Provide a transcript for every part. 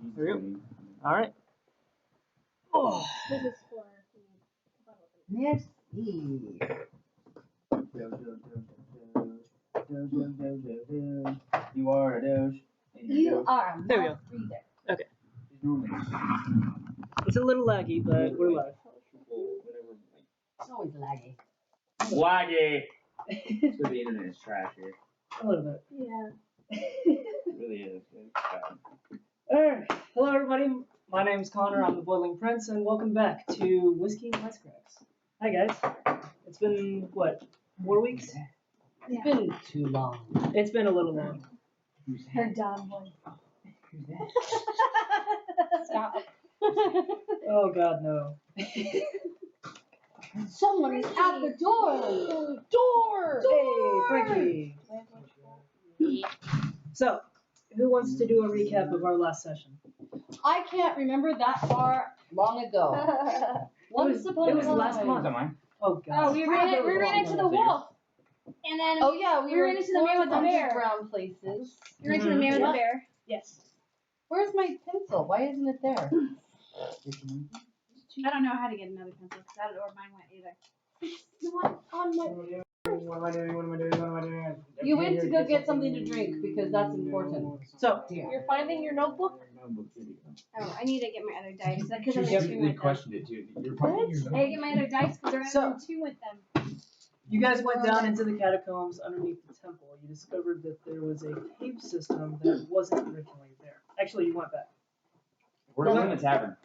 There you go. All right. Oh. This is for Let's see. You are a douche. You are a There we go. mouth breather. Okay. It's a little laggy, but we're live. It's always laggy. Laggy. It's because the internet is trash here. A little bit. yeah. It really is. It's bad. Alright. Hello, everybody. My name's Connor. I'm the Voidling Prince, and welcome back to Whiskey and Wisecracks. Hi, guys. It's been, what, 4 weeks? It's been too long. It's been a little long. Her dog voice. Who's that? Stop. Oh, God, no. Someone is at the door. Door. Hey, Frankie. So, who wants to do a recap of our last session? I can't remember that far long ago. Once upon a time. It was last month. Not mine. Oh, God. Oh, we ran into the wolf. And then Oh yeah, we ran into the man with the bear. Underground places. We ran into the man with the bear. Yes. Where's my pencil? Why isn't it there? I don't know how to get another pencil because I don't know where mine went either. It's not on my. What am I doing? You went to go get something to drink because that's important. So, You're finding your notebook? Oh, I need to get my other dice because I'm in two with them. questioned it too. You're finding your I need to get my other dice because I'm in two with them. you guys went down into the catacombs underneath the temple. You discovered that there was a cave system that wasn't originally there. Actually, you went back. We're in the tavern.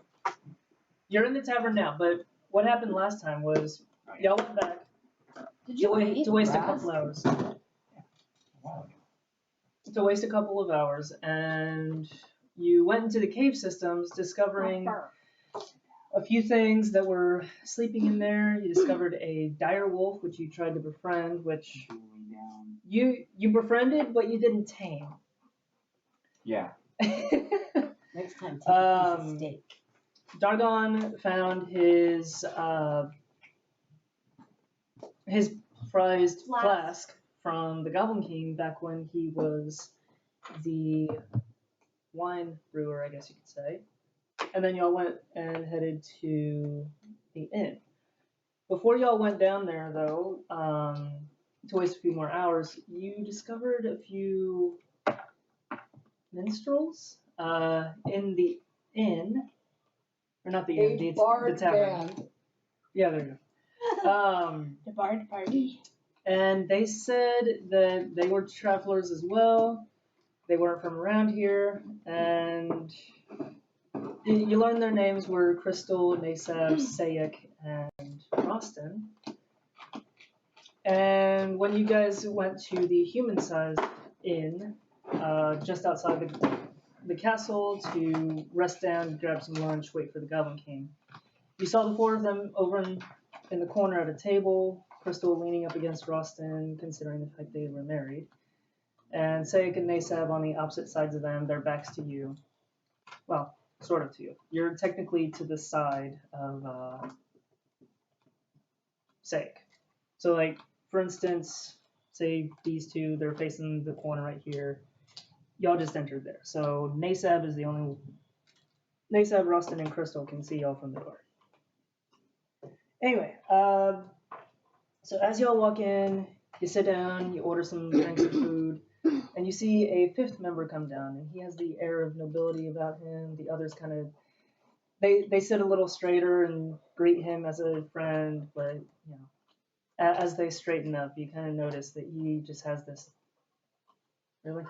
You're in the tavern now, but what happened last time was y'all went back Did to, you waste a couple hours. Wow. To waste a couple of hours, and you went into the cave systems, discovering a few things that were sleeping in there. You discovered a dire wolf, which you tried to befriend, which you befriended, but you didn't tame. Yeah. Next time, take a piece of steak. Dargon found his prized flask from the Goblin King back when he was the wine brewer, I guess you could say. And then y'all went and headed to the inn. Before y'all went down there, though, to waste a few more hours, you discovered a few minstrels in the inn. Or not the inn, the tavern. Band. Yeah, there you go. The bard party. And they said that they were travelers as well. They weren't from around here, and you learned their names were Crystal, Nasab, Sayek, and Rostin. And when you guys went to the human-sized inn, just outside the castle to rest down, grab some lunch, wait for the Goblin King, you saw the four of them over in the corner at a table, Crystal leaning up against Rostin, considering the fact they were married. And Sayek and Nasab on the opposite sides of them, their backs to you. Well, sort of to you. You're technically to the side of Sayek. So, like, for instance, say these two, they're facing the corner right here. Y'all just entered there. So Nasab is the only... Nasab, Rostin, and Crystal can see y'all from the door. Anyway, so as y'all walk in, you sit down, you order some drinks and food, and you see a fifth member come down, and he has the air of nobility about him. The others kind of, they sit a little straighter and greet him as a friend, but, you know, as they straighten up, you kind of notice that he just has this really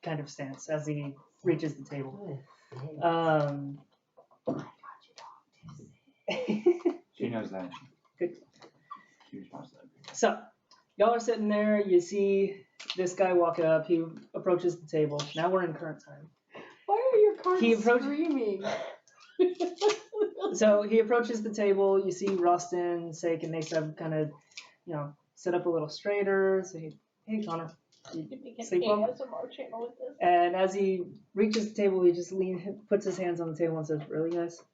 kind of stance as he reaches the table. She knows that. Good. She responds to that. So, y'all are sitting there, you see this guy walk up, he approaches the table. Now we're in current time. Why are your cards screaming? So he approaches the table, you see Rostin, Sayek, and Nasab kind of, you know, sit up a little straighter, say, hey Connor, you sleep well? And as he reaches the table, he just puts his hands on the table and says, really guys?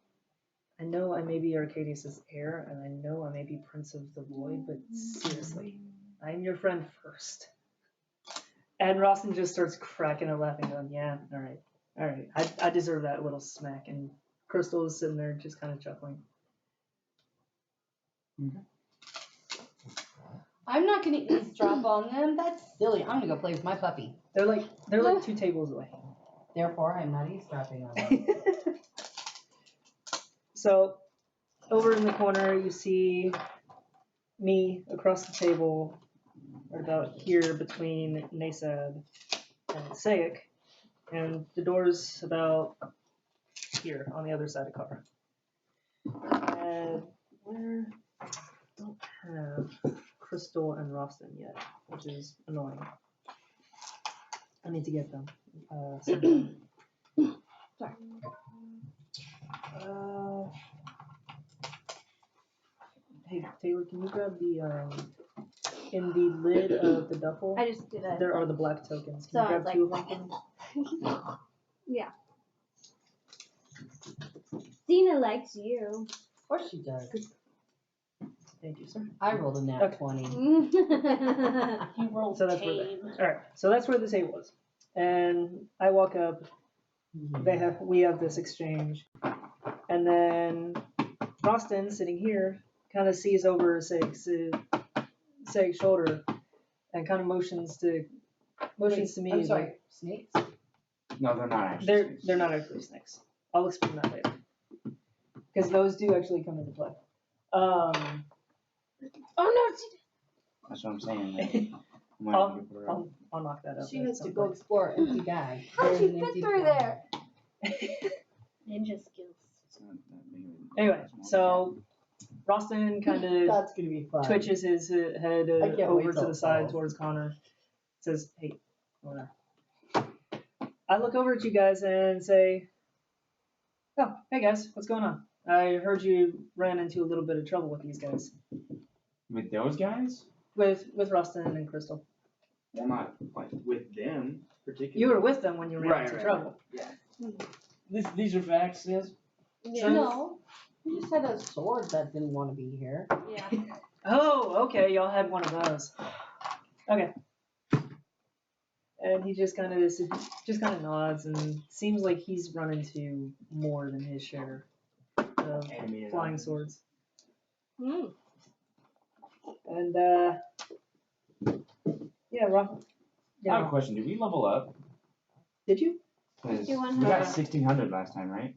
I know I may be Arcadius' heir, and I know I may be Prince of the Void, but seriously, I'm your friend first. And Rostin just starts cracking up laughing, going, yeah, all right. All right, I deserve that little smack. And Crystal is sitting there just kind of chuckling. I'm not gonna eavesdrop on them. That's silly. I'm gonna go play with my puppy. They're like 2 tables away. Therefore, I'm not eavesdropping on them. So, over in the corner, you see me across the table, right about here between Nasab and Sayek, and the door's about here on the other side of Kara. And where I don't have Crystal and Roston yet, which is annoying. I need to get them. Sometime. Sorry. Hey Taylor, can you grab the in the lid of the duffel? I just did it. There are the black tokens. Can So you grab it's like 2 of them? yeah. Dina likes you. Of course she does. Thank you, sir. I rolled a nat Okay. 20. He rolled So that's where tame. all right. So that's where the table was, and I walk up. We have this exchange, and then Roston sitting here kind of sees over Seg's shoulder and kind of motions to me. I'm sorry, like snakes? No, they're not actually. they're not actually snakes. I'll explain that later because those do actually come into play. Oh no! That's what I'm saying. Like, I'll knock that up. She at has some to go point. explore an empty bag. How'd There's you an fit empty through bag. there? Ninja skills. it's not that big of a- Anyway, so Roston kind of That's gonna be fun. twitches his head I can't over wait to till the it side falls. towards Connor. Says, "Hey, Connor." I look over at you guys and say, "Oh, hey guys, what's going on? I heard you ran into a little bit of trouble with these guys, With those guys? with Roston and Crystal. Well, not like with them particularly. You were with them when you ran into Right. trouble. Yeah. These are facts, yes. Yeah. No. We just had a sword that didn't want to be here. Yeah. Oh, okay, y'all had one of those. Okay." And he just kind of nods and seems like he's run into more than his share of Animated flying items. swords. Mm. And yeah, Rob. I have a question. Did we level up? Did you? 'Cause we 5100. got 1600 last time, right?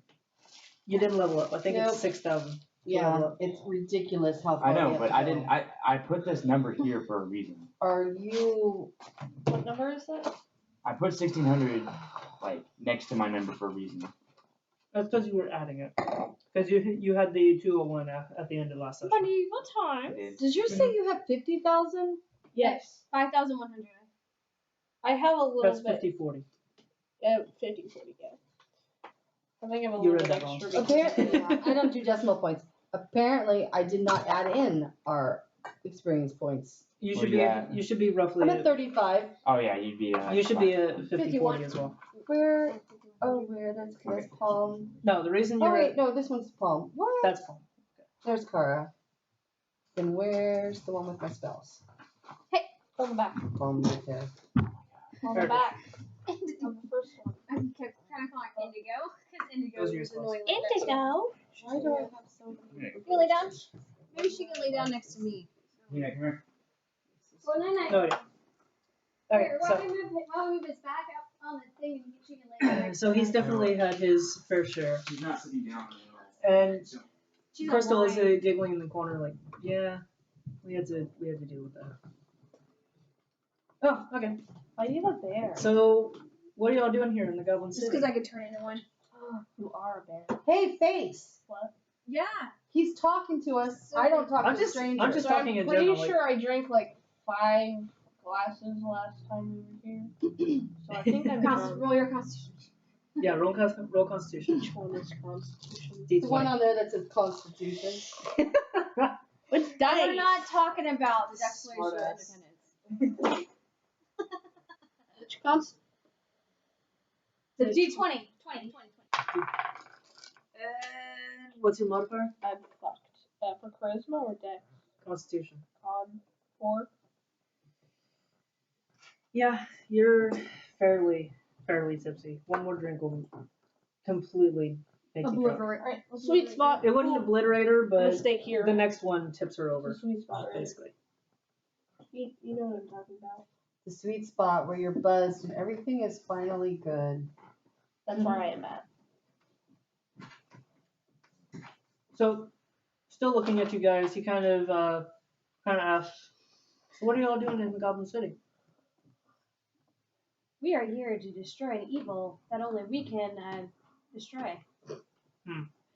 You didn't level up. I think Nope. it's 6,000. Yeah, it's ridiculous how far I we know, have but to I go. didn't. I put this number here for a reason. Are you... What number is that? I put 1600 like next to my number for a reason. That's because you were adding it. Because you had the 201 at the end of last session. Buddy, what I time? did. Did you say you have 50,000? Yes. 5,100. I have a little That's bit. 50-40. 50, 40, yeah. I think I'm a You little read bit that wrong. extra. Apparently, I don't do decimal points. Apparently, I did not add in our experience points. You Where should you be at? you should be roughly. I'm at 35. Oh yeah, you'd be. You should be at 51. 50-40 as well. Where? Oh, where? That's Palm. No, the reason Oh you're wait, no, this one's Palm. What? that's fine. There's Kara. Then where's the one with my spells? On the back. Palm right there. On the back. On the first one. I kept trying to call it Indigo because Indigo Those are your was spells. annoying. Like that. Indigo. Why do I have so many? You lay down. Maybe she can lay down next to me. Yeah, come here. Well, then No idea. Okay, Here, while we move his back up on the thing, and she can lay down next so to he's me. definitely had his fair share. He's not sitting down. And She's a Crystal is lion. giggling in the corner, like, yeah, we had to deal with that. Oh, okay. Why do you have a bear? So, what are y'all doing here in the Goblin Just City? because I could turn into one. You are a bear. Hey, Face! Yeah. He's talking to us. I don't talk I'm to just strangers. I'm just So talking I'm in pretty general. sure I drank like 5 glasses last time we were here. So I think I'm drunk. Roll your constitution. Yeah, roll Constitution. Which one is Constitution? The one D20. on there that says Constitution. Which We're dice? not talking about the Declaration of Smartass. Independence. Which cons? The D20. 20. And what's your modifier? I'm fucked. For charisma or dex? Constitution. Con 4. Yeah, you're fairly fairly tipsy. One more drink will completely make you drunk. Obliterate. Alright, sweet spot. It wouldn't obliterate her, I'm gonna but stay here. the next one tips her It's over, a sweet spot, right? basically. You know what I'm talking about. The sweet spot where you're buzzed and everything is finally good. That's where I am at. So, still looking at you guys, he kind of asks, so what are y'all doing in Goblin City? We are here to destroy an evil that only we can destroy.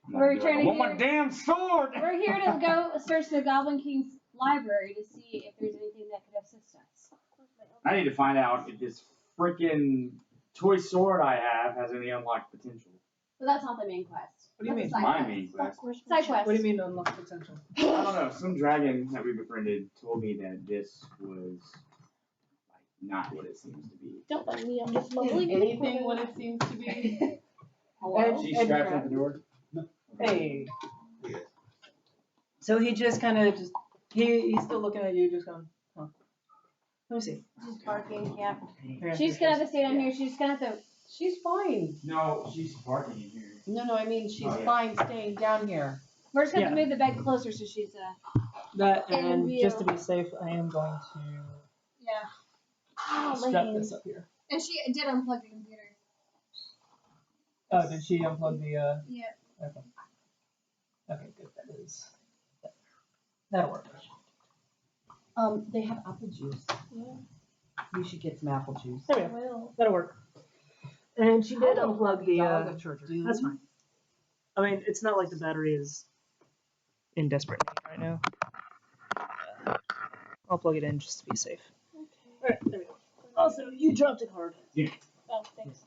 We're trying to I want my damn sword! We're here to go search the Goblin King's library to see if there's anything that could assist us. I need to find out if this freaking toy sword I have has any unlocked potential. But that's not the main quest. What do you mean? That's a side My quest. main quest. Side quest. What do you mean unlock potential? I don't know. Some dragon that we befriended told me that this was like not what it seems to be. Don't let me, I'm just Is mumbling. anything what it seems to be? Hello? She scratched at the door. Hey. So he just kind of he's still looking at you, just going, huh. Let me see. She's barking, yeah. Here, She's gonna have to stay down here. She's gonna have to. She's fine. No, she's parking in here. No, I mean she's Oh, yeah. fine staying down here. We're just gonna have to Yeah. move the bed closer so she's That, In and view. just to be safe, I am going to yeah. strap this up here. And she did unplug the computer. Oh, did she unplug the, Yeah. okay. Okay, good, that'll work. They have apple juice. Yeah. You should get some apple juice. There we I go, will. that'll work. And she did I don't unplug the, dog a charger. that's fine. I mean, it's not like the battery is in desperate need right now. I'll plug it in just to be safe. Okay. Alright, there we go. Also, you dropped a card. Oh, thanks.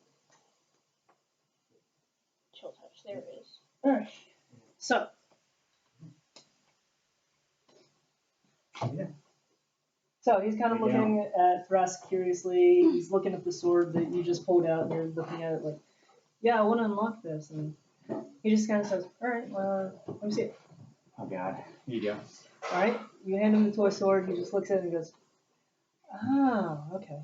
Chill touch, there it is. Alright, so. Yeah. So he's kind of There you looking at Thrask curiously. He's looking at the sword that you just pulled out, and you're looking at it like, yeah, I want to unlock this. And he just kind of says, alright, let me see it. Oh god. Here you go. Alright, you hand him the toy sword, he just looks at it and goes, oh, okay.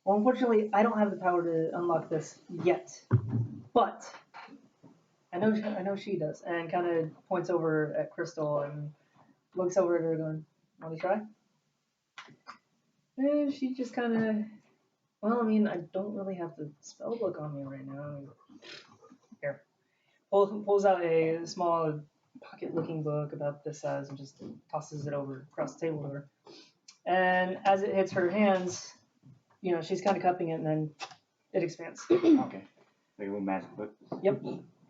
Well, unfortunately, I don't have the power to unlock this yet. But I know she does, and kind of points over at Crystal and looks over at her going, want to try? And she just kind of, well, I mean, I don't really have the spell book on me right now. Here. Pulls out a small pocket-looking book about this size and just tosses it over across the table to her. And as it hits her hands, you know, she's kind of cupping it and then it expands. Okay. Like a little magic book. Yep.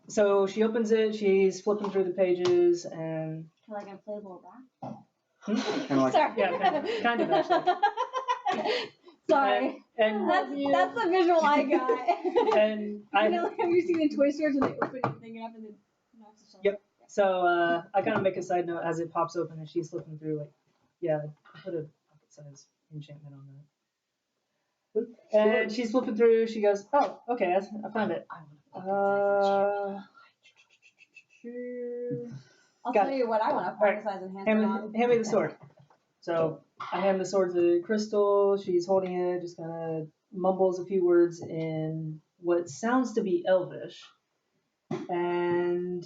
So she opens it, she's flipping through the pages, and Like inflatable rock. Kind of like Sorry. yeah, kind of actually. Sorry. And That's the visual I got. and Have you seen the toy stores when they open everything up and then knocks the shelf? Yep. So I kind of make a side note as it pops open and she's flipping through, like, yeah, I put a pocket-size enchantment on that. And she's flipping through. She goes, "Oh, okay, I found it." I'll Got tell you what I want to Alright. pocket size enhancer on. Hand me the sword. So I hand the sword to Crystal. She's holding it, just kind of mumbles a few words in what sounds to be Elvish, and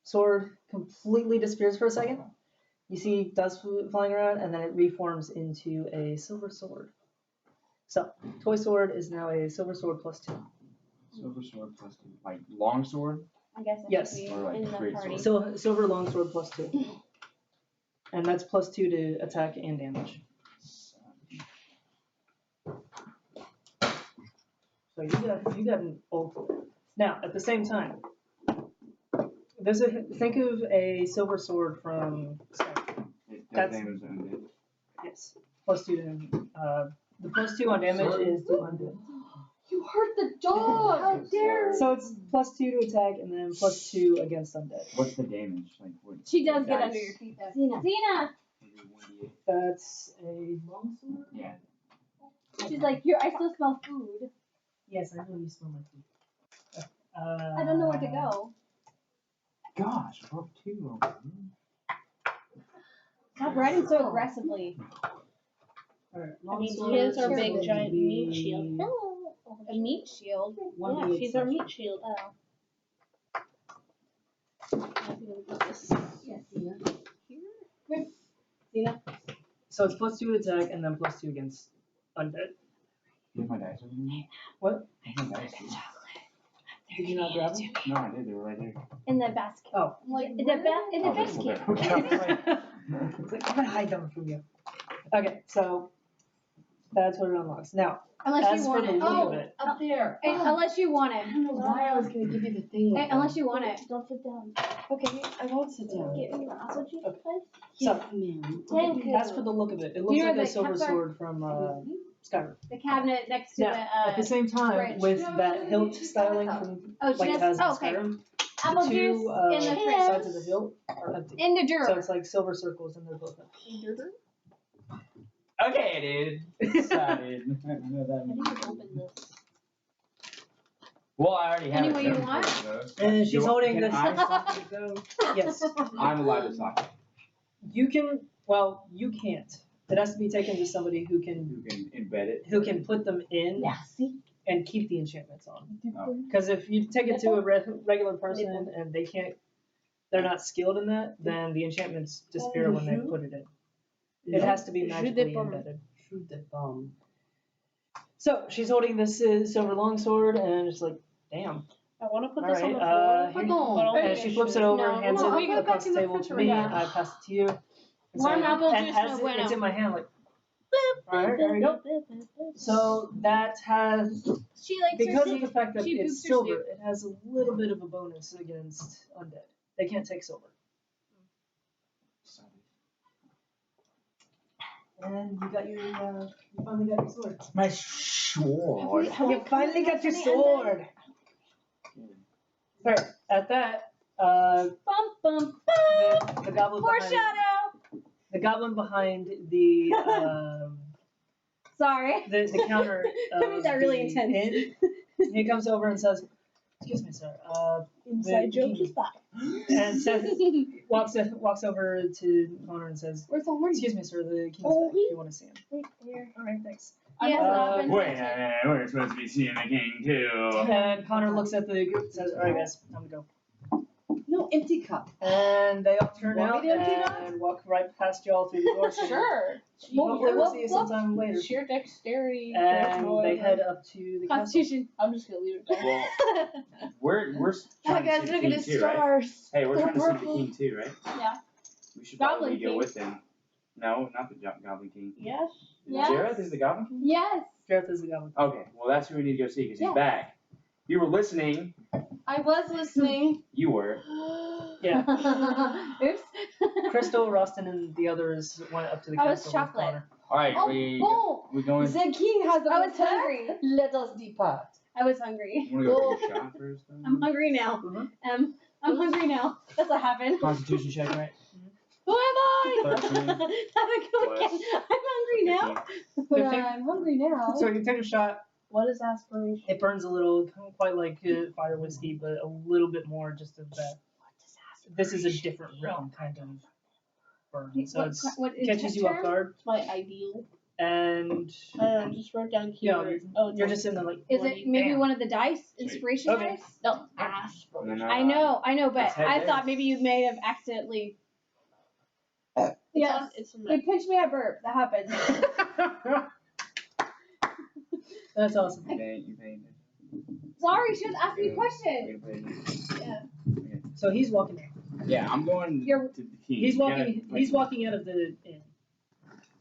sword completely disappears for a second. You see dust flying around, and then it reforms into a silver sword. So, toy sword is now a silver sword +2. silver sword +2. Like long sword? I guess it Yes. should be Or like in the great party. sword. Silver longsword +2. And that's +2 to attack and damage. So you got an old sword. Now, at the same time, think of a silver sword from Skyrim. It does That's- damage to undead. Yes. +2 to the +2 on damage Sword? is to undead. You hurt the dog! How dare So it's +2 to attack and then +2 against undead. What's the damage? Like what? She does get dice? under your feet though. Xena! Maybe 1d8? That's a longsword? Yeah. She's like, here, I still smell food. Yes, I know you smell my food. I don't know where to go. Gosh, I broke 2 over here. Stop riding so aggressively. Alright, I mean, longsword his are is big, going to giant be meat shield. Hello. A meat shield. One Yeah, D8 she's our slash. meat shield. Oh. Yeah, Cena. Here. Cena. So it's +2 attack and then +2 against undead. You have my dice over here? What? I have my dice. Did you not grab them? No, I did. They were right there. In the basket. Oh. Like in the basket. Okay. It's like, I'm gonna hide them from you. Okay, so that's what it unlocks. Now, Unless as you for want the it. look of Oh, it, up there. Unless you want I it. don't know why I was gonna give you the thing. With Unless you want it. Don't sit down. Okay, I won't sit down. Get me your apple juice, Okay. please. so ma'am. Thank you. as for the look of it, it looks you like know a the silver Kepler- sword from Skyrim. The cabinet next to Now, at the the same time, fridge. with that hilt styling from Oh, she like it does. has in Oh, okay. Skyrim, Apple the juice two in the fridge. sides of the hilt are empty. In the drawer. So it's like silver circles and they're both empty. Okay, dude. Decided. I don't know that I means. didn't open this. Well, I already have Any way it. you want? And she's holding Can this. I sock it though? Yes, I'm allowed to sock it. you can. Well, you can't. It has to be taken to somebody who can Who can embed it? put them in Yeah, see? and keep the enchantments on. Oh. Because if you take it to a regular person and they can't, they're not skilled in that, then the enchantments disappear when they put it in. It has to be magically embedded. Shoot the bomb. So she's holding this silver longsword and it's like, damn. I want to put All this right, on the floor. here- but I'll and make she it flips it sure. over No, and hands no, it we put it across back in the the table to refrigerator. me. Yeah. I pass it to you. It's Warm like- apple and juice, as no it's bueno. in my hand, like, there you go. So that has, She likes because her of the fact that she it's boops her silver, soup. it has a little bit of a bonus against undead. They can't take silver. And you got your, you finally got your sword. My sword. You finally got your sword. Alright, at that, Bum bum bum. the goblin behind, Foreshadow. the goblin behind the Sorry. the counter. I made that really the intense. inn, he comes over and says, "Excuse me, sir." Inside the joke king- is back. And says, walks over to Connor and says, Where's the horn? "Excuse me, sir. The king's Oh, back. If you want to see him." Right there. All right, thanks. Yes, Uh, Wait, we're supposed to be seeing the king too. And Connor looks at the group and says, "All right, guys, time to go." No, empty cup. And they all turn Want out me to empty that? and walk right past y'all through the door. So Sure. hopefully we'll see you sometime later. Sheer dexterity. And charisma, they whatever. head up to the castle. Constitution. I'm just gonna leave it there. Well, we're Hi trying guys, to see look the at king the too, right? stars. Hey, we're They're trying to see the purple. king too, right? Yeah. We should Goblin probably go king. with him. No, not the Goblin King. Yes. Yes. Jareth is the Goblin King? Yes. Jareth is the goblin. Okay, well that's who we need to go see because Yeah. he's back. You were listening. I was listening. You were. Yeah. Oops. Crystal, Rustin, and the others went up to the I was castle with chocolate. Connor. All right, Oh, we boom! going. The king has a I was attack. hungry. Let us depart. I was hungry. Want to go take a shot first? Though? I'm hungry now. I'm hungry now. That's what happened. Constitution check, right? Who am I? 13. Have a go again. I'm hungry now. 15. I'm hungry now. So you take a shot. What is aspiration? It burns a little, quite like fire whiskey, but a little bit more just of that. This is a different realm kind of burn. So it What is catches that you off term? guard, It's my ideal. and Just wrote down you know, keywords. Oh, it's you're like- just sitting there like. Is it maybe bam. one of the dice? Inspiration Okay. dice? No, aspiration. And then, I know, but let's head I there. thought maybe you may have accidentally. Yes. It's in You pinched me at burp. That happens. That's awesome. You pay Sorry, she was asking me Yeah. questions. Yeah. So he's walking in. Yeah, I'm going You're- to the king. He's You gotta, walking. like- He's walking out of the inn.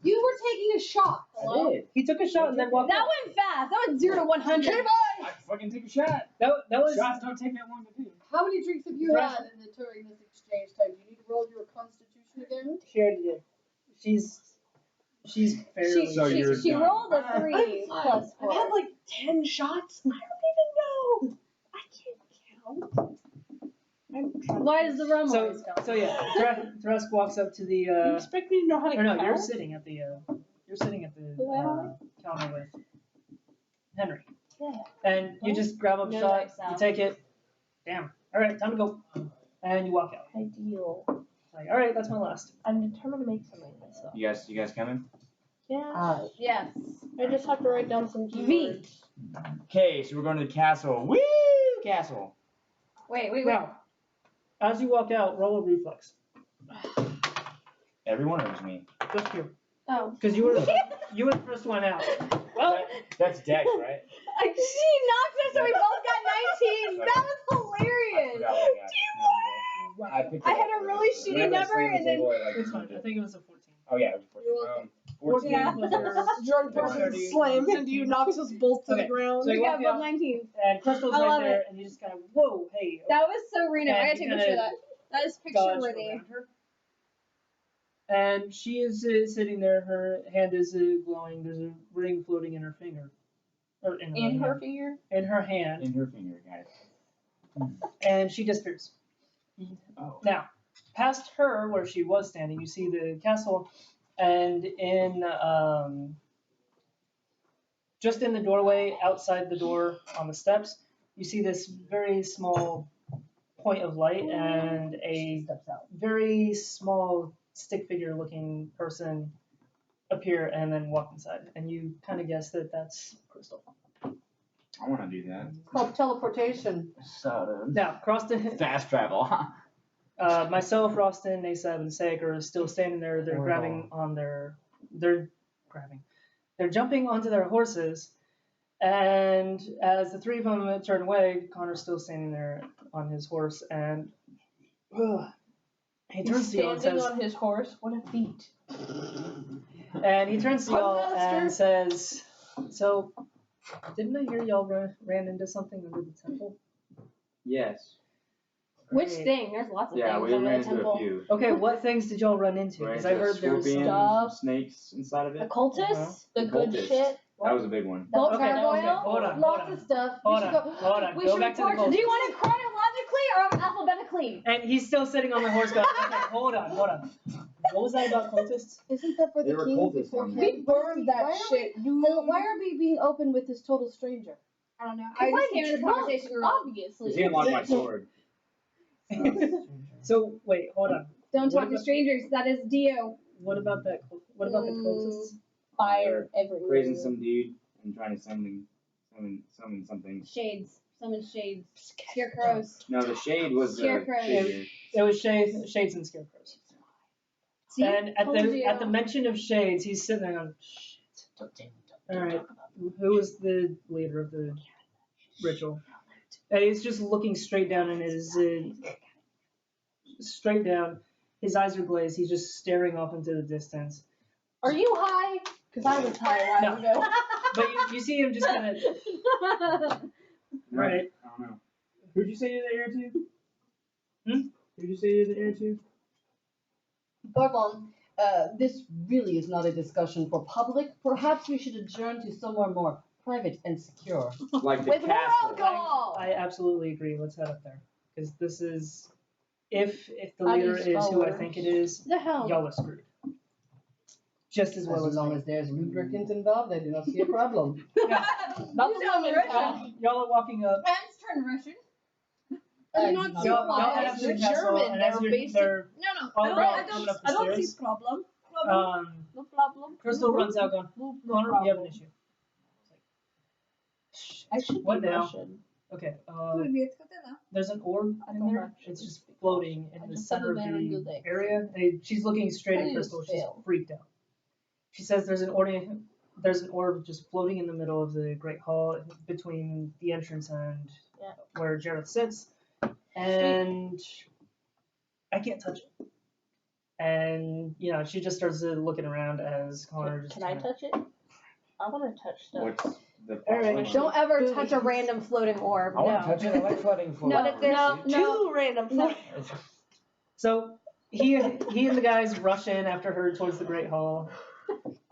You were taking a shot. I did. He took a shot and then walked. That out. went fast. That was 0 to 100. I fucking take a shot. That was. Shots don't take that long to do. How many drinks have you Thresh- had during this exchange time? Do you need to roll your constitution again? She already did. She's fairly. So you're She done. rolled a 3 plus 4. I've had like 10 shots. I don't even know. I can't count. Why does the rum always So, count? so yeah, Thresk walks up to the. You expect me to know how to Or no, count? you're sitting at the. You're sitting at the Who am counter with Henry. Yeah. And you just grab up a No, shot. myself. You take it. Damn. All right, time to go. And you walk out. Ideal. Like, all right, that's my last. I'm determined to make something of myself. You guys coming? Yeah. Yes. I just have to write down some keywords. Okay, so we're going to the castle. Woo! Castle. Wait. Now, as you walk out, roll a reflex. Everyone or just me? Just you. Oh. Because you were the first one out. Well, That's Dex, right? She knocked us and we both got 19. That was hilarious. I picked it I up. had a really shitty Whenever I number slammed the and then- table, it, like, it's fine. I think it was a 14. Oh yeah, it was 14. 14 Yeah. was your Drunk person person slams into you, knocks us both to Okay. the ground. So you We walk got both out, 19. and Crystal's I right love there, it. and you just kind of, whoa, hey. That was so random. I And gotta take a you picture of kinda that. That is picture dodge worthy. around her. And she is sitting there. Her hand is glowing. There's a ring floating in her finger. Or In her finger? In her hand. In her finger, guys. And she disappears. Oh. Now, past her, where she was standing, you see the castle, and in just in the doorway, outside the door on the steps, you see this very small point of light and a very small stick figure looking person appear and then walk inside. And you kind of guess that that's Crystal. I want to do that. It's called teleportation. Now, Croston, Fast travel. myself, Roston, Nasab, and Saik are still standing there. They're They're jumping onto their horses, and as the three of them turn away, Connor's still standing there on his horse, and he turns to you and Standing says, on his horse. What a feat. and he turns to y'all Master. and says, "So, didn't I hear y'all ran into something under the temple?" Yes. Which Great. thing? There's lots of Yeah, things we under ran the into temple. a few. Okay, what things did y'all run into? Right, Because I heard there was scorpions, stuff. snakes inside of The it. cultists? The good Cultist. shit. That was a big one. Bolt Okay, that was good. gargoyle? Hold on. Lots of stuff. We should go. We Go should back to the report. Do you cultists. want it chronologically or alphabetically? And he's still sitting on the horse going, okay, hold on. What was that about cultists? Isn't that for They the were king cultists before down king? there. We burned that Why are shit, dude. Why are we being open with this total stranger? I don't know. I I just just came into the drunk, conversation wrong. Because obviously. he unlocked my sword. So, wait, hold on. Don't What talk to about- strangers. That is Dio. What about that? What about the cultists? Fire everywhere. Praising some dude and trying to summon something. Shades. Summon shades. Scarecrows. No, the shade was the Scarecrow. figure. It was shades and scarecrows. See? And at Told you. the mention of shades, he's sitting there going, shit. All right, who is the leader of the ritual? And he's just looking straight down in his straight down. His eyes are glazed. He's just staring off into the distance. Are you high? Because I was high a while No. ago. But you see him just kind of right. I don't know. Who'd you say you're the heir to? Hmm? Who'd you say you're the heir to? Barbon, this really is not a discussion for public. Perhaps we should adjourn to somewhere more private and secure. Like the With more castle. alcohol. I absolutely agree. Let's head up there because this is if the How do leader you is spell who I words? think it is, The hell? y'all are screwed. Just as well As as long me. as there's lubricant involved, I do not see a problem. Yeah. Not You the sound woman Russian. part. Y'all are walking up. Hands turn Russian. I I'm do not not- Y'all surprised. have the They're castle, German. and as They're you're basic. they're No, all I around don't coming up the I don't stairs. see problem. No problem. Crystal runs out going, No Connor, problem. you have an issue. I should What be now? Russian. Okay, there's an orb I in don't there. actually It's just floating I in the just center of have a very the good day. area. And she's looking straight at Please Crystal. She's fail. freaked out. She says there's an orb just floating in the middle of the Great Hall between the entrance and where Jareth sits. And I can't touch it. And, she just starts looking around as Connor just Can I kinda- touch it? I want to touch stuff. What's the Alright, problem? Don't ever touch a random floating orb. I want No. to touch it. I like floating floor. No, no. Two random No. So he and the guys rush in after her towards the Great Hall,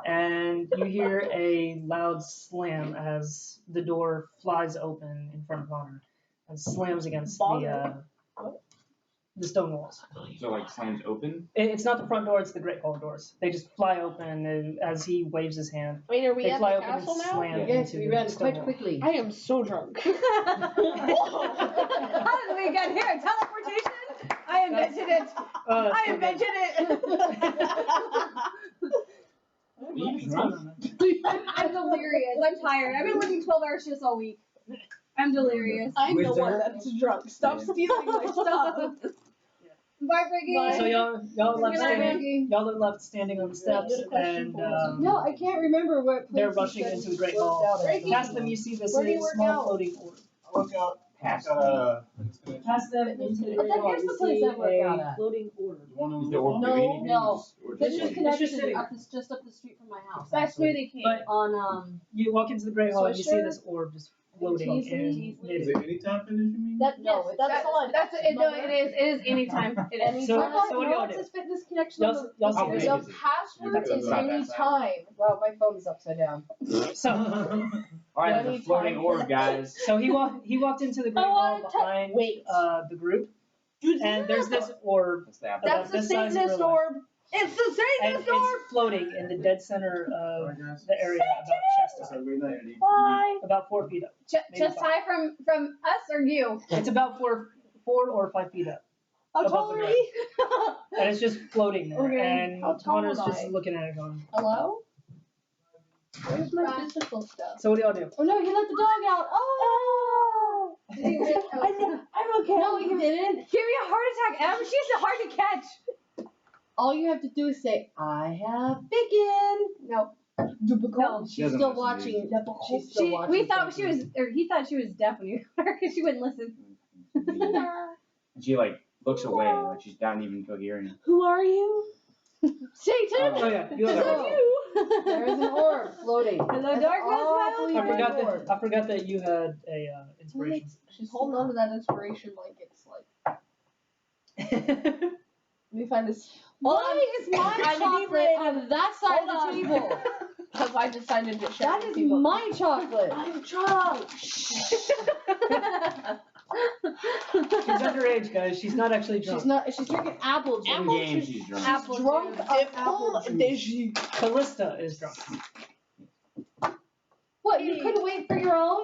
and you hear a loud slam as the door flies open in front of Connor and slams against the stone walls. So like slams open. It's not the front door; it's the Great Hall doors. They just fly open and as he waves his hand. Wait, are we They at fly the open and castle now? slam Yes, into we the ran stone quite wall. quickly. I am so drunk. How did we get here? Teleportation? I invented it. I invented it. You going on, man? I'm delirious. I'm tired. I've been working 12-hour shifts all week. I'm delirious. I'm the With one her? that's drunk. Stop stealing my stuff. Bye, Ricky. So y'all left Good night, standing. Y'all are left standing on the steps, Good question and for us. No, I can't remember what place they're you rushing said into you the Great worked Hall. out at. Past them, you see this Where do you work small out? floating orb. I work out. Past Past them into the But Great then Hall, here's you the place see I work out a at. floating orb. The one Is on the orb No, doing anything? no. Or Fitness just It's just Connection sitting up just up the street from my house. That's actually. Smoothie King. But On you walk into the Great Hall, and you see Swisher? this orb just floating Teasley? in Is mid. it anytime finish, you mean? that Yes, that's the one. That's it. No, it is. It is anytime. It is. So- I thought, so what do no, y'all it do? says Fitness Connection. on the- Y'all How see big this. is it? Password That's is about that any size. time. Well, my phone's upside down. So, Alright, there's a floating orb, guys. so he walked into the Great I Hall wanna behind wait. the group, and there's this orb That's the apple. about That's the this size of Satanist real life. orb. It's the And Satanist orb. it's floating in the dead center of Alright, guys. the area about chest That's high, a great night. Bye. about 4 feet up. Maybe Chest 5. high from us or you? It's about 4 or 5 feet up, How above tall the are ground. we? and it's just floating there. Okay. And How tall Connor's am just I? looking at it, going. Hello? Where's my physical stuff? So what do y'all do? Oh no, he let the dog out. Oh! I'm okay. No, he didn't. Give me a heart attack, Em. She's hard to catch. All you have to do is say, "I have bacon." No. No, She she's doesn't still listen, watching. She's still She, watching. we thought she bacon. was, or he thought she was deaf when you because she wouldn't listen. And she like looks away, like she's not even coherent. Who are you? Satan. Oh yeah, you have So, a, there is an orb floating. Hello, That's darkness, all my old we I need. forgot that I forgot that you had a inspiration. She's holding on to that inspiration like it's like. Let me find this. Why is my I'm chocolate inebriated. on that side Hold of the on. table? Because I decided to share That with is people. my chocolate. I'm drunk. She's underage, guys. She's not actually drunk. She's not. She's drinking apple juice. In game, she's drunk. Apple Drunk juice. of apple apple juice. juice. Callista is drunk. What? You couldn't wait for your own?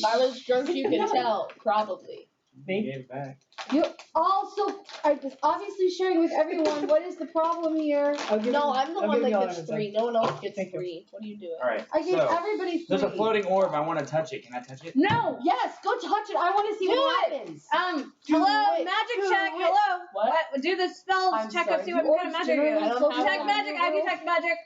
I was drunk, you can tell, probably. Me? Gave it back. You also are obviously sharing with everyone. What is the problem here? I'll give No, you- I'm the I'll one give that you all gets an 3. No one else gets Thank you. 3. What are you doing? Alright, I gave so everybody 3. there's a floating orb. I want to touch it. Can I touch it? No. Yes, go touch it. I want to see Do what it. happens. Do Hello, it. magic Do check. it. Hello. What? Do the spells. I'm check sorry, up. See what you kind of orbs magic you generally use. I don't have Detect magic. I detect magic.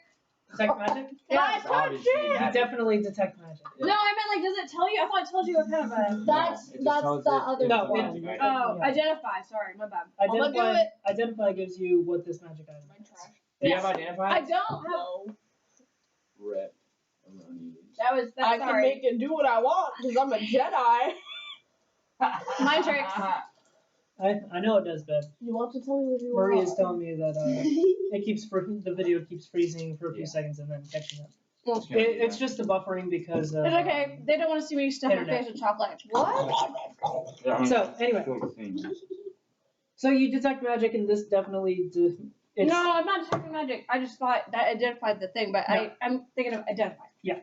Detect magic? Yes. Obviously, You magic. definitely detect magic. No, I meant like, does it tell you? I thought it told you what kind of a. That's it just that's tells the it other it's No, a one. magic item. Oh, Yeah. identify. Sorry, my bad. gonna do Identify, it. identify gives you what this magic item My is. trash. Do you Yes. have identify? I don't have. No. Rip. That's I can sorry. make it do what I want because I'm a Jedi. Mind tricks. I know it does, Ben. You want to tell me what you Marie want? is telling me that it keeps the video keeps freezing for a few seconds and then catching up. It's just the buffering because of. It's okay. They don't want to see me stuff my Internet. face with chocolate. What? So, anyway. So you detect magic, and this definitely it's, No, I'm not detecting magic. I just thought that identified the thing, but No. I'm thinking of identify. You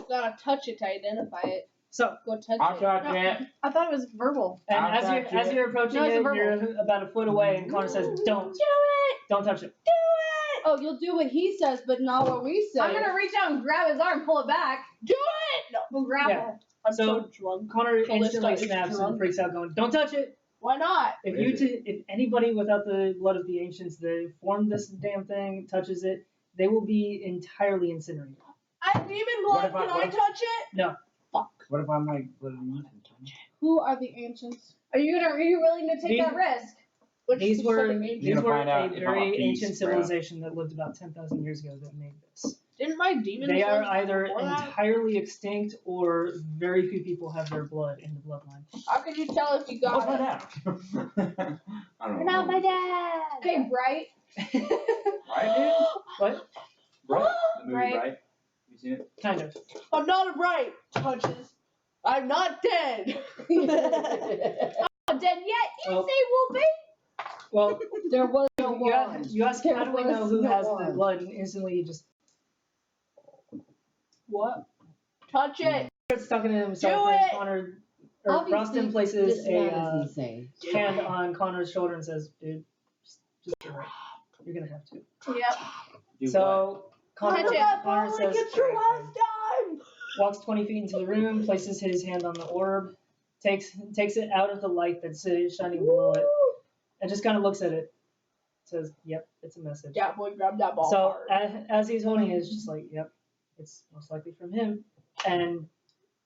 gotta touch it to identify it. So, Go touch I'll it. touch No. it. I thought it was verbal. and I'll touch as it. you're approaching No, it's it, verbal. you're about a foot away, and Connor says, "Don't, Do it. don't touch it." Oh, you'll do what he says, but not what we say. I'm gonna reach out and grab his arm, pull it back. Do it! No. We'll grab Yeah. it. I'm So- so drunk. Connor Callista instantly is snaps and drunk. freaks out, going, "Don't touch it!" Why not? If What is if anybody without the blood of the ancients that formed this damn thing touches it, they will be entirely incinerated. I have demon blood. What if I- Can what I if- touch it? No. Fuck. What if I'm like, what do you want? Who are the ancients? Are you willing to take These- that risk? Which These were specific ancient- these gonna were find out a if I'm a very beast, ancient bro. civilization that lived about 10,000 years ago that made this. Didn't my demon They are blood either before that? entirely extinct or very few people have their blood in the bloodline. How could you tell if you We'll got find it? out. I don't know. Not my dad. Okay, Bright. Right, dude? What? Bright? The movie Bright. Bright? You seen it? Kind of. I'm not a bright. Touches. I'm not dead. Not dead yet. You Well- say we'll be. Well, There was no you ask, wand. you ask There how do we was know who no has the wand. blood, and instantly he just What? Touch it. starts talking to himself, Do and it! Connor, or Obviously, Rostin places this a man is insane. hand on Connor's shoulder and says, "Dude, just do it. You're gonna have to." Yep. Do what? So Connor, Catch it. Connor says, It's your last time. walks 20 feet into the room, places his hand on the orb, takes it out of the light that's shining below it, and just kind of looks at it. Says, "Yep, it's a message." Yeah, boy, grab that ball. So hard. as he's holding it, it's just like, "Yep, it's most likely from him." And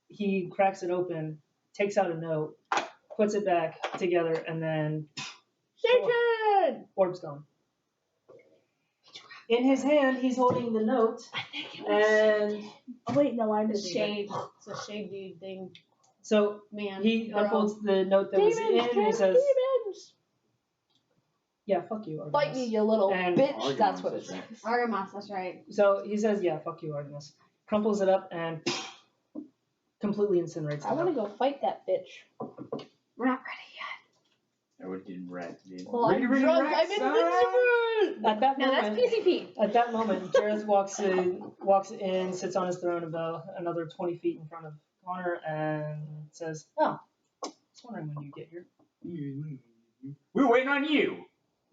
he cracks it open, takes out a note, puts it back together, and then Satan! orb's gone. In his hand, he's holding the note, and Oh wait, no, I'm The just shade. It's a shade dude thing. so Man. he bro. unfolds the note that was in, and he says, demons! "Yeah, fuck you, Fight Artemis." me, you little And- bitch. Artemis That's what it is says. right. Artemis, that's right. So he says, "Yeah, fuck you, Artemis." Crumples it up and completely incinerates it. I want to go fight that bitch. We're not ready yet. I would get wrecked, dude. Well, I'm drunk. I'm invincible. At that No, that's moment, PCP. at that moment, Jareth walks in, sits on his throne about another 20 feet in front of Connor, and says, "Oh, I was wondering when you get here." We're waiting on you.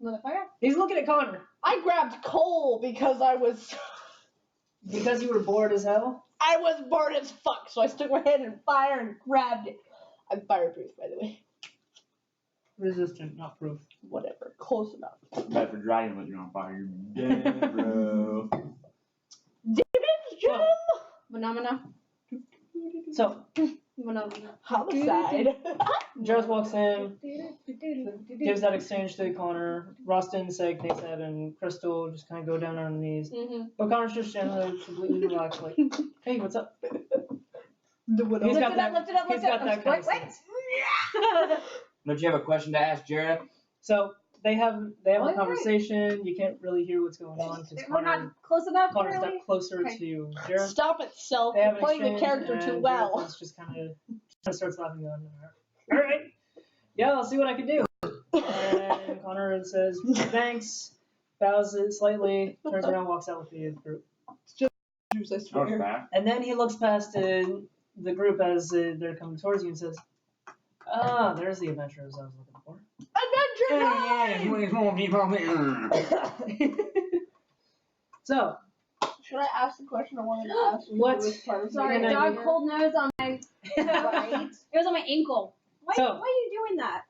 Motherfucker. He's looking at Connor I grabbed coal because I was because you were bored as hell. bored as fuck, so I stuck my hand in fire and grabbed it. I'm fireproof, by the way. Resistant, not proof. Whatever, close enough. But for dragon lit you on fire, you're dead, bro. Demons, Jim! Phenomena. So Phenomena. Homicide. Jareth walks in, gives that exchange to Connor. Rostin, Seg, Nathan, and Crystal just kind of go down on their knees. Mm-hmm. But Connor's just generally completely relaxed, like, "Hey, what's up?" The widow. He's Lift got it that. up, lift it up, He's lift it got up. that kind of Wait, stance. Don't you have a question to ask Jared? So they have Wait, a wait. conversation. You can't really hear what's going on because We're Connor not close enough, Connor's really? stepped closer Okay. to Jareth. Stop it, self. They You're have an playing the exchange, character too and well. Jareth is just kind of starts laughing, going, "All right, yeah, I'll see what I can do." And Connor says, "Thanks," bows it slightly, turns around, walks out with the group. Juice, I Oh, it's swear. back. And then he looks past the group as they're coming towards you and says, "Ah, there's the adventurers I was looking for." Adventure time! So, Should I ask the question I wanted to ask? What? It was part of Sorry, You're my- gonna- dog cold nose on my right. It was on my ankle. Why So- are you doing that?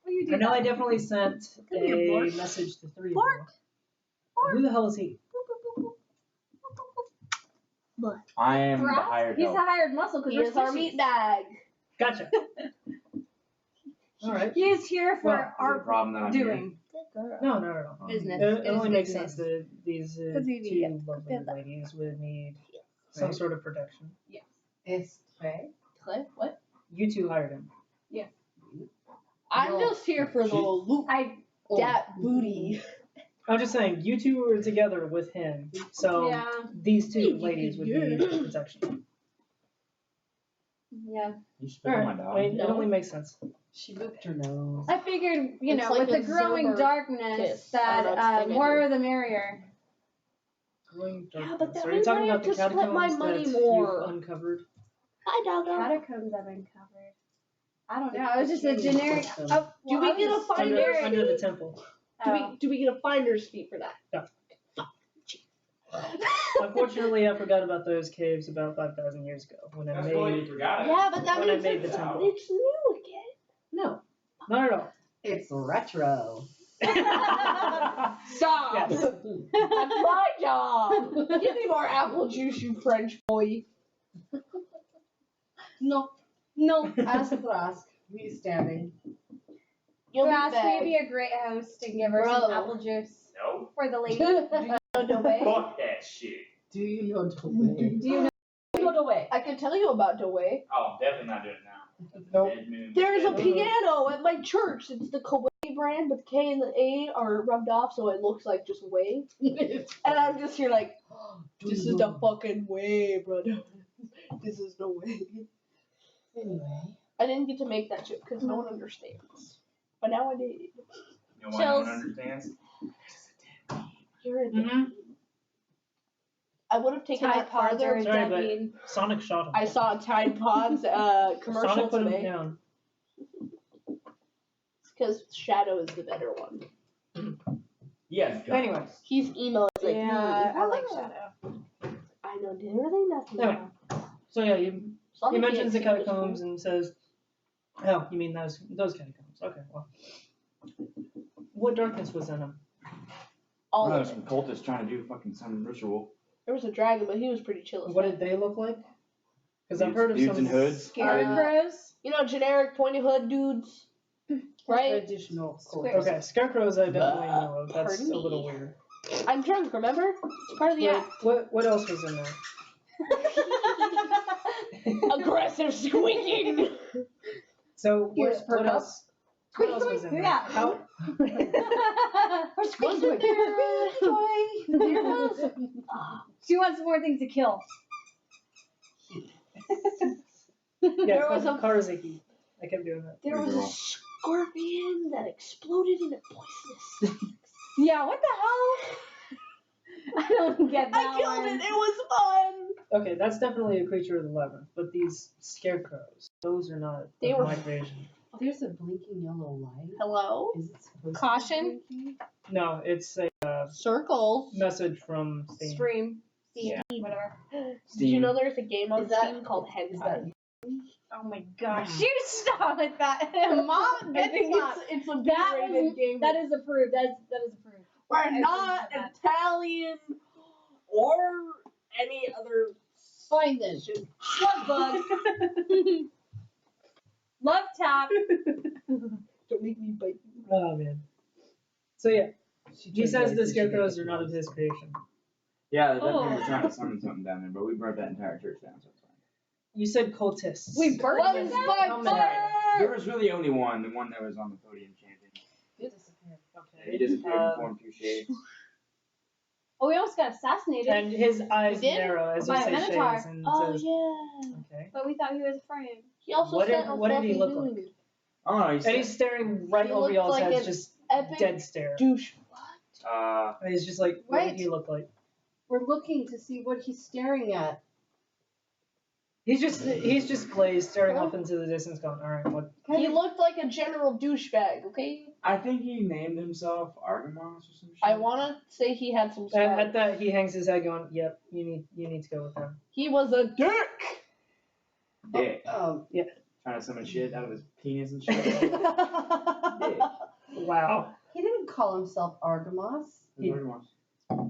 Why are you I doing know that? I definitely sent Come here, a Bork. message to 3 of Bork. you. Who the hell is he? I am the Thrask? hired He's help. a hired muscle because He we're is our squishy. meat bag. Gotcha. All right. He is here for Well, Is it a our problem that I'm doing. No, not at all. Business. It only It's makes business. sense that these 'Cause you two get lovely together. ladies would need some Right. sort of protection. It's right. Cliff, what? You two hired him. I'm No. just here for the loot. That booty. I'm just saying, you two were together with him, so Yeah. these two ladies would need protection. Yeah. You spit on my Alright, dog. I mean, it only makes sense. She looked her nose. I figured, you It's know, like with a the growing Zerber darkness, kiss. that I don't know, it's a thing I more do. the merrier. Growing Yeah, darkness. but that Are you means talking I about have the to split my catacombs money that more. you've uncovered? Hi, doggo. Catacombs have been covered. I don't The know. It was just a Canadian generic. system. Oh, Do we I was get a just finder? generic- Under the temple. Oh. Do we get a finder's fee for that? Unfortunately, I forgot about those caves about 5,000 years ago when I made. forgot Yeah, but that When I means made the it's, temple. it's new again. No, not at all. It's retro. Stop. Yes. That's my job. Give me more apple juice, you French boy. No. No. Ask Thrask. He's standing. You'll Grass be may back. be a great host and give her Bro. some apple juice No. for the lady. No way. Fuck that shit. Do you know Dwayne? Do you know? Go away. I can tell you about Dewey. Oh, I'm definitely not doing it now. Nope. Dead moon. There's a Mhm. piano at my church. It's the Kuwait brand, but the K and the A are rubbed off, so it looks like just way. And I'm just here like, this is the fucking way, brother. This is the way. Anyway. I didn't get to make that joke because no one understands. But now I did. You know why no one Chills. understands? You're a Mm-hmm. I would have taken Tide that Pods are farther. a Sorry, but- dead Sonic shot him. I saw a Tide Pods commercial Sonic put him today. down. It's because Shadow is the better one. Yes. Anyways, He's emo. It's like, Yeah, I like Shadow. I know literally nothing Anyway. about. so yeah, he Sonic mentions the X was catacombs and says, "Oh, you mean those catacombs? Okay, well, what darkness was in them?" all Oh, of some it. cultists trying to do fucking some ritual. There was a dragon, but he was pretty chill. as What fuck. did they look like? Because I've heard of Dudes some in hoods. Scarecrows. You know, generic pointy hood dudes, right? Traditional Square. culture. Okay, scarecrows I definitely know of. That's Pardon a little me. weird. I'm drunk, remember? It's part of the But act. what else was in there? Aggressive squeaking. So Ears what perk up. else? What else was in there? Yeah. How? Or squeak. She wants more things to kill. Yeah, There was a- Karozaki. I kept doing that. There was a scorpion that exploded into poisonous. Yeah, what the hell? I don't get that I killed one. it. It was fun. Okay, that's definitely a creature of the labyrinth. But these scarecrows, those are not They of were- my creation. There's a blinking yellow light. Hello. Is it supposed Caution. to be blinking? No, it's a Circles. message from Steam. Stream. Yeah. Whatever. Did you know there's a game on Is that- Steam called Is that Hentai? Oh my gosh. You stop with that. Mom, I think it's a that B-rated was game. that is approved. That is approved. We're I not approve that. Italian or any other. Fine then. Slug bug. Love tap. Don't make me bite you. Oh man. So yeah, he tried says to the say she scarecrows did are not of his creation. Yeah, that thing Oh. was trying to summon something down there, but we burnt that entire church down, so it's fine. You said cultists. We burned What it was down? that? How many? There was really only one, the one that was on the podium chanting. It disappeared. Okay. He disappeared and formed two shades. Oh, we almost got assassinated. And his eyes did? narrow as you By a say minotaur. shades and Oh says, yeah. okay. But we thought he was afraid. He also What said did- what did he look like? dude. Oh no, he And said, he's staring right He over looked y'all's like heads, an just Epic dead stare. douche. And he's just like, what Right. did he look like? We're looking to see what he's staring at. He's just glazed, staring off into the distance, going, all right, what? He looked like a general douchebag. Okay. I think he named himself Artemis or some shit. I wanna say he had some At scars. that, he hangs his head, going, yep, you need to go with him. He was a dick. Dick. Oh, Trying to summon shit out of his penis and shit. He Dick. wow. didn't call himself Artemis. He- Artemis.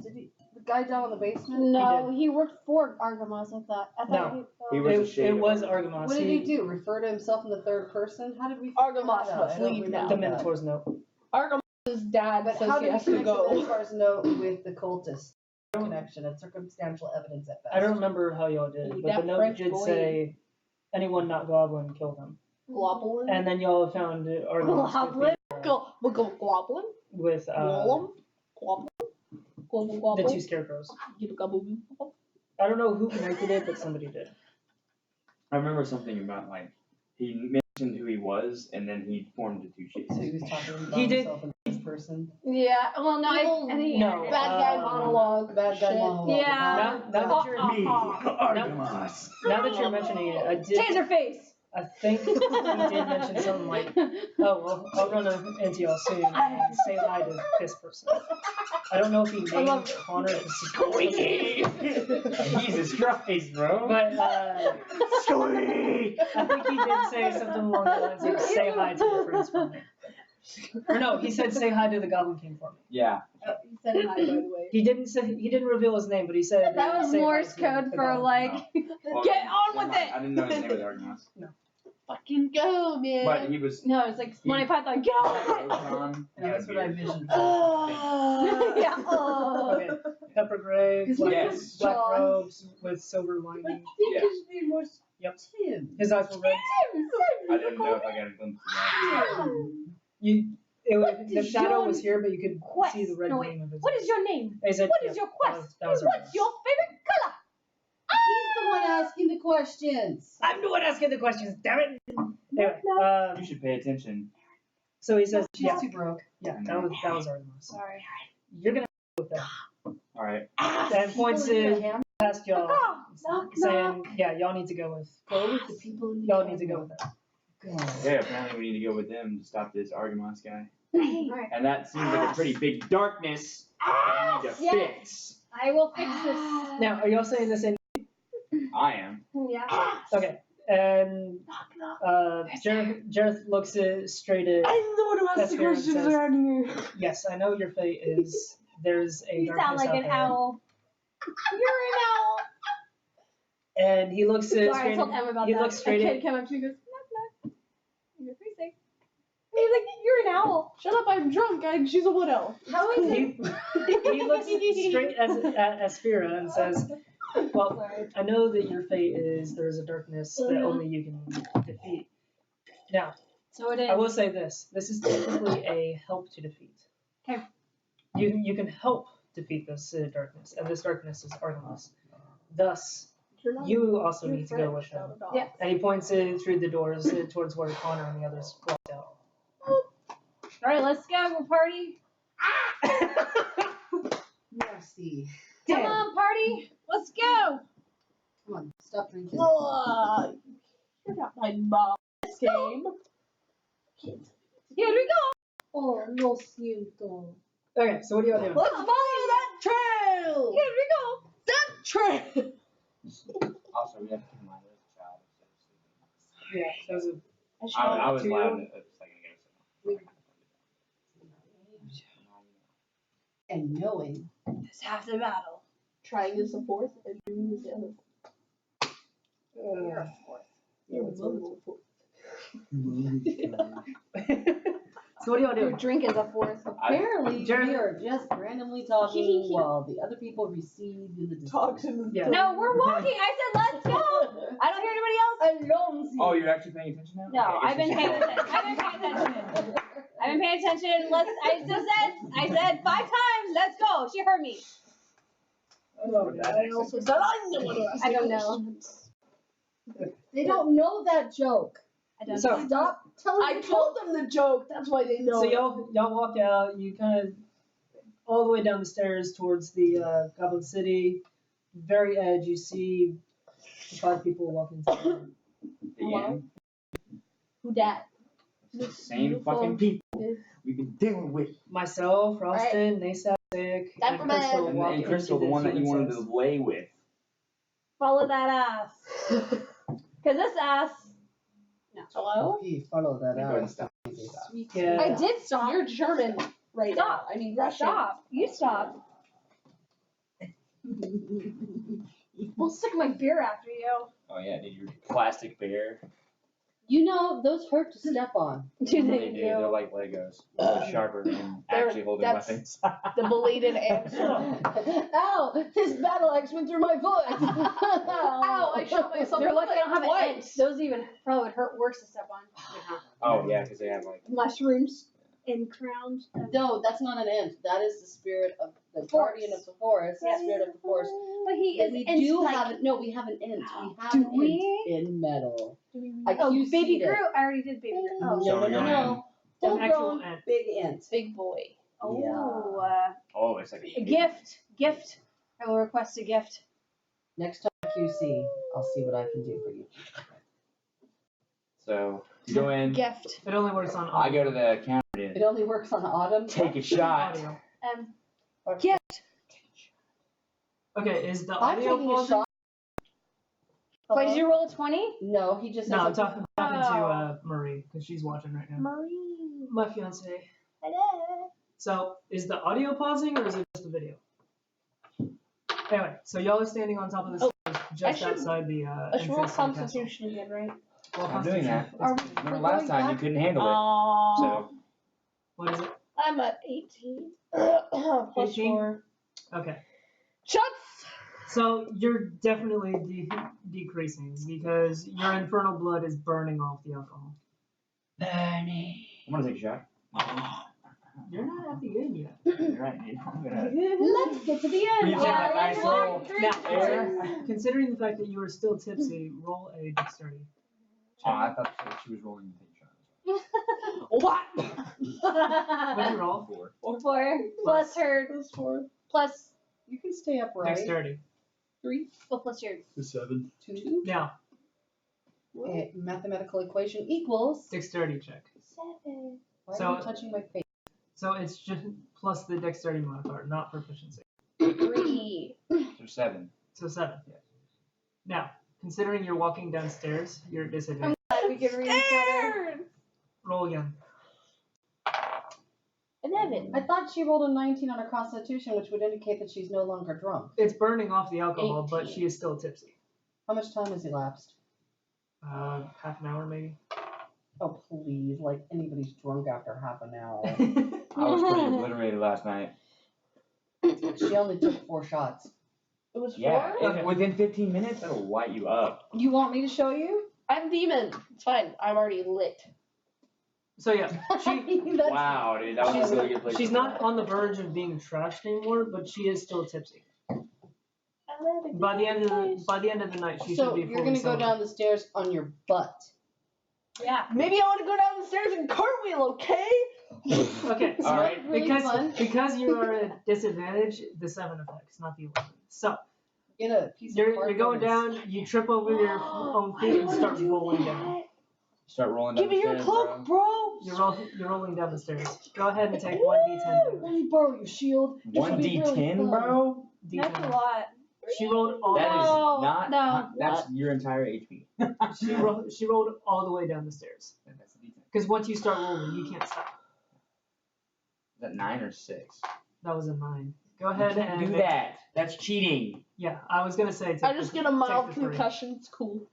Did he? The guy down in the basement? No, he worked for Argamos. I thought. No. He was a shade It of was Artemis. Argamos. What did he do? Refer to himself in the third person? How did we? Artemis I must don't leave now. The remember that. Minotaur's note. Artemis' dad But says how he did has we to connect the go. Minotaur's note with the cultist connection? It's circumstantial evidence at best. I don't remember how y'all did, Ooh, but that the note French did boy. say, anyone not goblin, kill them. Globulin. And then y'all found Argamos Goblin? Globulin. with Globulin. Globulin. Globulin. the two scarecrows. I don't know who connected it, but somebody did. I remember something about like he mentioned who he was, and then he formed the two shades. So he was talking about He did- himself in the first person. Yeah. Well, no, I think No. Bad guy Uh, monologue. Bad guy Shit. monologue. Yeah. Now that you're Me, Artemis. now that you're mentioning it, I did. Taser face. I think he did mention something like, "Oh well, I'll run into y'all soon and say hi to this person." I don't know if he named Connor specifically, Jesus Christ, bro. but Squeak! I think he did say something along the lines of "say hi to your friends for me." Or no, he said "say hi to the Goblin King for me." Yeah. He said hi, by the way. He didn't reveal his name, but he said That was "say hi Morse to code the for Goblin like. Well, Get on never with mind. it. I didn't know his name was Artemis. Fucking go, man. But he was. No, it's like Monty Python. Get on with it. Photon. Yeah, that's what I visioned. Yeah. Oh. Okay, Pepper Gray, His black, name Yes. was black John. robes with silver I lining. think Yeah. his name was Yep. Tim. His eyes were red. I didn't know if I got a glimpse of that. The shadow was here, but you could Quest. see the red No, wait. gleam of his What eyes. is your name? He said, What yeah, is your that quest? was- that was What's your favorite color? He's the one asking the questions. I'm the one asking the questions, damn it! Anyway, You should pay attention. so he says, She's yeah, too broke. that was Artemis. Sorry. You're gonna with them. Alright. And points it past y'all, Knock, saying, yeah, y'all need to go with. Go with the people in the Y'all need to go with them. Go. Yeah, apparently we need to go with them to stop this Artemis guy. Alright. And that seems like a pretty big darkness that I need to Yes. fix. I will fix this. Now, are y'all saying this in? I am. Yeah. Okay. And Jareth looks straight at. I'm the one who asks the That's fair, it questions says- around here. Yes, I know your fate is. There's a You darkness sound like out an there. owl. You're an owl. And he looks Sorry, I straight. told Emma about He that. looks straight a at. kid came up to me and goes, knock, knock. You go, "Who's there?" He's like, you're an owl. Shut up, I'm drunk, and she's a wood elf. How is it? He looks straight at Sphera and says, "Well, I know that your fate is there's a darkness that only you can defeat. Now, So it is. I will say this: this is technically a help to defeat. Okay. You can help defeat this darkness, and this darkness is Artemis. Thus, you also need to go with him." Yeah. And he points it through the doors towards where Connor and the others walked out. Alright, let's go. We'll party. Merci. Come on, party. Let's go. Come on, stop drinking. You're not my mom. This game. Here we go. Oh, lo siento. Okay, so what do you want to do? Let's follow that trail! Here we go. That trail! Also, we have to keep in mind there's a child. Yeah, that was a I was Two. loud a second ago. And knowing. It's half the battle. Trying is the fourth, and doing is the other. You're a fourth. Your mother's the fourth. So what do y'all Your do? drink is a fourth. Apparently, Jared- we are just randomly talking while the other people recede in the distance. Toxin. Yeah. No, we're walking. I said let's go. I don't hear anybody else. Alone. Oh, you're actually paying attention now? No, Okay, I I've guess been we paying should- attention. I've been paying attention. Let's. I said 5 times. Let's go. She heard me. I love it. I also said I'm the one who asked I the don't know. questions. They don't know that joke. I don't So- know. Stop telling I the told them the joke, that's why they know. So it. y'all walk out. You kind of all the way down the stairs towards the Goblin City. Very edge. You see the 5 people walking together. The end. Who dat? It's the same fucking people we've been dealing with. Myself, Ralston, Nasap, Sick, Time and for Crystal bed. walk And Crystal, the into one that you wanted human to lay with. Follow that ass. Cause this ass. Hello? Okay, follow that Go ahead and out. stop. Sweet. Yeah. I did stop. You're German right Stop. now. I mean Russian. Stop. You stop. We'll stick my beer after you. Oh yeah, dude, your plastic bear. You know, those hurt to step on. Do They they do. They're do? like Legos. They're sharper than actually holding that's- weapons. The belated answer. Ow! This battle axe went through my foot. Ow, I shot myself They're in lucky I don't have an twice. inch. Those even probably would hurt worse to step on. Oh yeah, because they have like. Mushrooms and crowns. No, that's not an ant. That is the spirit of the Forest. guardian of the forest, the Yeah. spirit of the forest. But he But is we inch do like. have it. No, we have an ant. We have Do an we? ant in metal. I Oh, QC'd baby it. Groot. I already did baby Groot. Oh. No, no, no, no. Full An actual grown ant. big ant. Big boy. Oh, Oh, it's like a gift. Gift. I will request a gift. Next time I QC, I'll see what I can do for you. So you go in. Gift. It only works on I go to the counter It to only works on autumn. take a shot. audio. Gift. Okay, is the I'm audio taking a pausing? shot. Wait, did you roll a 20? No, he just No, I'm says talking to Oh. Marie because she's watching right now. Marie. My fiance. Hello. So, is the audio pausing or is it just the video? Anyway, so y'all are standing on top of the stairs just should- outside the I should roll entrance to the castle. Constitution again, right? Roll I'm doing that. Constitution. Are It's- Remember last time you couldn't handle it. So What is it? I'm at 18. Plus 18? 4. Okay. Shots! So you're definitely decreasing because your infernal blood is burning off the alcohol. Bernie. I'm gonna take a shot. You're not at the end yet. You're right, dude. I'm gonna. Let's get to the end. You take that nice roll. Now, considering the fact that you are still tipsy, roll a dexterity. Oh, I thought she was rolling to take a shot. What? What did you roll? 4. 4 plus her Plus 4. plus You can stay upright. Dexterity. 3. well plus yours. 7. 2. Now, A mathematical equation equals. dexterity check. 7. Why So- are you touching my face? So it's just plus the dexterity modifier, not proficiency. 3. So 7. So 7. Yeah. Now, considering you're walking downstairs, you're at disadvantage. Glad we can read each other. Roll again. 11. I thought she rolled a 19 on her constitution, which would indicate that she's no longer drunk. It's burning off the alcohol, but 18. she is still tipsy. How much time has elapsed? Half an hour maybe. Oh, please. Like, anybody's drunk after half an hour. I was pretty obliterated last night. She only took 4 shots. It was Yeah, 4? Okay. within 15 minutes, that'll light you up. You want me to show you? I'm demon. It's fine. I'm already lit. So yeah, That's- Wow, dude, that was a really good place. she's to not start. on the verge of being trashed anymore, but she is still tipsy. By the end of the night, she So should be you're fully gonna go sober. down the stairs on your butt. Yeah. Maybe I want to go down the stairs and cartwheel, okay? Okay, so All right. Really fun. because you are at disadvantage, the 7 affects, not the 11. So Get a piece of you're cardboard going and- down, you trip over your own feet and start rolling down. Start rolling down Give me the your stairs, cloak, bro. bro. You're rolling down the stairs. Go ahead and take 1d10 damage. Let me borrow your shield. This would be really 1d10, fun. bro? That's a D10. lot. She rolled all That is No, not. no. That's your entire HP. she rolled all the way down the stairs. That's a D10. Because once you start rolling, you can't stop. Is that 9 or 6? That was a 9. Go You ahead can't and do make- that. That's cheating. Yeah, I was gonna say. I just get a mild take the 3. concussion. It's cool.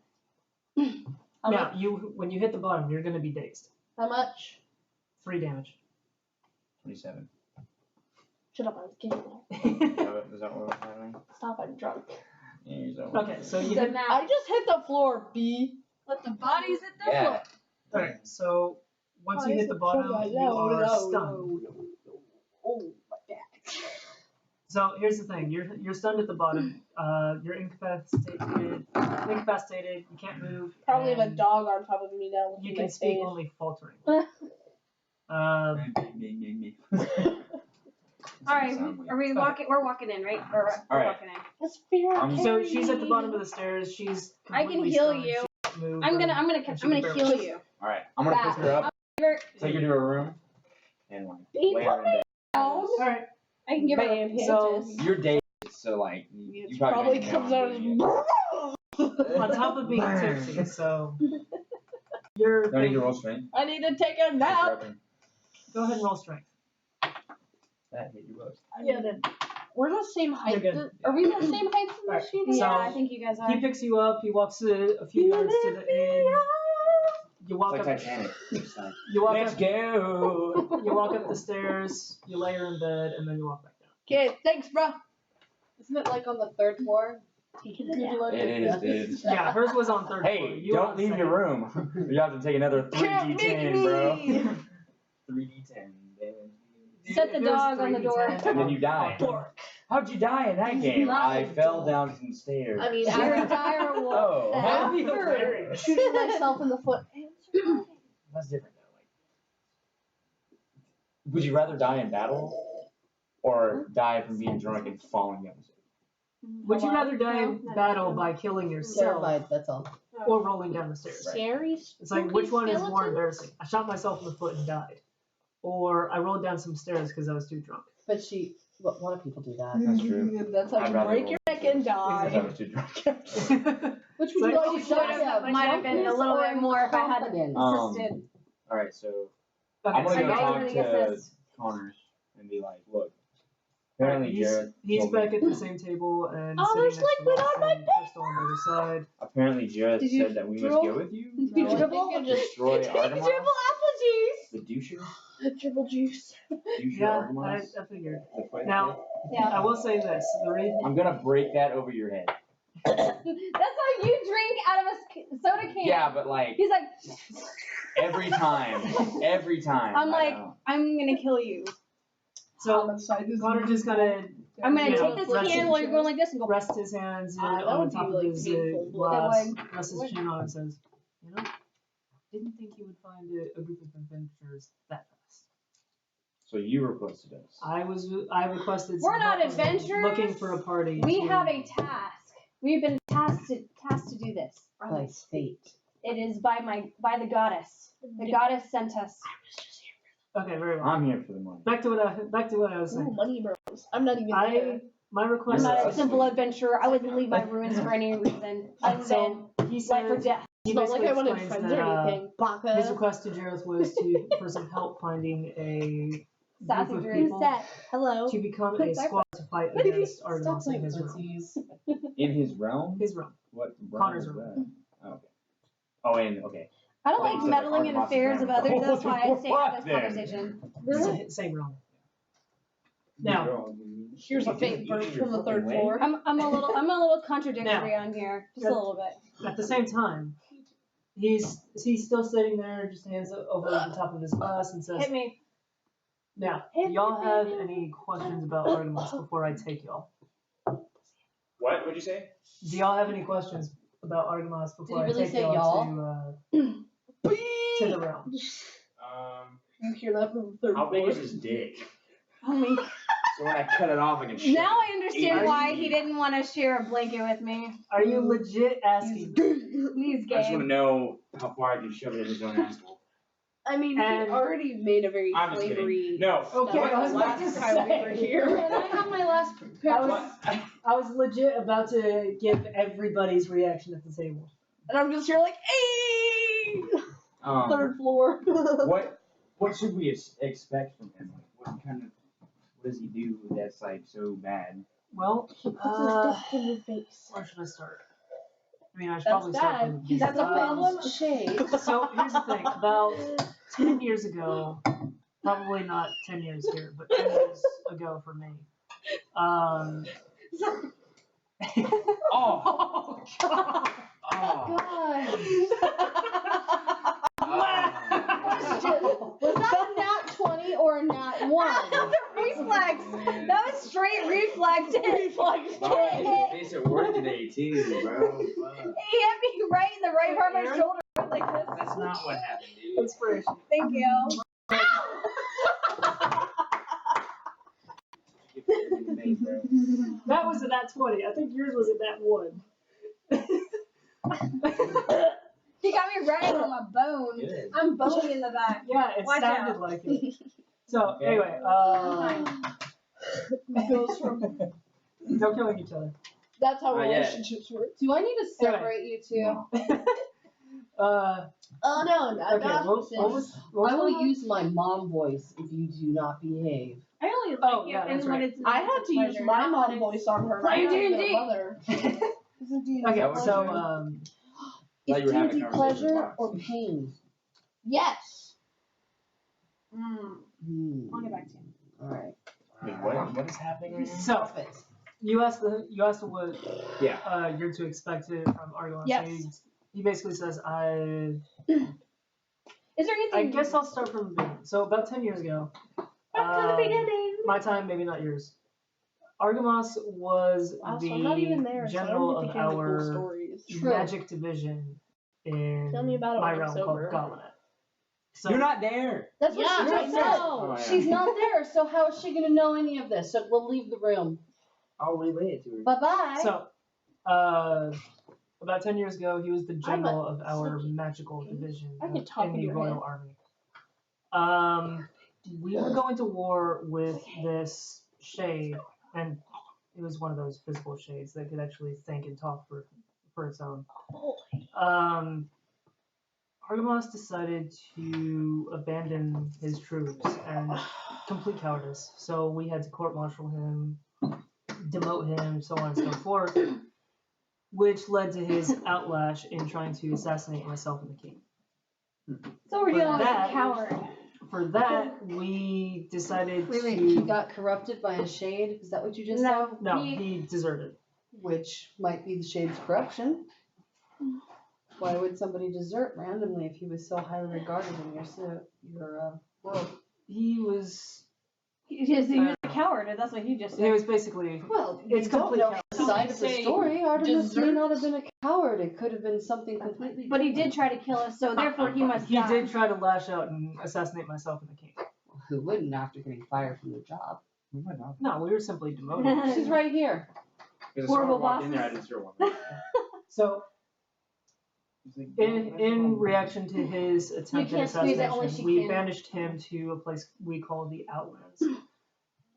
How Now much? when you hit the bottom, you're gonna be dazed. How much? 3 damage. 27. Shut up, I was kidding. Is that what was happening? Stop, I'm drunk. Yeah, you're so. Okay, so you The hit. math. I just hit the floor, B. Let the bodies hit the Yeah. Alright, so once you hit the bottom, you are stunned. Oh, my back. So here's the thing: you're stunned at the bottom. You're incapacitated. You can't move. Probably have a and dog on top of me now. You looking can at speak my only faltering. Alright, are we walking? We're walking in, right? We're Alright. walking in. The spirit So carried she's at the me. bottom of the stairs. She's I can completely heal stunned. you. She can't move I'm or- gonna and she can barely- heal you. Alright, I'm gonna pick her up, Here, take her to her room, and like Babe, lay her in bed. Alright, I can give her Man, so- bandages. You're dazed, so like It you probably don't comes know out I'm as. doing it. on top of being tipsy, so you're. Do I need to roll strength? I need to take a nap. Go ahead and roll strength. That hit you both. Yeah, then. We're the same height. You're good. Are we the same height as the Alright, machine? so- Yeah, I think you guys are. He picks you up. He walks a few yards to the inn. You walk It's like up. Titanic. It's like, You walk let's up. go. You walk up the stairs. You lay her in bed, and then you walk back down. Okay, thanks, bro. Isn't it like on the 3rd floor? Good luck It with is, that. dude. Yeah, hers was on 3rd floor. Hey, You were don't on leave your 2nd. room. You have to take another Can't make 3d10, bro. me. 3d10. Set the If it was dog on the 3d10, door. And then you die. How'd you die in that game? not I a fell dog. down some stairs. I mean, Your after entire Oh, wall. That'd be After hilarious. shooting myself in the foot. That's different though. Like, would you rather die in battle or die from being drunk and falling down the stairs? Would you rather die No, in no, battle no. by killing yourself Terrified, that's all. or rolling down the stairs? Scary. It's like, spooky which one is more skeletons? embarrassing? I shot myself in the foot and died. Or I rolled down some stairs because I was too drunk. But a lot of people do that. That's true. That's how I'd you rather break roll your neck and I die. was too drunk. Which Like, would oh, you shit, die might have been a little bit more if I had confidence. assisted. Alright, so Okay, I'm gonna so go I y'all- talk really to assist. Connors and be like, look, apparently Jareth he's told me- back at the same table and Oh, sitting there's next to liquid on my Watson, Crystal on the other side. Apparently Jareth Did you said that we must dribble? go with you. Did you No, I dribble? think you just Destroy Dribble Artemis. apple juice. The doucher? Triple juice. Doucher Yeah, Artemis. I figured. The fight Now, Yeah. I will say this. The reason I'm gonna break that over your head. That's how you drink out of a soda can. Yeah, but like He's like, every time. I'm I like, know. I'm gonna kill you. so Homicide is Connor just gonna I'm gonna Yeah, take this rest can his while you're going like this and go. rest his hands that on would the top be, of like, his painful. glass, That rests his would. chin on and says, you know, didn't think you would find a group of adventurers that fast. So you requested us. I requested We're some not help. I was adventurers. looking for a party. We to- have a task. We've been tasked to do this. by fate. It is by the goddess. The goddess sent us. Okay, very well. I'm here for the money. Back to what I was Ooh, saying. money bros. I'm not even there. My I'm request. not a Yes. simple adventurer. I wouldn't leave my ruins for any reason other than So he life or said death. he It's not like basically I wanted explains friends that or anything. Baka. his request to Jareth was for some help finding a Sassy group of Drew people set. Hello. to become a squad to fight against Artemis in his realm. In his realm? His realm. What realm Connor's is realm. that? Oh, okay. Oh, and okay. I don't Wait, like so meddling in Artemis' affairs of realm. others. That's why I stay out of this What then? conversation. It's the same realm. Now, Here's a fake burst from the third floor. I'm a little contradictory on here, just a little bit. at the same time, he's still sitting there, just hands over the top of his glass, and says, Hit me. "Now, do y'all have any questions about Artemis before I take y'all? What? What'd you say? Do y'all have any questions about Artemis before Did he I really take say y'all to the realm?" You hear that from the third How big floor? is his dick? Oh my. So when I cut it off, I can shove Now it. I understand why he didn't want to share a blanket with me. Are you legit asking? He's I just want to gay. know how far I can shove it in his own asshole. I mean, And- he already made a very I'm just flavorly. kidding. No. Okay, What I was about to last time we were say. here. Can I have my last I was legit about to give everybody's reaction at the table. And I'm just here like, hey! Um, Third floor. what should we expect from him? Like, what does he do that's like so bad? Well, He puts his dick in your face. where should I start? I mean, I should That's probably start bad. from the beginning. That's a problem. Shade. So here's the thing. About 10 years ago, probably not 10 years here, but 10 years ago for me. Oh! God. Was that a nat 20 or a nat 1? That was a reflex. That was straight reflex. Wow, his face at work today too, bro. Fuck. He hit me right in the right part of my shoulder like this. That's not what happened, dude. Inspiration. Thank you. That was a nat 20. I think yours was a nat 1. He got me right on my bone. Good. I'm bony in the back. Yeah, it Watch sounded out. like it. So, Okay. anyway, Goes from. don't killing each other. That's how Not yet. relationships work. Do I need to separate you two? No. Oh no, not Okay, what was I will going on? use my mom voice if you do not behave. I only like Oh, it yeah, and that's when right. it's I had to use pleasure, my not mom when voice on her. Playing I had to be D&D. their mother. Okay, That so Thought Is you were having a D&D conversation pleasure with or Fox. pain? Yes. I'll get back to you. Alright. Wait, what is happening right now? so you asked what Yeah. you're to expect from Argon. Yes. So he basically says Is there anything? I guess I'll start from the beginning. So about 10 years ago, Back to the beginning. my time, maybe not yours. Argamos was Wow, so I'm not even the there, so I general don't of get to hear the cool our stories. magic division in Tell me about it my when I'm realm called sober. Goblinet. So You're not there. That's what Yeah, she I just know. said. Oh, yeah. She's not there, so how is she gonna know any of this? So we'll leave the room. I'll relay it to her. Bye-bye. So, about 10 years ago, he was the general of our magical division I can talk in in the your Royal Army. We were going to war with this shade, and it was one of those physical shades that could actually think and talk for its own. Argamos decided to abandon his troops and complete cowardice. So we had to court-martial him, demote him, so on and so forth, which led to his outlash in trying to assassinate myself and the king. So we're For dealing with a that- coward. For that, we decided Wait, to... he got corrupted by a shade? Is that what you just No. said? No, he deserted. Which might be the shade's corruption. Why would somebody desert randomly if he was so highly regarded in your world? He was He was a coward, and that's what he just He said. was basically. Well, It's you don't complete know chaos. the side of the Say story. Artemis may desert? not have been a coward. It could have been something completely But he did try to kill us, so therefore he must He die. did try to lash out and assassinate myself and the king. Who wouldn't after getting fired from their job? We might not. No, we were simply demoted. She's right here. Because Horrible I walked in there, I bosses. didn't see her walk in. So In reaction to his attempted can't squeeze it, only assassination, she we can. banished him to a place we call the Outlands.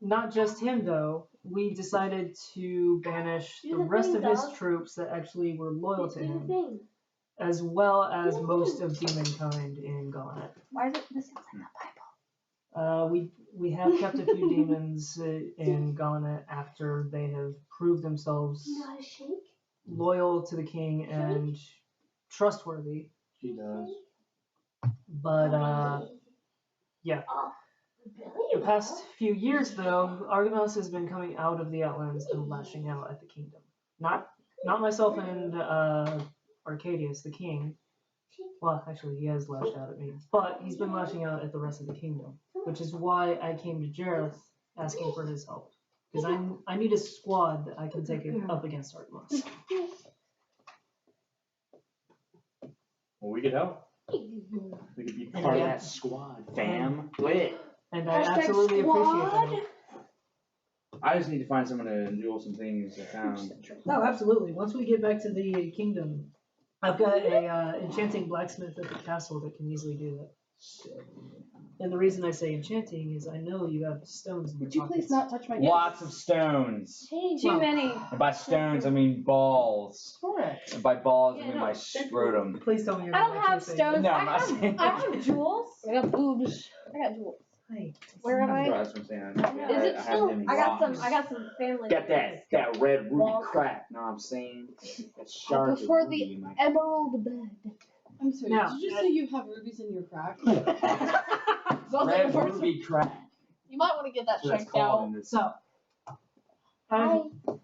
Not just him, though. We decided to banish the rest of his troops that actually were loyal to him, as well as most of demonkind in Gauntlet. Why is it this sounds like the Bible? We have kept a few demons in Gauntlet after they have proved themselves You know how to shake? loyal to the king and trustworthy. She does. But yeah. The past few years, though, Argonos has been coming out of the Outlands and lashing out at the kingdom. Not myself and Arcadius, the king. Well, actually, he has lashed out at me, but he's been lashing out at the rest of the kingdom, which is why I came to Jareth asking for his help. Because I need a squad that I can take it up against Argonos. Well, we could help. We could be part of that squad, fam. Lit. And I absolutely appreciate that. I just need to find someone to duel some things I found. Oh, absolutely. Once we get back to the kingdom, I've got a enchanting blacksmith at the castle that can easily do that. And the reason I say enchanting is I know you have stones in your Would you pockets. please not touch my Lots of stones. Too many. And by stones, I mean balls. Correct. And by balls, I Yeah, mean no, my scrotum. Please tell me you're I not don't actually have saying stones. No, I'm not saying I have jewels. I got boobs. I got jewels. that. Hi. Where am I? That's what I'm saying. Is it I have still? them in I got rocks. some family. Got that red ruby Wonk. crack. Know what I'm saying? That I sharp prefer ruby the in my emerald bed. I'm sorry, Now, did you just say you have rubies in your crack? Sounds like a red person. ruby crack. You might want to get that That's what it's checked called out. in this. So,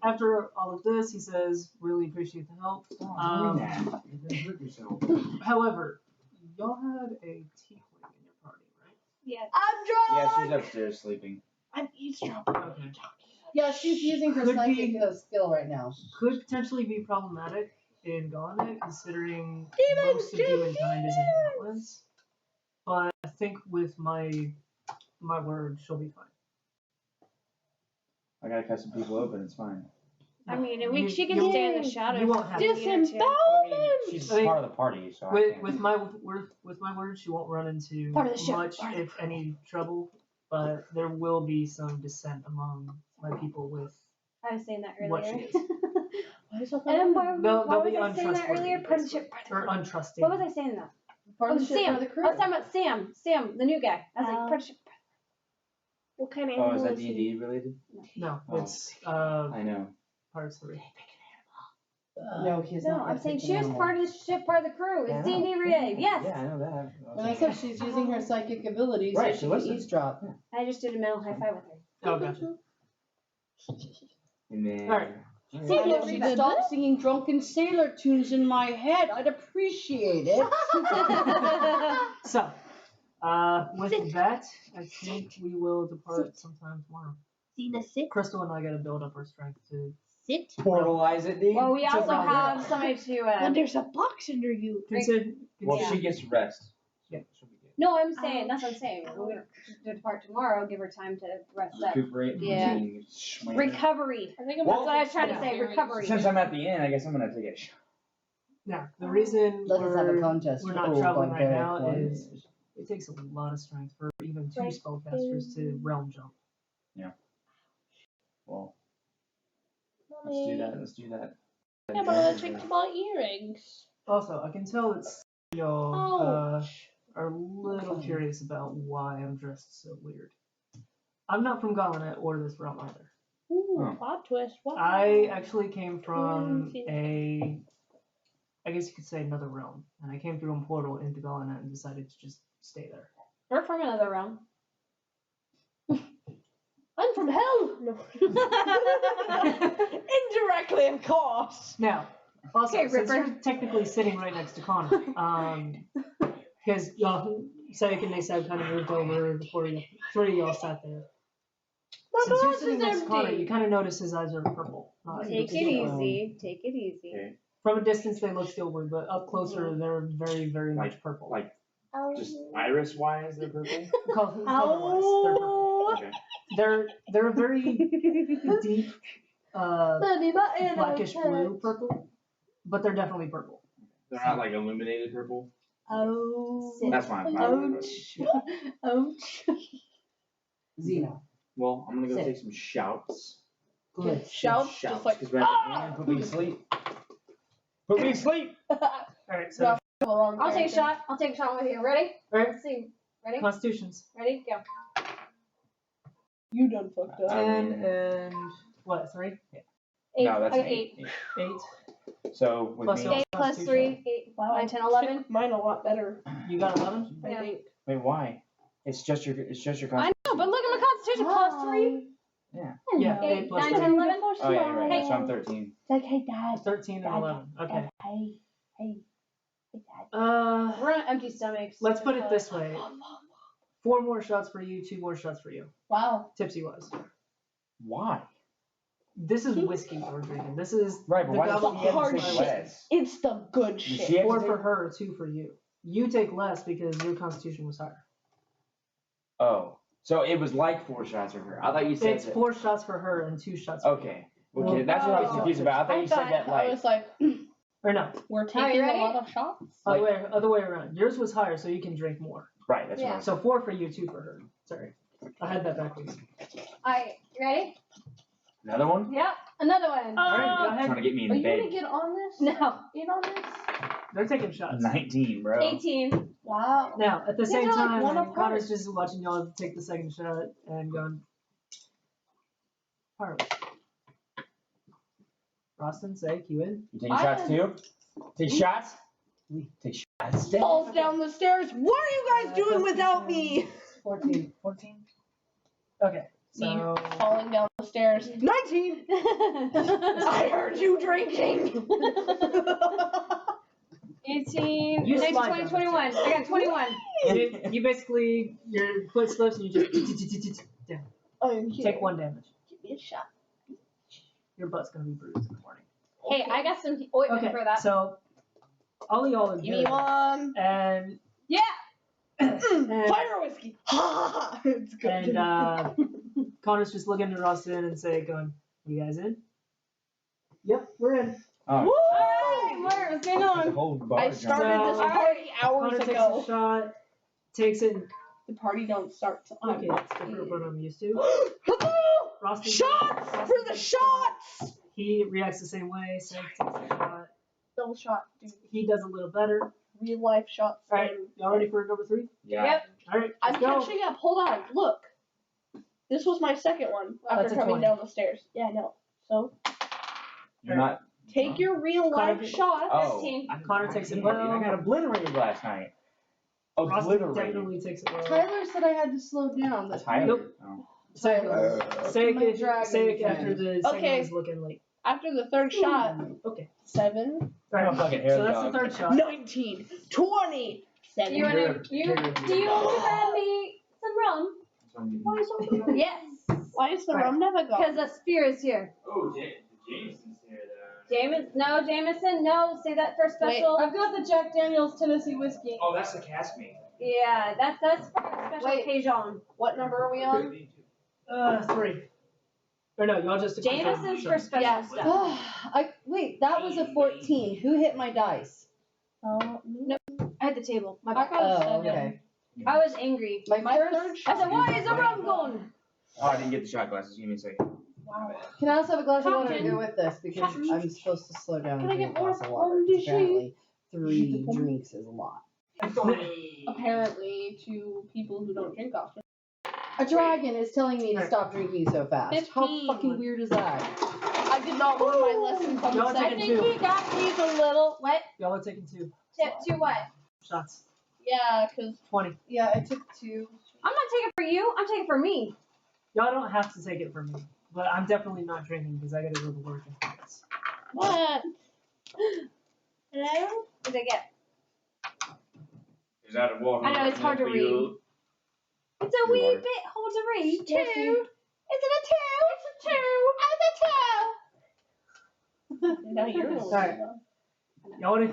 after all of this, he says, really appreciate the help. Stop doing that. You're gonna hurt yourself. However, y'all had a tiefling in your party, right? Yeah. I'm drunk. Yeah, she's upstairs sleeping. I'm eavesdropping. Okay. Yeah, she's using her Could psychic be- skill right now. Could potentially be problematic in Gauntlet, considering Demons, most of demonkind is in the Outlands. But I think with my word, she'll be fine. I gotta cut some people open. It's fine. I mean, she can you- stay in the shadows. you won't have if to. you need to. She's I mean, part of the party, so I With can't. my word, she won't run into Part of the ship, much, part of the if any, trouble. But there will be some dissent among my people with I was saying that what she earlier. is. Why is that And why, They'll why be was I saying that untrustworthy, earlier? Part of the basically. ship, part of the Or crew. untrusting. What was I saying that? Part of the ship, Sam. part of the crew. I was talking about Sam. Sam, the new guy. I was like, part of the ship. What kind of Oh, animal is that is he? D&D related? No, Oh. it's I know. Parts 3. No, he's No, not. I'm gonna saying pick she an was animal. part of the ship, part of the crew. Yeah, I It's know. D&D related. Yes. Yeah, I know that. When I said she's using her psychic abilities, Right, so she she can listens. eavesdrop. I just did a mental high five with her. Oh, gotcha. And then. Alright. And if she'd stop singing drunken sailor tunes in my head, I'd appreciate it. So, with that, I think we will depart sometime tomorrow. Cena, sit. Crystal and I got to build up our strength to Sit. Portalize it, dude. Well, we also round have up. somebody to. And there's a box under you. consider. Well, Yeah. she gets rest. Yeah. She'll be good. No, I'm saying that's what I'm saying. We're gonna depart tomorrow. Give her time to rest up. Recuperate. Yeah. and swing. Recovery. I think I'm Well, That's what I was trying to say. Yeah. Recovery. Since I'm at the end, I guess I'm gonna take a shot. Now, the reason Let us have a contest. we're not Oh, traveling right now barbaric is it takes a lot of strength for even 2 Right. spellcasters to realm jump. Well, let's do that. Let's do that. Yeah, but let's fix my earrings. Also, I can tell that y'all Oh. are a little curious about why I'm dressed so weird. I'm not from Gauntlet or this realm either. Ooh, Oh. plot twist. Wow. I actually came from Crazy. I guess you could say another realm, and I came through a portal into Gauntlet and decided to just stay there. We're from another realm. I'm from hell. No. Indirectly, of course. Now, also, Okay, since Ripper. you're technically sitting right next to Connor, because y'all, Sayek and Nasab kind of moved over before you, 3 of y'all sat there. My Since you're glass sitting is next to Connor, empty. you kind of notice his eyes are purple. Take it easy. Take it easy. Okay. From a distance, they look silver, but up closer, they're very, very much purple. Like just iris wise, they're purple. Color-wise, they're purple. Okay. They're a very deep, blackish blue purple, but they're definitely purple. They're not like illuminated purple. Oh. That's fine. Ouch. Ouch. Xena. Well, I'm gonna go Sit. take some shouts. Good. Shouts, just like, because put me to sleep. Put me to sleep. Alright, so No. Wrong I'll take a character. shot. I'll take a shot with you. Ready? Alright. Let's see. Ready? Constitutions. Ready? Go. You done fucked up. 10 and what, 3? 8. No, that's I an got 8. 8. So with Plus me, 8 plus 3. 8. Wow, 9, 10, 11. took mine a lot better, You got 11? I Yeah. think. wait, why? It's just your I constitution. know, but look at my constitution. Plus 3. Yeah, 8, 8 plus 9, 3. 10, 11. Oh yeah, you're right. So I'm 13. Like, hey, Dad. 13 and 11. Okay. Hey, Dad. We're on empty stomachs. Let's put it this way. 4 more shots for you, 2 more shots for you. Wow. Tipsy wise. Why? This is whiskey we're drinking. This is Right, but the why does goblin she have hard to take shit. less? It's the good Does shit. she have to 4 take- for her, 2 for you. You take less because your constitution was higher. Oh, so it was like 4 shots for her. I thought you said It's that. 4 shots for her and 2 shots for Okay. Okay, that's what I was confused about. I thought you said that I like. was like, you. Or no, we're you taking a ready? lot of shots. other way around. Yours was higher, so you can drink more. Right, that's what I Yeah. was. So 4 for you, 2 for her. Sorry, I had that backwards. Alright, you ready? Another one? Yep. Another one. All right, go Trying to ahead. get me Are in you gonna bed. get on this? No. In on this? They're taking shots. 19, bro. 18. Wow. Now, at the These same are like time, one apart. Connor's just watching y'all take the second shot and going, Harley. Roston, say, you in? You taking shots too? Take shots? Take shots. Falls down the stairs. What are you guys doing without me? 14. 14? Okay, so. Falling down the stairs. 19. I heard you drinking. 18. You 19, slide 20, down 21. I got 21. You basically, your foot slips and you just down. I'm here. Take 1 damage. Give me a shot. Your butt's gonna be bruised in the morning. Hey, I got some ointment Okay, for that. so all of y'all are Give me good. one. And Yeah. Fire whiskey. It's good. And Connor's just looking at Roston and going, you guys in? Yep, we're in. Oh, Alright, Mark, what's going there's a on? whole bar I jump. started this So- party hours Connor takes ago. a shot, takes it. The party don't start till I'm Okay, that's different from what I'm used to. Come Roston Shots Roston for the takes a shot. shots. He reacts the same way. Seth takes a shot. Double shot, dude. He does a little better. Real life shots. Alright, y'all ready for number 3? Yeah. Yep. Alright, I'm let's go. catching up. Hold on. Look. This was my second one That's after a coming 20. down the stairs. Yeah, I know. So You're not. take your real life Connor- shot. Oh. 15. Connor takes it I well. got obliterated last night. Roston Obliterated. definitely takes it well. Tyler said I had to slow down. That's Tyler. Nope. Oh. Say My it, dragon say it friend. after the second Okay. one's looking like. After the third shot, Okay. 7, I don't fucking hair So that's the dog. third shot. 19, 20, 7. You wanna, do you want to grab me some rum? Yes. Why is the Right. rum never gone? Because the spear is here. Oh, Jameson's here though. Jameson, no, say that for special. I've got the Jack Daniels Tennessee whiskey. Oh, that's the cast mate. Yeah, that's for a special Wait. occasion. What number are we on? 3. Or no, y'all just. Jameson's for special Yeah. stuff. Wait, that was a 14. Who hit my dice? Oh, I had the table. My I bad. got Oh, 7. okay. I was angry. My My first. third I shot. said, why is the rum gone? Oh, I didn't get the shot glasses. Give me a second. Wow. Can I also have a glass of water to Captain. go with this because Captain. I'm supposed to slow down Can and I drink get a more glass of water. rum, did she? Apparently, 3 drinks is a lot. Apparently, to people who don't drink often. A dragon is telling me to stop drinking so fast. 15. How fucking weird is that? I did not learn my lesson from Y'all the take I second. it think too. he got these a little. What? Y'all are taking 2 To what? shots. Yeah, because 20. Yeah, I took 2. I'm not taking for you. I'm taking for me. Y'all don't have to take it from me, but I'm definitely not drinking because I gotta go to work after this. what? Hello? What did I get? Is that a walk? I know, it's hard to read. It's a wee bit hard to read. 2. Is it a 2? It's a 2. It's a 2. Now you're Sorry. Y'all wanna,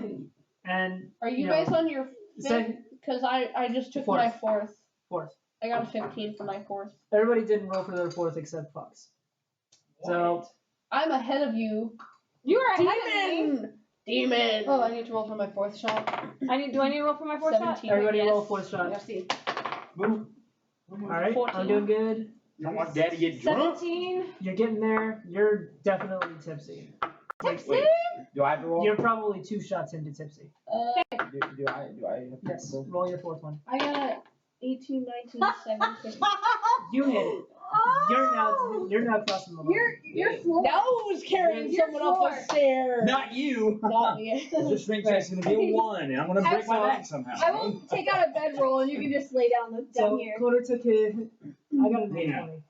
and Are you know, guys on your fifth? second, Because I just took Fourth. my 4th. 4th. I got a 15 for my 4th. Everybody didn't roll for their 4th except Fox. So I'm ahead of you. You are ahead of me. Demon! Demon. Oh, I need to roll for my fourth shot. Do I need to roll for my fourth shot? 17. Everybody Yes. roll 4th shot. Merci. Alright, 14. I'm doing good. I want Dad to get drunk. 17. You're getting there. You're definitely tipsy. Tipsy? Wait, do I have to roll? You're probably 2 shots into tipsy. Do I have to Yes. roll? Roll your 4th one. I got 18, 19, 17. You hit it. You're now crossing the line. Your floor. Now who's carrying Your someone up floor. the stairs? Not you. Not me. Your strength check's gonna be a 1, and I'm gonna break my back somehow. I will take out a bedroll and you can just lay down down So here. Connor took his. I got a nat Yeah. 20.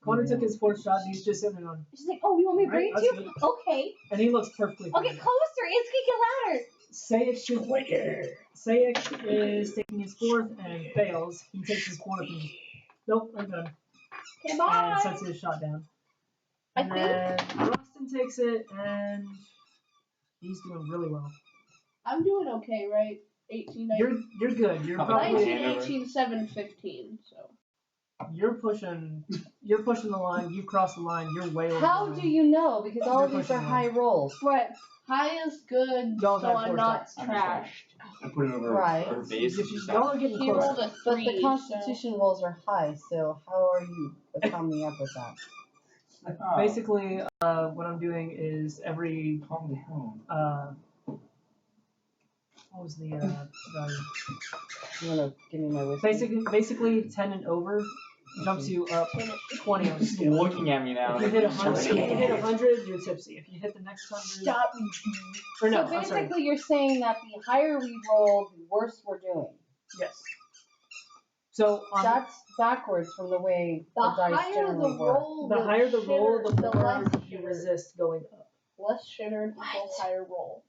Connor took his 4th shot. And he's just sitting on, She's like, oh, you want me to bring Alright, it to you? Okay. and he looks perfectly. Okay, fine. closer. It's getting louder. Sayek is taking his 4th and fails. He takes his 4th and nope, I'm done. Okay, And bye. sets his shot down. I And think- then Roston takes it and he's doing really well. I'm doing okay, right? 18, 19. You're good. You're Probably. probably 19, 18, 7, 15. So. you're pushing the line. You crossed the line. You're way over. How the line. do you know? Because all of You're these are pushing high rolls. What? High is good, Y'all so had I'm 4 not shots. trashed. I put it over Right. her face. Y'all are getting He close. rolled a But 3. the Constitution rolls are high, so how are you coming up with that? Basically, what I'm doing is every Calm down. what was the value? You wanna give me my whiskey? Basically 10 and over jumps you up 20 on the scale. Looking at me now. If you hit 100, you're tipsy. If you hit the next 100, Stop me. or no, So I'm sorry. basically you're saying that the higher we roll, the worse we're doing. Yes. So That's backwards from the way The the dice higher the generally work. roll, the higher the roll, the shitter, more less you shitter. resist going up. Less shitter equals higher roll.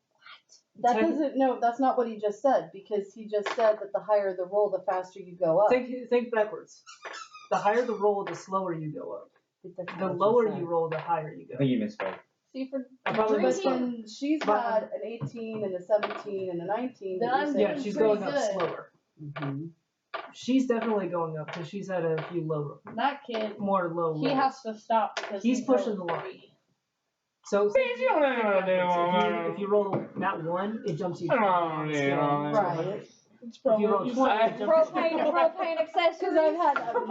That Ten- doesn't, no, that's not what he just said, because he just said that the higher the roll, the faster you go up. Think backwards. The higher the roll, the slower you go up. That's not The what lower said. you roll, the higher you I go. think you misspoke. See, for I probably But missed up. then she's But- had an 18 and a 17 and a 19. Then but you're I'm saying- Yeah, she's pretty going up good. slower. Mhm. She's definitely going up because she's had a few that kid, more low he rolls. has to stop because He's pushing the rolled line. 3. So Bitch, you don't know how to do if you roll that 1, it jumps you down on the scale. Right. It's If you roll probably 20, it jumps you Propane, down. propane Because accessories. I've had I've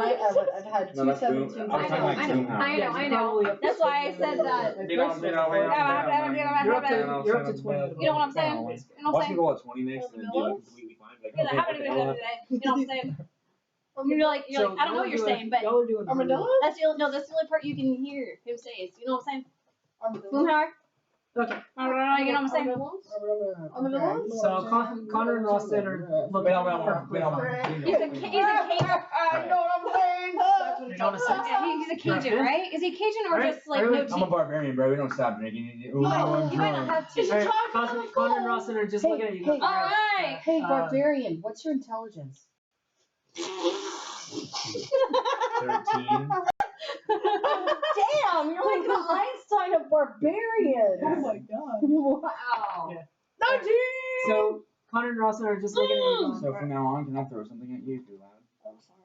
had No, two that's boom. 17s. I'm talking like I know, boom house. I know, I know. That's why I said that. You're up to 20. You know what I'm saying? You know what I'm Watch me saying? roll a 20 next and then do it completely fine. Like, You know okay, what what the hell? I'm saying? You're like, I don't know what you're saying, but Y'all are doing Armadillo? that's the only part you can hear him say. You know what I'm saying? Armadillo. Okay. You know what I'm saying? Armadillos? So Connor and Roston are looking perfectly fine. He's a Cajun. I know what I'm saying. That's what You know what I'm saying? Yeah, he's a Cajun, right? Is he Cajun or Alright, just like alright. no I'm a teeth? barbarian, bro. We don't stop drinking. Ooh, Oh, I'm you might not drunk. have teeth. Alright, Connor and Roston are just Hey, looking at you. hey. Alright. Hey, Uh, barbarian, what's your intelligence? 13. Damn, you're like the Einstein of barbarians. Oh my god. Wow. Yeah. 19! So Connor and Roston are just looking at you. So from now on, can I throw something at you too loud? I'm sorry.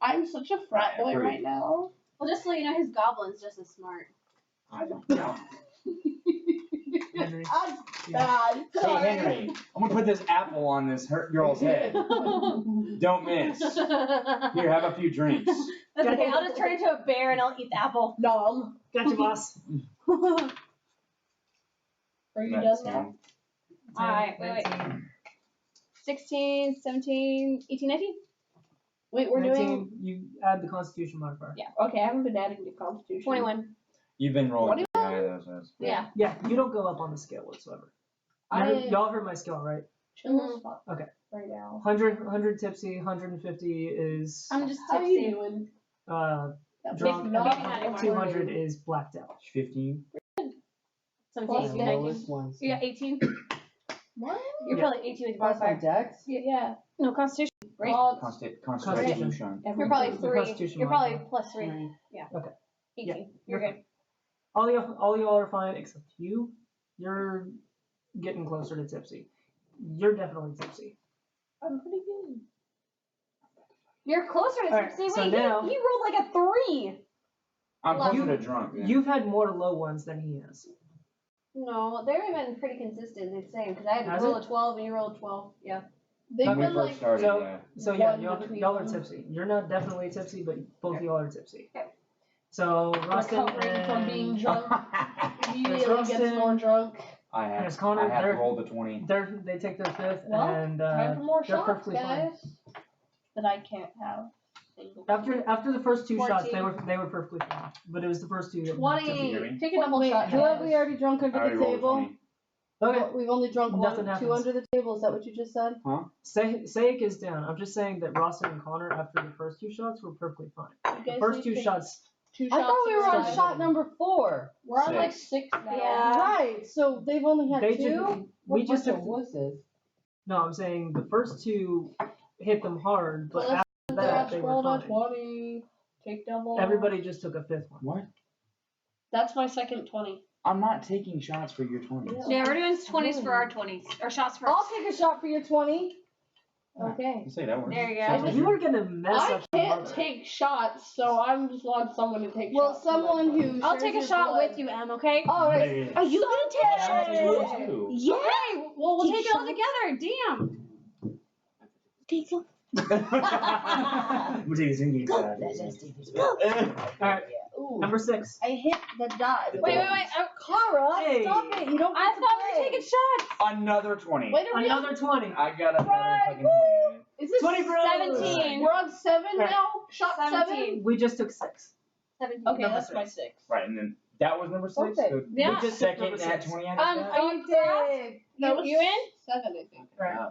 I'm such a frat boy right now. Well, just so you know, his goblin's just as smart. Henry. That's bad. Hey Henry, I'm gonna put this apple on this hurt girl's head. Don't miss. Here, have a few drinks. That's okay. I'll just turn into a bear and I'll eat the apple. Nom. Gotcha, boss. Are you That's done now? 10, Alright, wait. 19, 16, 17, 18, 19? Wait, we're 19, doing. you add the Constitution modifier. Yeah. Okay, I haven't been adding the Constitution. 21. You've been rolling 21? pretty high though, so that's good. Yeah. Yeah, you don't go up on the scale whatsoever. Y'all heard my scale, right? Chill as fuck. Okay. Right now. 100 tipsy, 150 is I'm just How you tipsy. doing? drunk, not and anymore. 200 is blacked out. 15. 17, The 19. lowest ones. You got 18? What? You're Yeah. probably 18 with your That's my modifier. dex. Yeah. No, Constitution. Right. Well, Constitution. You're probably The 3. Constitution You're probably modifier. plus 3. Three. Yeah. Okay. 18. Yeah, You're you're good. All y'all are fine except you. You're getting closer to tipsy. You're definitely tipsy. I'm pretty good. You're closer to Alright, tipsy. so Wait, now- he rolled like a 3. I'm closer You- to drunk. Yeah. You've had more low ones than he has. No, they've been pretty consistent. The same because I had to Has roll it? a 12 and you rolled 12. Yeah. They've When we been first like started, So- yeah. So yeah, One between y'all are them. tipsy. You're not definitely tipsy, but both of y'all are tipsy. Okay. So Rustin recovering from being drunk. Immediately Rustin. gets more drunk. I have, There's Connor, I have they're- rolled a 20. they take their fifth, Well, and Time for more they're shots, perfectly fine. guys. That I can't have. Single. After the first two shots, 14. they were perfectly fine. But it was the first two that were 20. tipsy. hear me? Take a double Wait, shot. who have guys. we already drunk I under already the rolled a table? 20. Okay, We've only drunk Nothing two happens. under the table. Is that what you just said? Sayek is down. I'm just saying that Rustin and Connor, after the first two shots, were perfectly fine. You The guys first need two to- shots. 2 I shots. thought we were on started. shot number 4. We're on like 6. 6 now. Yeah. Right. So they've only had They 2. just we What just bunch took. of wusses? No, I'm saying the first two hit them hard, but Well, after that they were rolled a fine. 20. Take double. Everybody just took a fifth one. What? That's my second 20. I'm not taking shots for your 20s. Yeah, we're doing 20s for our 20s. Or shots for I'll take a shot for your 20. Okay. You say that works. There you go. Sounds like You were gonna mess I up the can't marker. take shots, so I'm just want someone to take Well, shots. someone who I'll shares take a your shot blood. with you, Em, okay? All right. Hey. Are you gonna take a Yeah, shot? I'll take yours too. Yeah. Okay, well, we'll Take take it all shots. together. Damn. Take it. We'll take a singing shot. Alright, Ooh. number 6. I hit the dot. Wait. Kara, Hey. stop it. You don't I get to thought we play. were taking shots. Another 20. Wait, are we on? Another 20. I got another fucking 20. Is this 20 bros. 17. We're on 7 Alright. now? Shot 7? 17. We just took 6. 17. Okay, Number that's my 6. 6. Right, and then that was number 6? Okay. So Yeah. we just second Number at 6. 20 Are I you class? did. You in? 7, I think. Right.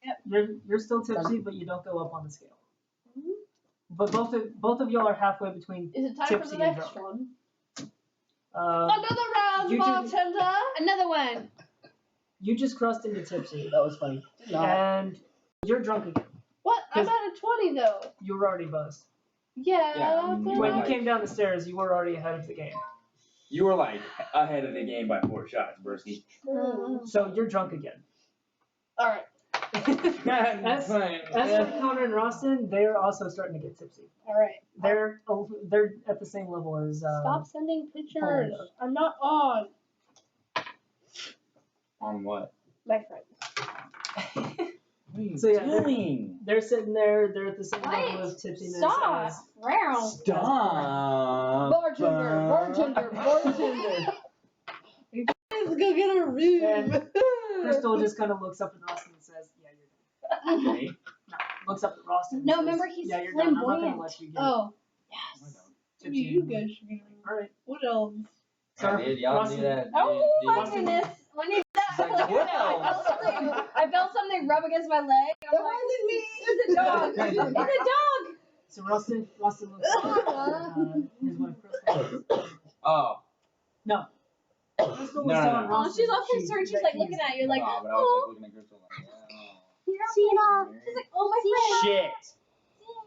Yeah, dude. You're still tipsy, but you don't go up on the scale. Mm-hmm. But both of y'all are halfway between. Is it time Tipsy for the and next drunk. one? Uh, Another round, you bartender! Another one. you just crossed into tipsy, That was funny. No. and you're drunk again. What? I'm 'Cause- at a 20 though. You were already buzzed. Yeah. Yeah, I mean, but you When were you like- came down the stairs, you were already ahead of the game. You were like ahead of the game by 4 shots, Bursky. So you're drunk again. Alright. As for Connor and Roston, they're also starting to get tipsy. Alright. They're at the same level as. Stop sending pictures. I'm not on. On what? My friend. What are you So, yeah, they're- doing? They're sitting there. They're at the same Wait, level of tipsiness Stop. as. Wow. Stop. Bartender. Let's go get a room. And Crystal just kind of looks up at Roston and says, "Yeah, you're done." Me? Looks up at Roston. And No, says, remember he's "Yeah, you're done. I'm not gonna flamboyant. let you get Oh. tipsy You anymore." guys should get All right. What else? So, Y'all do that. Oh my Roston- goodness. When you It's like, what else? I felt something rub against my leg. I'm That like, wasn't me. it's a dog. It's a dog. So Roston looks up at his wife Crystal. Oh. Crystal was No, no, telling no. Oh, Roston she's all that concerned. She's that like he's- looking at you like, No, but I was oh. like looking at Crystal like, She's like, oh my friend. Shit.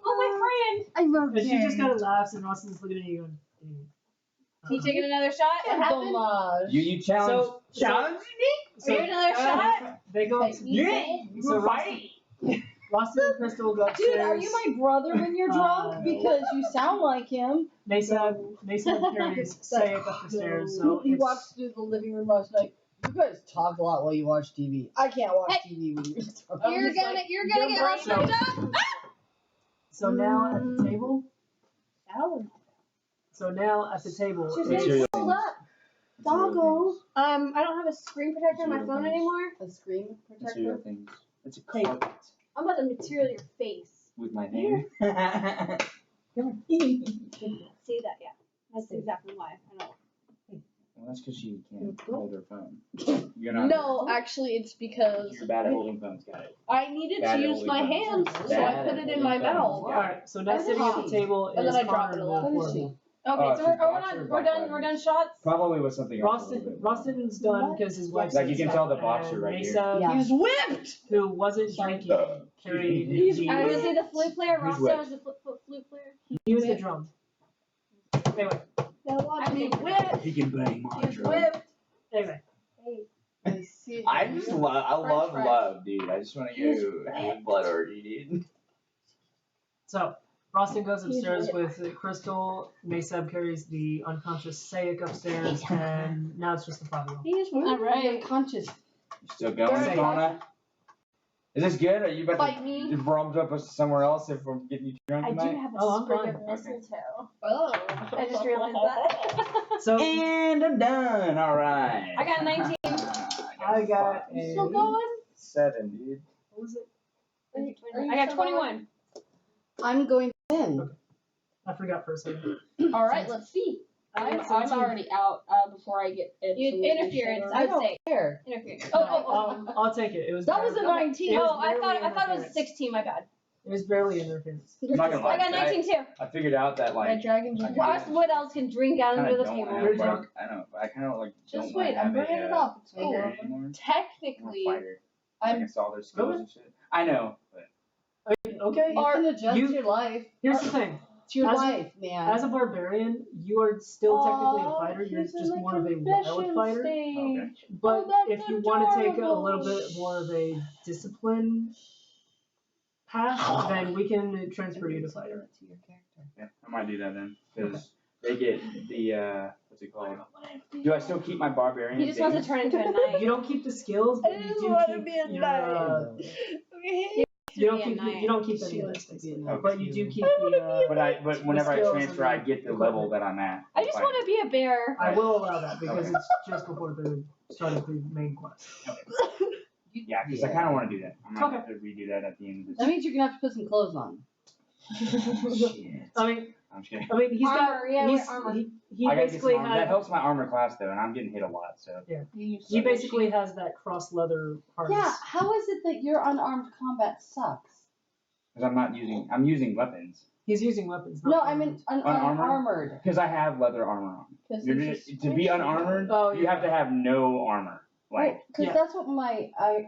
Oh my friend. I love And she just kind of laughs, and Roston's looking at you going, "Dude." You taking another shot? What happened? Homage. You challenge. So- challenge So, Are you another shot? they go. Yeah. So Roston and Crystal go upstairs. Dude, are you my brother when you're drunk? Because you sound like him. Mason carries Sayek up the stairs, so he it's- walks through the living room last night. You guys talk a lot while you watch TV. I can't watch Hey. TV when you're drunk. I'm You're just gonna like, you're gonna your get all brain- fucked up. So now at the table. Salad. So now at the table. Just it's- Material hold things. up. Doggo. I don't have a screen protector on my Material phone things. anymore. A screen Material protector. things. It's a carpet I'm about to material your face. with my name. See that? Yeah. That's exactly why. I know. Well, that's because she can't hold her phone. You're not. No, actually, it's because You're bad at holding phones, got it. I needed Bad to at use holding my phones. hands, so I Bad put at it in my holding phones. mouth. Alright, so now Where's sitting at the Holly? table And is then I drop Connor it a and lot. the What is four. she? Okay, Oh, so we're she's boxer, done. boxer. We're done shots. Probably with something else. a little bit more. Roston's done because his wife's Like you can tell the and boxer right here. Mesa, Yeah. He's whipped! who wasn't drinking, carried He's- the. I was the flute player. Who's Roscoe whipped? was the flute player. He was the drum. Anyway, Now watch I me think- whip! He can bang my He's drum. whipped! anyway. I see. I just love, I French love fries. love, dude. I just want to go have a blood orgy, dude. So Rostin goes upstairs with Crystal. Meseb carries the unconscious Sayek upstairs, and now it's just the five of them. He just moved. Alright. Conscious. You still going, Kona? Is this good? Are you about Fight to me. romp up us somewhere else if we're getting you drunk I do tonight? have a Oh, I'm sprig fine. of mistletoe. Oh. I just realized that. So And I'm done. All right. I got 19. I got You still a. going? 7, dude. What was it? I got 21. I'm going to win. I forgot for a second. All right, let's see. I I'm got 17. already out before I get Interference, I would say. Care. Interference. I'll take it. It was. That was a 19. It was Oh, I thought it was interference. 16. My bad. It was barely interference. I'm not gonna lie. I got 19 too. I figured out that My like dragon I just got- Watch what else can drink out kinda under the don't table. have You're a drunk. I know. I kind of like Just don't wait, wanna I'm have bringing it a up. It's fighter cool. anymore. I'm a Technically, fighter. I'm I saw their skills and shit. I know, but Okay. You can adjust you- your life. Here's the thing. It's your As a- life, man. As a barbarian, you are still technically a Aw, fighter. You're he's in just the more of a confession wild fighter. stage. But Oh, that's if you want to take a adorable. little bit more of a discipline path, then we can transfer you to fighter. To your character. yeah, I might do that then because they get the what's it called? Do I still keep my barbarian? He just wants to things? turn into a knight. You don't keep the skills, but you do keep your. You don't be a keep knight. you don't keep She any of wants that to be a basically. knight. But you do keep the. But whenever I skills transfer, and I get the equipment. level that I'm at. I just want to be a bear. I will allow that because Okay. it's just before the start of the main quest. Yeah, because I kind of want to do that. I'm gonna Okay. have to redo that at the end of this. That means you're gonna have to put some clothes on. Shit. I'm just kidding. he's got Armor, yeah, he's, armor. he I gotta get basically some armor. That has helps my armor class though, and I'm getting hit a lot. So he basically has that cross leather harness. Yeah, how is it that your unarmed combat sucks? because I'm using weapons He's using weapons. No, not I mean Unarmored? unarmored. because I have leather armor on. You're just, to be unarmored, Oh, you yeah. have to have no armor. Like, Because Yeah. that's what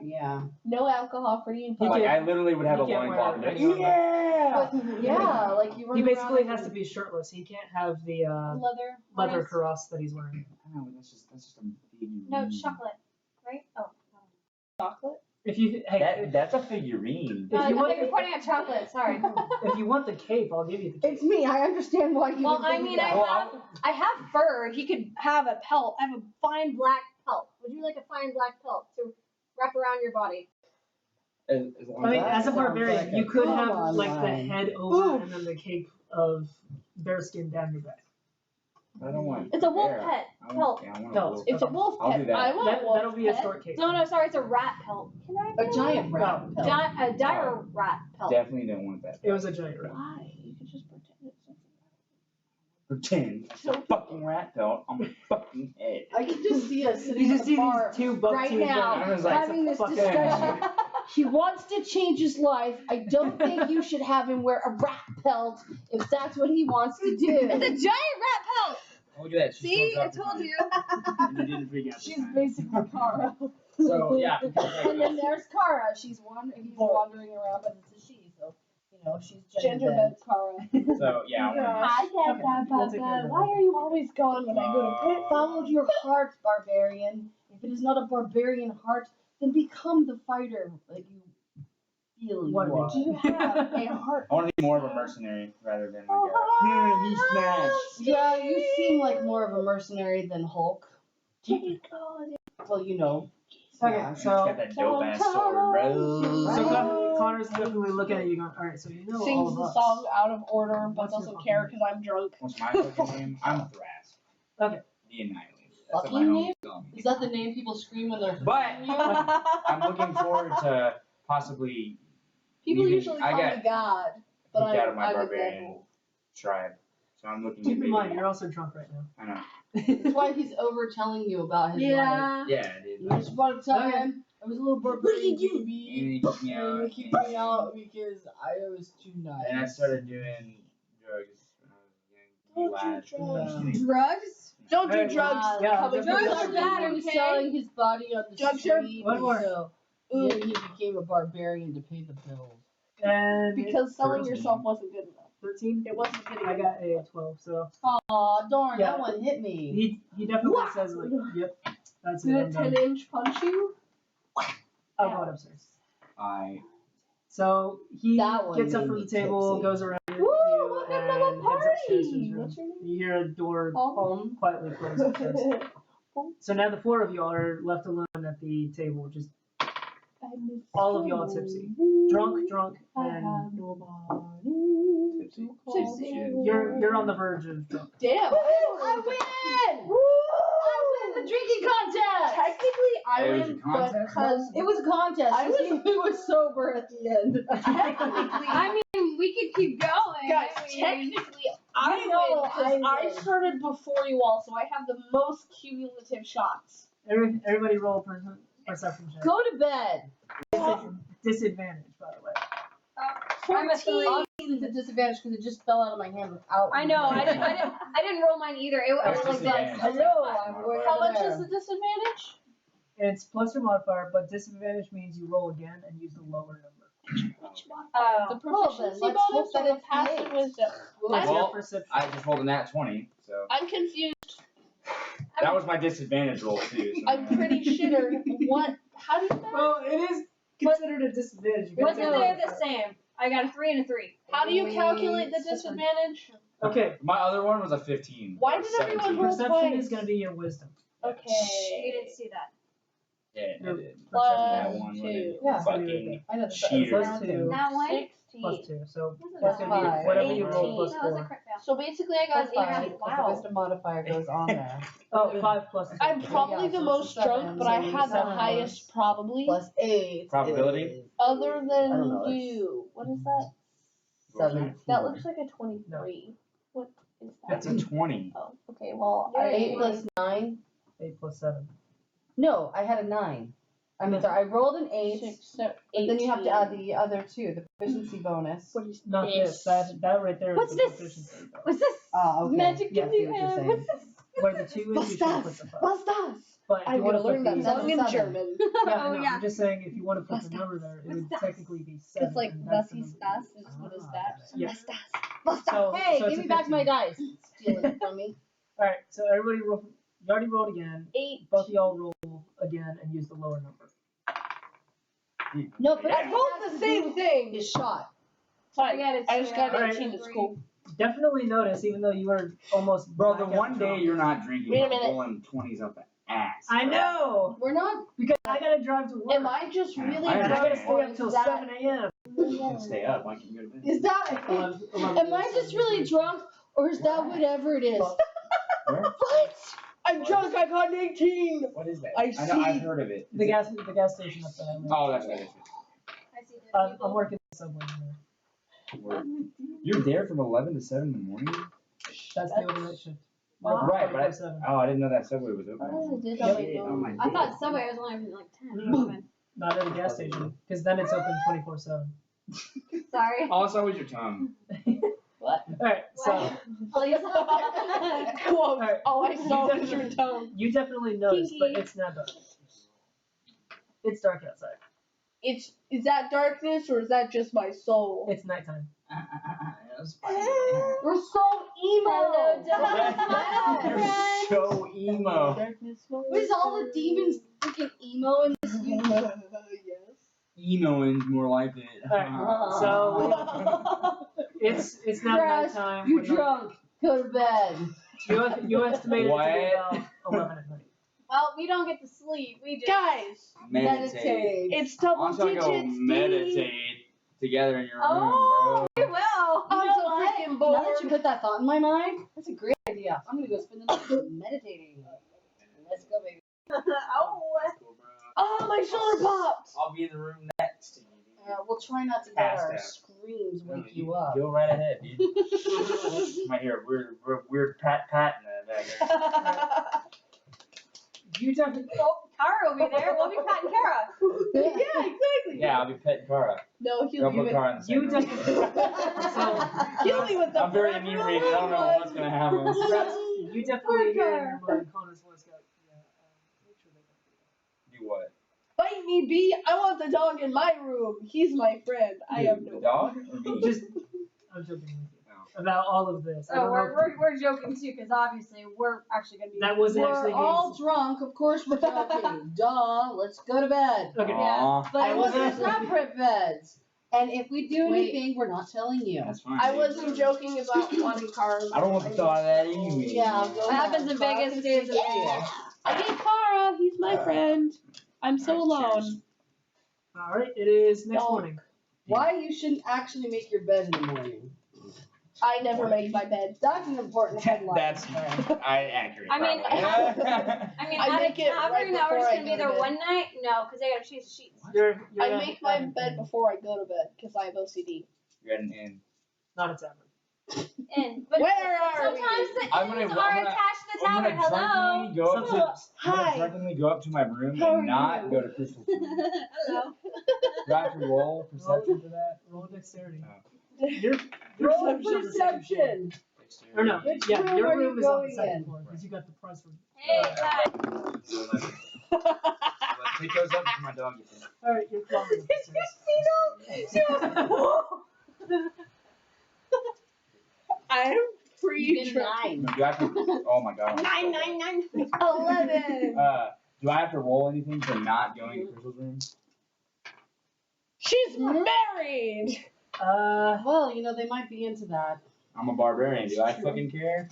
yeah. no alcohol for you. He like can't- I literally would have a he can't wear loincloth and be like, any armor. yeah. But yeah, like you run He around basically and- has to be shirtless. He can't have the Leather. leather harness. cuirass that he's wearing. I know, that's just a big. No, chocolate. Right? Oh. Chocolate? If you That's a figurine. If I you thought want you were pointing at chocolate. Sorry. if you want the cape, I'll give you the cape. It's me. I understand why you. Well, would I think mean, that. I have fur. He could have a pelt. I have a fine black pelt. Would you like a fine black pelt to wrap around your body? I mean, That as a sounds barbarian, like a you could come have on like the line. head over and then the cape of bearskin down your back. I don't want. It's a wolf bear. pet I pelt. want, yeah, I want Pelt. a wolf. It's a wolf I'll pet. do that. I want a wolf That'll be a pet. short cape. No, sorry, it's a rat pelt. Can I? A giant rat pelt. A dire rat pelt. Definitely don't want that. It was a giant rat. Why? You could just pretend it's something. Pretend it's a fucking rat pelt on my fucking head. I can just see us sitting You at just the see bar these two buck right teeth now, I was like, having this fuck discussion. He wants to change his life. I don't think you should have him wear a rat pelt if that's what he wants to do. It's a giant rat pelt. Oh, look at that. See, I told you. And you didn't freak out. this She's time. basically Kara. So yeah. And then there's Kara. He's wandering around, but it's a she, so she's gender bent Kara. So yeah. I wanna Hi, We'll take care of that. Why are you always gone when I go to pit? Follow your heart, barbarian. If it is not a barbarian heart, then become the fighter that you feel What you are. Do you have a heart? I want to be more of a mercenary rather than like a he smash. Yeah, you seem like more of a mercenary than Hulk. Well, Okay, Smash. He's so got that dope ass sword, bro. Connor's definitely looking at you going, all right, so you know all Sings of the us. song out of order, but What's your doesn't fucking care name? because I'm drunk. What's my fucking name? I'm Thras. Okay. The Annihilator. That's what Lucky my name? homies call me. Is that the name people scream when they're But you? I'm looking forward to possibly People leaving- usually I call got me God, but kicked out of my I'm a barbarian devil. tribe. So I'm looking Keep at in mind, maybe- you're also drunk right now. I know. That's why he's over telling you about his life. Yeah. Yeah, dude. You just want to tell Okay. him I was a little barbarian baby. And he kicked me And out. they kicked me out because I was too nice. And I started doing drugs when I was young. Don't do Lad. drugs. I'm just kidding. Drugs? Don't do Hey, drugs. yeah, Coming drugs from are the bad, He was okay? selling his body on the Drugs are- street. One more. So then he became a barbarian to pay the bills. And Because selling 13. yourself wasn't good enough. 13? It wasn't good I enough. got a 12, so Aw, darn, Yeah. that one hit me. he definitely Wow. says, like, yep, that's it. Did I'm a done. 10-inch punch you? I'll go upstairs. I So he That one gets up made from me the table, tipsy. goes around Woo, you, welcome and to the heads upstairs to his party. room. What's your name? You hear a door Home. quietly close upstairs. So now the four of y'all are left alone at the table, just all of y'all tipsy. Drunk, I and have nobody Tipsy. to call. Tipsy. you're on the verge of drunk. Damn. I win! Woo! I win the drinking contest! Technically, I Hey, it was win, a contest? because It was a contest. I to see was- who was sober at the end. I mean, we could keep going. guys, I mean, technically, I You know win because I I win. started before you all, so I have the most cumulative shots. Everybody roll a perception check. Go to bed. Disadvantage, by the way. I'm a silly. Obviously, it's a disadvantage because it just fell out of my hand without. I know. I didn't roll mine either. I was like, Disadvantage. Hello, I'm going How over much there. is the disadvantage? It's plus your modifier, but disadvantage means you roll again and use the lower number. oh. The Well, proficiency then, let's bonus hope or that the it's passive eight. wisdom? What's Well, your perception? I just rolled a nat 20, so I'm confused. that was my disadvantage roll too. So I'm pretty shitter. What? How do you know? Well, it is considered a disadvantage. You What's gotta in know. there the same? I got a 3 and a 3. How do you calculate the It's different. disadvantage? Okay, my other one was a 15. Why or did everyone 17. roll perception twice? is going to be your wisdom. You Okay. didn't see that. Yeah, I did. Plus That one with two. Yeah. fucking I know the cheater. Plus 2, That one? 16. plus 2. So Wasn't that's that going to one? be whatever you roll 18. plus That was a 4. crit fail. So basically, I got That's fine, an 8. because the Wow. wisdom modifier goes on there. Oh, 5 plus 2. I'm probably Yeah, the so most it's a drunk, seven, but so I you had the seven highest probably. Plus 8. Probability? is Other I don't than know, it's- you. What is that? 17. That looks like a 23. What is that? That's a 20. Oh, okay. Well, You're I 8 plus 9. 8 plus 7. No, I had a 9. I mean, sorry, I rolled an 8. 6, 7, But then you have to add 18. the other 2, the proficiency bonus. What is Not this. That right there is What's the this? proficiency. What's this? Oh, okay. Magic Yeah, I in see the what you're air. saying. What's this? Where the 2 is, you should put the 5. What's that? But if I'm you want gonna to learn put that the, song in That's a German. yeah, Oh, no, yeah. I'm just saying if you want to put What's the number there, it What's would that? technically be 7. Because, like, and was that's the ist number. das? Is what is that? Yeah. What's that? So, Hey, so it's give a me back my 15. dice. Stealing it from me. Alright, so everybody roll. You already rolled again. 8. Both of y'all roll again and use the lower number. No, but Yeah. I rolled the same thing. His shot. Fine. I got it, I just got Alright. 18. It's cool. Definitely notice, even though you were almost. Bro, the blackout one day drunk. you're not drinking, Wait a you're minute. rolling 20s up the ass. I know! We're not. Because I gotta drive to work. Am I just really I and I gotta drunk, stay or up is till that 7 a.m. You can stay up. Why can't you go to bed? Is that. 11 Am I just really drunk, or is that whatever it is? Where? What? I'm drunk? I got an 18. What is that? I know, see. I've heard of it. The gas station up there. Oh, that's right. I see the I'm people. working the subway in there. You're there from 11 to 7 in the morning? That's the overnight shift. Right, but 24/7. I didn't know that Subway was open. Oh, did Yep. I know? Oh my I thought Subway was only like 10 or 11. Not at a gas station, because then it's open 24/7. Sorry. All I saw was your tongue. Alright, so Please. Quote, Alright. all I saw was your tongue. you definitely noticed, but Kinky. it's not dark. It's dark outside. Is that darkness or is that just my soul? It's nighttime. We're so emo. Hello, darkness. You're so emo. Darkness, Is all the demons freaking emo in this universe? Emoing's more like it. Alright, so it's now Crash, nighttime. you're when the- drunk. Go to bed. You estimated it to be What? about 11 at night. Well, we don't get to sleep. We just. Guys, Meditate. it's I'm double trying to go digits. meditate together in your room, Oh, bro. we will. I'm You know so what? freaking Now bored. that you put that thought in my mind, that's a great idea. I'm gonna go spend the night meditating. Let's go, baby. Oh. Oh, my shoulder popped. I'll be in the room next to you. We'll try not to let Passed our out. screams No, wake you up. Go right ahead, dude. Might hear a weird pat in the back. You definitely. Oh, Kara will be there. We'll be patting Kara. Yeah, exactly. Yeah, I'll be petting Kara. No, he'll Don't give put it. Kara in the same You room. definitely. Kill me with the I'm very inebriated. I don't know what's gonna happen. You definitely hear in your mind Connor's voice go, yeah, make sure they don't do that. Do what? Bite me, bee. I want the dog in my room. He's my friend. I You, have the no. dog or me? Just, I'm joking with you about all of this. I Oh, don't know we're joking too, because obviously we're actually gonna be. That wasn't We're actually all being. drunk, of course we're joking. Duh, let's go to bed. Okay. Aw. But I it wasn't wasn't actually- separate beds. And if we do Wait. anything, we're not telling you. That's fine. I dude. wasn't joking about wanting cars. I don't want the thought of that anyway. Yeah, go What happens in ahead. Vegas stays in Vegas. I get Kara. He's my friend. I'm so Alright, alone. Alright, it is next Don't. morning. Why you shouldn't actually make your bed in the morning? I never make my bed. That's an important headline. That's accurate. I mean, probably. I mean, I out make of it covering right that we're before just I gonna be go to there bed. one night? No, because I gotta change the sheets. You're I at make my an bed inn. before I go to bed because I have OCD. You're at an inn. Not a tavern. And but Where are we? sometimes the I'm gonna- inns I'm are gonna- attached to the I'm tavern. gonna Hello. drunkenly go up to. I'm Hi. gonna drunkenly go up to my room How are and not you? go to Crystal's room. Hello. Do I have to roll perception for that? Roll dexterity. Oh. You're Roll on the second floor. perception. Or no, Which yeah, room your are you room is on the going second in? floor because you got the prize for. Hey, guys. Let's pick those up for my dog. Alright, you're crawling up the stairs. I'm You pretty get a drunk. 9. Do I have to, oh my god. 9. 11. Do I have to roll anything for not going to Crystal's room? She's married. Well, you know, they might be into that. I'm a barbarian. Do I fucking care?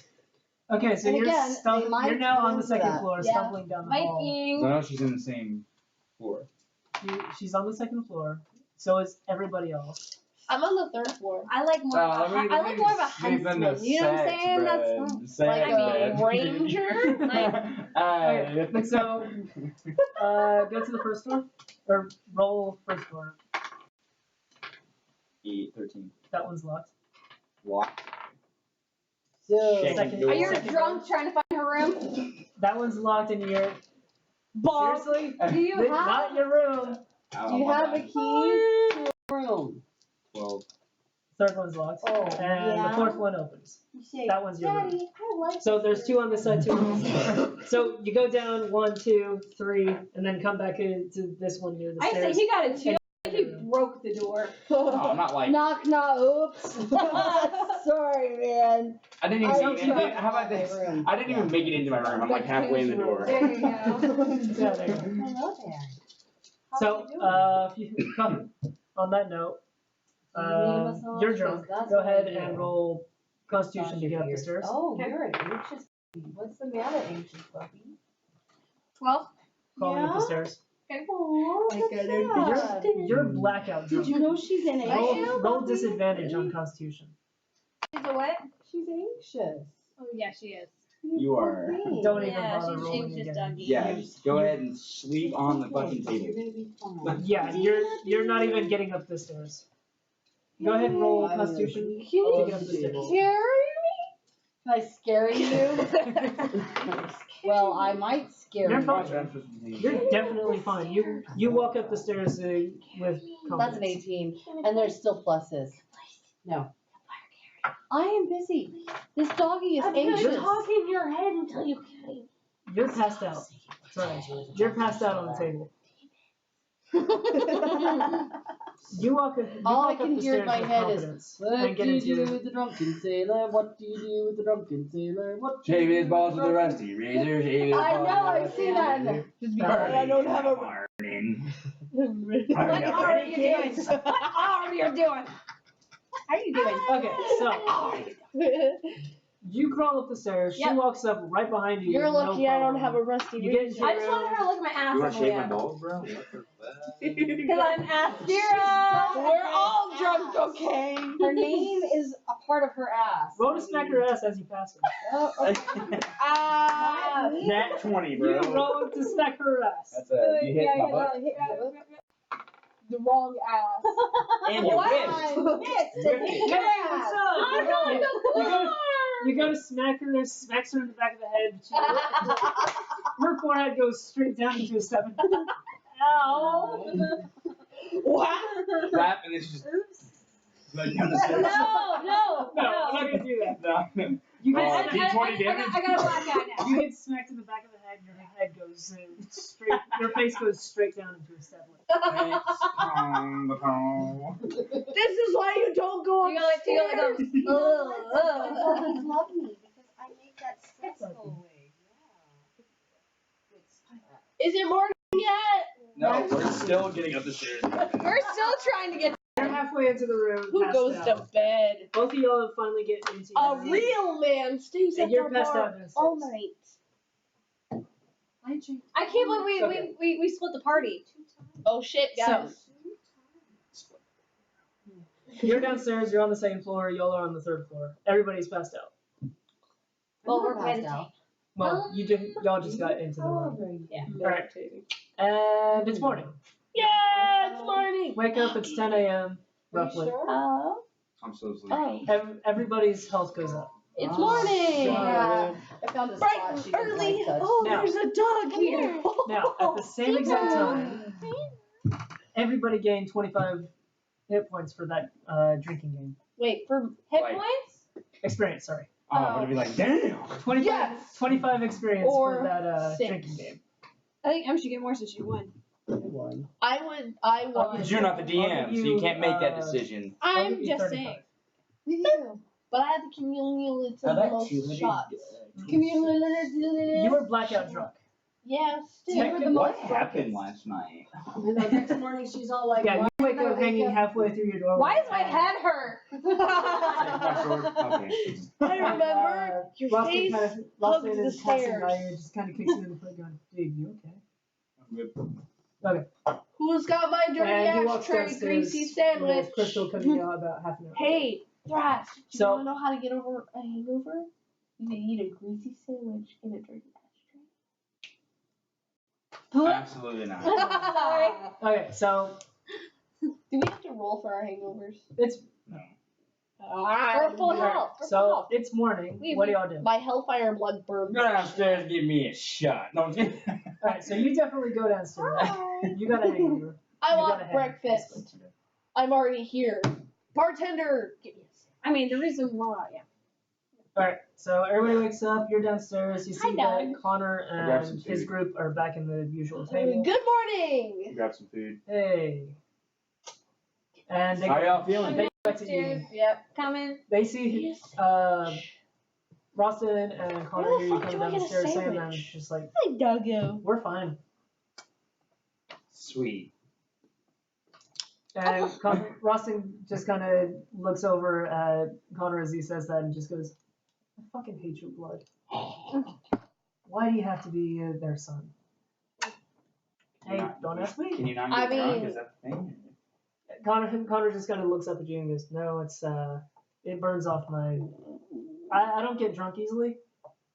Okay, so And you're again, they might you're now be on the into second that. floor, Yeah. stumbling down the hall. I Viking. know she's in the same floor. She's on the second floor. So is everybody else. I'm on the 3rd floor. I like more of a I like more of a huntsman. You know what I'm saying? That's Like a ranger? Okay, so go to the first floor or roll first floor. 13. That one's locked. Locked. So, Shit. Second. Are you second drunk floor. trying to find her room? That one's locked and you're Bonk. seriously? do you have Not your room. do you have a key to a room? 12. Third one's locked. Oh, And the fourth one opens. You say, That one's your room. Daddy, I like So there's 2 on this side, 2 on this side. So you go down 1, 2, 3, and then come back into this one near the I say stairs. he got a 2. He broke the door. No, I'm not like. Knock, knock, oops. Sorry, man. I didn't even. I make it tried how about my this? room. I didn't even make it into my room. I'm like halfway in the door. There you go. Yeah, there you go. Hello there. So, if you come on that note, you're drunk. Go ahead and roll Constitution to get up the stairs. Oh, Okay. you're an anxious puppy. What's the matter, anxious puppy? 12. Crawling up the Yeah? stairs. Oh, You're blackout drunk. Did you know she's an anxious Roll puppy? disadvantage on Constitution. She's a what? She's anxious. Oh yeah, she is. You are. Don't even Yeah, bother she's rolling anxious again. doggy. Yeah, just go ahead and sleep on the fucking You're table. gonna be fine. Yeah, you're not even getting up the stairs. Go ahead and roll Constitution to get up the stairs. Can I scare you? Well, I might scare You're you. fine. You're definitely fine. You walk up the stairs with confidence. That's an 18, and there's still pluses. No. I am busy. This doggy is anxious. in your head until you can. You're passed out. Sorry. You're passed out on the table. You walk up All I the can hear in stairs my with head is, confidence. what and do get you into do your with the drunken sailor? What do you do with the drunken sailor? What do you Shave do his balls with a drunken- rusty razor. Shave his I balls know, with a I've rusty seen that. razor. Just But I don't have a. Morning. What are you doing? What are you doing? How are you doing? Okay, so you crawl up the stairs. She Yep. walks up right behind you. You're with no lucky I don't problem. have a rusty You get into I your just wanted room. her to look at my ass You on want the to shave way my up. balls, bro? What the fuck? Because I'm Astera. We're all drunk, okay? Her name is a part of her ass. Roll to smack her ass as you pass her. Oh, okay. Ah. Nat 20, You bro. roll to smack her ass. That's a. You hit my butt. The wrong ass. And you whipped. You go to smack her and smacks her in the back of the head. Her forehead goes straight down into a 7. Ow! Wow. Rap and it's just. Like down the stairs. No, No, I'm not gonna do that. No. You I get, D20 damage? got a black eye now. you get smacked in the back of the head. Your head goes straight. Your face goes straight down into a 7. This is why you don't go You go like, Puppies love me because I make that stress go away. Is it morning yet? No, we're still getting up the stairs. We're still trying to get You're halfway into the room. Who passed goes out. to bed? Both of y'all finally get into A your room, real man stays and at you're the passed bar out downstairs. all night. I can't believe we split the party. Oh shit, guys. You're downstairs. You're on the second floor. Y'all are on the third floor. Everybody's passed out. Well, we're passed meditating. out. Well, y'all just got into the room. Yeah. Alright. And it's morning. Yeah, it's morning. Wake up. It's 10 a.m. roughly. Oh, I'm so sleepy. Everybody's health goes up. it's Oh, morning. Yeah. I found a Bright spot and she didn't early. like touch. Oh, Now- there's a dog here. Now, at the same exact time, everybody gained 25 hit points for that drinking game. Wait, for Hit Like- points? Experience, sorry. Oh, I'm gonna be like, damn. 25, Yes! 25 experience Or for that 6. drinking game. I think Em should get more since you won. One. I won. But you're not the DM, so you can't make that decision. I'll give I'm you just 35. saying. Me too. But I had the cumulative I like most 200. shots. You were blackout drunk. Yeah, still. Technically, What happened last night? And the next morning she's all like, Yeah, "Why you wake did I up hanging halfway through your door. Why does my head hurt? My sword? Okay. I remember your face Rustin hugs the is passing by stairs. you and just kind of kicks you in the foot going, dude, you okay? I'm good. Who's got my dirty And he walks ashtray downstairs greasy with sandwich? Crystal coming out about half an hour. Hey, Thras, do you So- want to know how to get over a hangover? You can eat a greasy sandwich in a dirty Absolutely not. ashtray. Okay, so Do we have to roll for our hangovers? it's For full health. For full so health. it's morning. We- What do y'all do? My hellfire blood burned. Go downstairs and give me a shot. No, I'm kidding. Alright, so you definitely go downstairs. You got a hangover. I You want gotta hang, breakfast. basically. I'm already here. Bartender, give me a sandwich. I mean, the reason why, yeah. Alright, so everybody wakes up, you're downstairs, you see Hi, that Doug. Connor I grabbed some and his food. group are back in the usual table. Good morning. Grab some food. Hey. And they How y'all go feeling? back to Upstairs. eating. Yep. Coming. They see Rostin and Connor Where the hear you fuck coming do I down the get a stairs saying that, sandwich? and just like, Hi, Doggo. we're fine. Sweet. And Rostin just kind of looks over at Connor as he says that and just goes, I fucking hate your blood. Why do you have to be their son? Hey, don't ask me. Can you not I get drunk? mean- Is that the thing? Connor just kind of looks up at you and goes, no, it's, it burns off my, I don't get drunk easily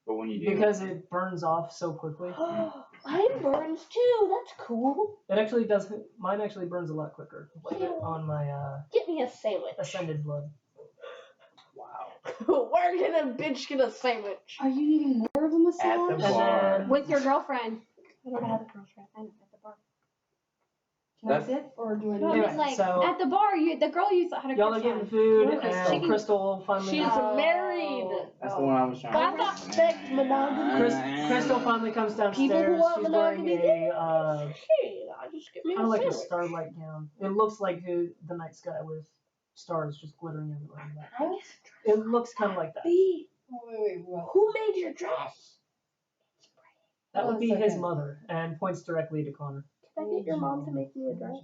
But when you do, because it burns off so quickly. Mine burns too. That's cool. It actually doesn't, mine actually burns a lot quicker on my, Get me a sandwich. ascended blood. Wow. Where can a bitch get a sandwich? Are you eating more of them At the massage? And bar. then, With your girlfriend. I don't have a girlfriend. I know, at the bar. Can I sit or do I No, I need Anyway, mean, like, so- at the bar, the girl you had a y'all are crush getting on. food Where's and Crystal? Crystal finally, She's married. that's the one I was trying God to respect monogamy. Crystal finally comes People downstairs. who want She's wearing monogamy, a, Hey, I just get me kind a of like a sandwich. starlight gown. It looks like the night sky with stars just glittering everywhere. in the back. I guess It looks kind of like that. B. Oh, wait, what? Who made your dress? That Hold would on be a his second. mother, and points directly to Connor. Can I get your mom to make me a dress?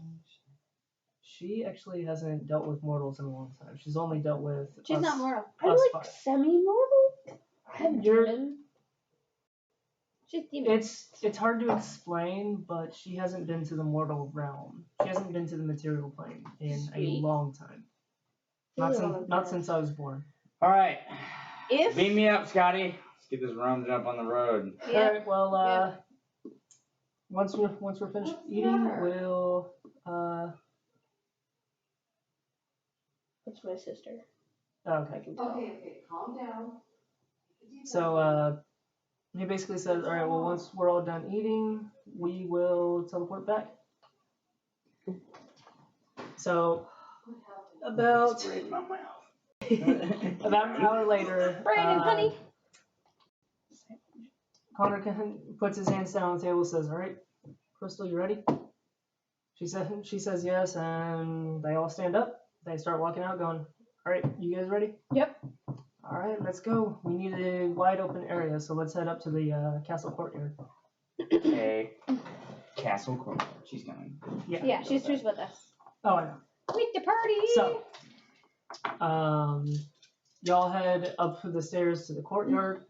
She actually hasn't dealt with mortals in a long time. She's only dealt with She's us. not mortal. I'm Us like five. semi-normal. I'm You're- demon. She's demon. It's hard to explain, but she hasn't been to the mortal realm. She hasn't been to the material plane in Sweet. a long time. Not Really since long not time. since I was born. All right. If Beam me up, Scotty. Let's get this rum jump on the road. Yeah. All right. Well, once we're finished eating, we'll that's my sister. oh, okay. I can tell. Okay, calm down. So he basically says, all right. Well, once we're all done eating, we will teleport back. So about Spray in my mouth. about an hour later, Brandon, honey. Connor puts his hands down on the table, says, "All right, Crystal, you ready?" She says yes, and they all stand up. They start walking out, going, "All right, you guys ready?" Yep. All right, let's go. We need a wide open area, so let's head up to the castle courtyard. Okay. Castle Court. She's coming. Yeah. Yeah, she's with us. Oh, I know. With the party. So, y'all head up the stairs to the courtyard.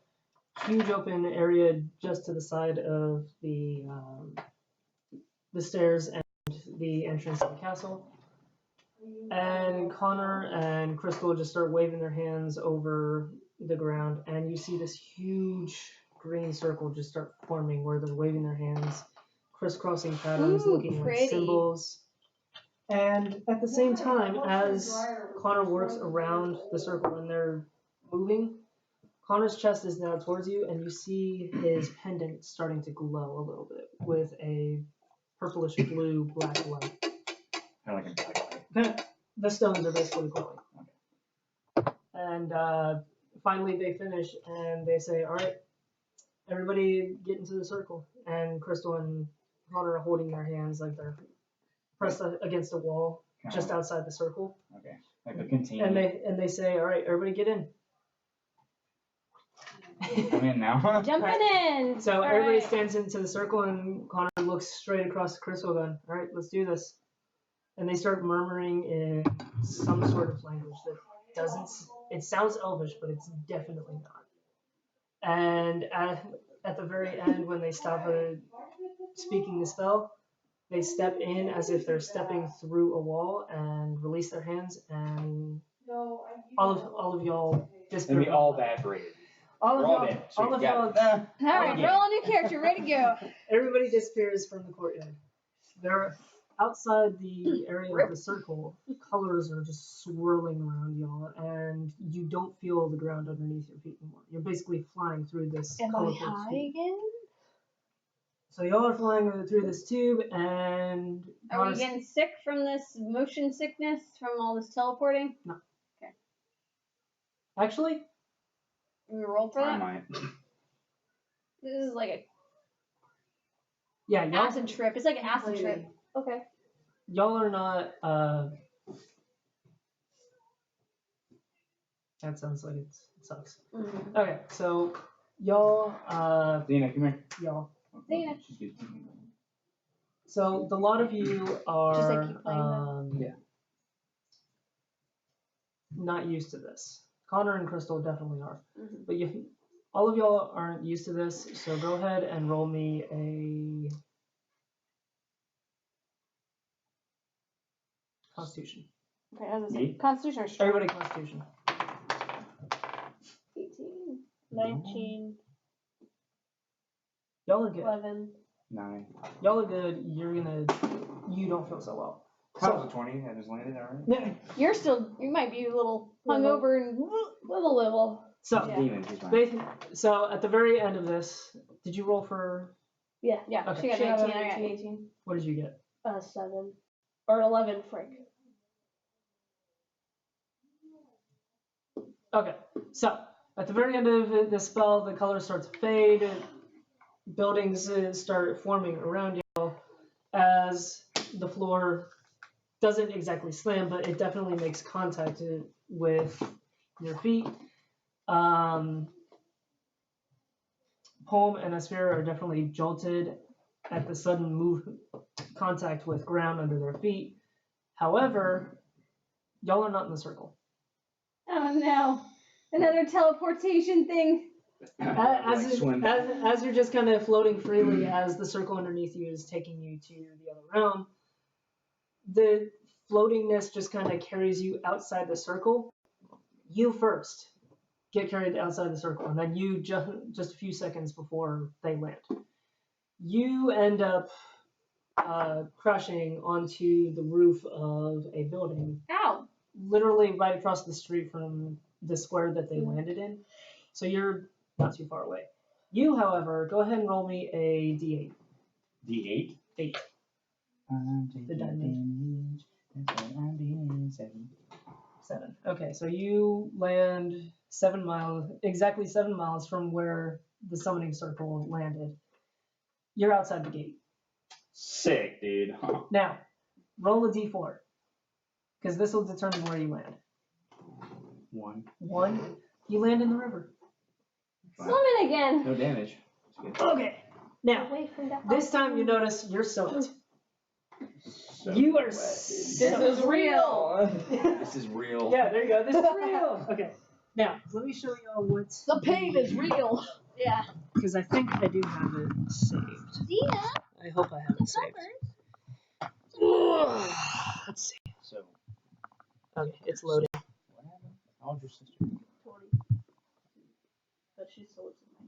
Huge open area just to the side of the stairs and the entrance to the castle. And Connor and Crystal just start waving their hands over the ground, and you see this huge green circle just start forming where they're waving their hands, crisscrossing patterns, looking like pretty. symbols. And at the same time, as Connor works around the circle and they're moving, Connor's chest is now towards you, and you see his pendant starting to glow a little bit with a purplish blue black light. Kind of like a black light. The stones are basically glowing. Okay. And finally they finish and they say, all right, everybody get into the circle. And Crystal and Connor are holding their hands like they're pressed against a wall just outside the circle. Okay. Like a container. And they say, all right, everybody get in. I'm in now. Jumping in. So All everybody right. stands into the circle, and Connor looks straight across the Crystal going, all right, let's do this. And they start murmuring in some sort of language that doesn't, it sounds Elvish, but it's definitely not. And at the very end, when they stop speaking the spell, they step in as if they're stepping through a wall and release their hands, and all of y'all disappear. And we all evaporated. All We're of all y'all, dead. all of Sweet, y'all, got it. All right, Okay. roll a new character, ready to go. everybody disappears from the courtyard. They're outside the area of the circle. Colors are just swirling around y'all, and you don't feel the ground underneath your feet anymore. You're basically flying through this Am I colorful high tube. again? So y'all are flying through this tube, and Are we getting sick from this motion sickness from all this teleporting? actually, We roll for I that? might. This is like a yeah, y'all, acid trip. It's like an acid trip. Maybe. Okay. y'all are not. That sounds like it sucks. Mm. Okay, so y'all, Dina, come here. y'all. Dina. She's good. So the lot of you are Just like keep playing Yeah. not used to this. Connor and Crystal definitely are, Mhm. but all of y'all aren't used to this. So go ahead and roll me a Constitution. Okay, as I Me? said, Constitution or strength? Everybody, Constitution. 18, 19, Y'all are good. 11. 9. Y'all are good. You don't feel so well. That was a 20. I just landed, alright? Yeah. You might be a little hungover and little. So, Yeah. Demon, she's fine. so at the very end of this, did you roll for? Yeah, Okay. she got She got 19, a I got 19. 18. What did you get? 7 or 11, Frank. Okay, so at the very end of the spell, the color starts to fade. Buildings start forming around you as the floor doesn't exactly slam, but it definitely makes contact with your feet. Poem and Aspira are definitely jolted at the sudden contact with ground under their feet. However, y'all are not in the circle. Oh no, another teleportation thing. As you're just kind of floating freely as the circle underneath you is taking you to the other realm, the floatingness just kind of carries you outside the circle. You first get carried outside the circle, and then you just a few seconds before they land. You end up crashing onto the roof of a building. Ow. Literally right across the street from the square that they landed in. So you're not too far away. You, however, go ahead and roll me a d8. D8? 8. The diamond. I'm being 7. 7. Okay, so you land 7 miles, exactly 7 miles from where the summoning circle landed. You're outside the gate. Sick, dude. Now, roll a d4, because this will determine where you land. 1. 1, you land in the river. Swimming again. No damage. Okay, now, Away from the this time you notice you're soaked. You are This so is real. This is real. Yeah, there you go. This is real. Okay. Now, let me show y'all what's. The pain is real. Yeah. Because I think I do have it saved. Zena, I hope I have it saved. Let's see. So, Okay, it's loading. what happened? How old's your sister? 20. But she's so with my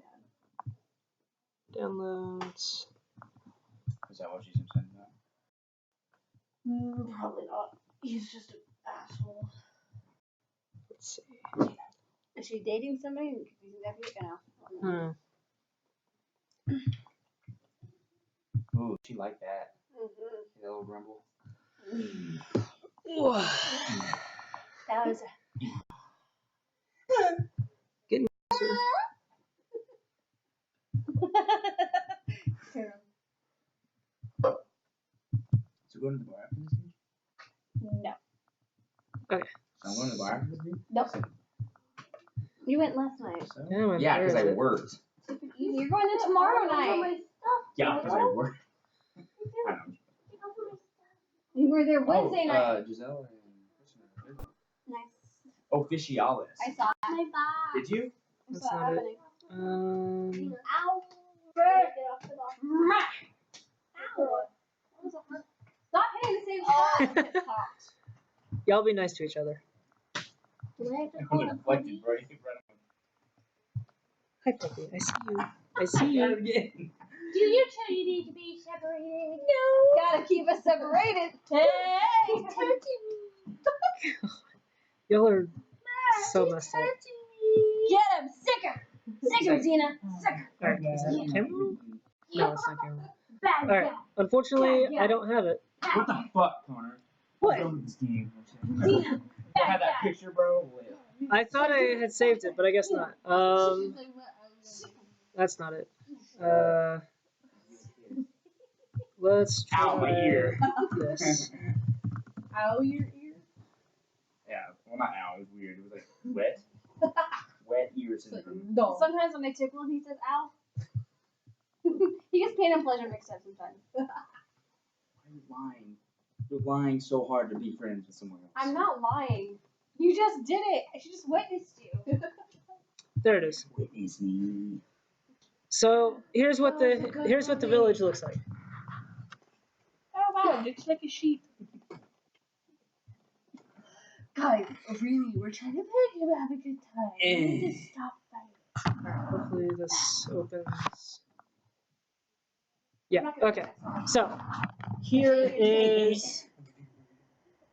dad. Downloads. Is that what she's upset about? Probably not. He's just an asshole. Let's see. is she dating somebody? Because he's nephew. No. Ooh, she liked that. See that little grumble? That was. Getting closer. So going to the bar after this game? No. Okay. So I'm going to the bar after this game? Nope. You went last night. So? Yeah, Yeah, because I where is it? worked. You're going in tomorrow night. Yeah, because I worked. I don't know. You were there Wednesday night. Giselle and Kristen. Nice. Officialis. I saw that. Did you? I That's saw it not it. happening. Ow! Stop hitting the same spot. Y'all be nice to each other. I'm gonna deflect it, bro. Hi, puppy. I see you. I see you. Again. Do you two need to be separated? No. Gotta keep us separated. Hey. Y'all are so messed up. Get him. Sicker. Sicker, Zena. Sicker. Alright, is that camera? No, it's not camera. Bad Alright, unfortunately, I don't have it. What the fuck, Connor? What? I'm done with this game. Zena. I had that picture, bro. I thought I had saved it, but I guess not. That's not it. Let's try Ow, my ear. this. Ow, your ear? Yeah, well, not ow. It was weird. It was like wet. Wet ear syndrome. No. Sometimes when they tickle him, he says, ow. He gets pain and pleasure mixed up sometimes. Why are you lying? You're lying so hard to be friends with someone else. I'm not lying. You just did it. She just witnessed you. There it is. Witness me. So here's what the village looks like. Oh, wow. Looks like a sheep. Guys, really, we're trying to make him have a good time. We need to stop fighting. Alright, hopefully this opens. Yeah, okay. So here is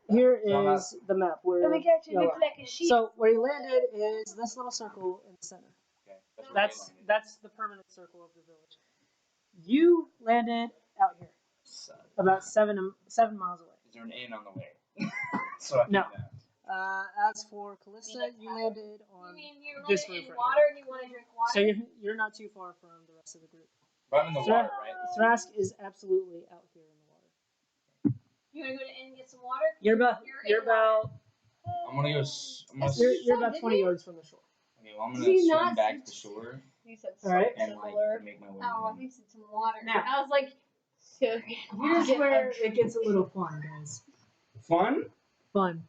the map where Let me get you y'all look are. like a sheep. So where you landed is this little circle in the center. Okay. That's the permanent circle of the village. You landed out here, about 7 miles away. Is there an inn on the way? So I No. think that. As for Callista, you landed on You mean you this landed roof in right water and you want to drink water? So you're not too far from the rest of the group. But I'm in the water, right? Thrask is absolutely out here in the water. You want to go to the inn and get some water? You're about I'm gonna go. I'm gonna. you're about 20 yards from the shore. Okay, well, I'm Did gonna you swim not back to the shore He said Alright. and like similar. make my way. Oh, I in. think some water. Now. I was like, Here's where it gets a little fun, guys. Fun? Fun.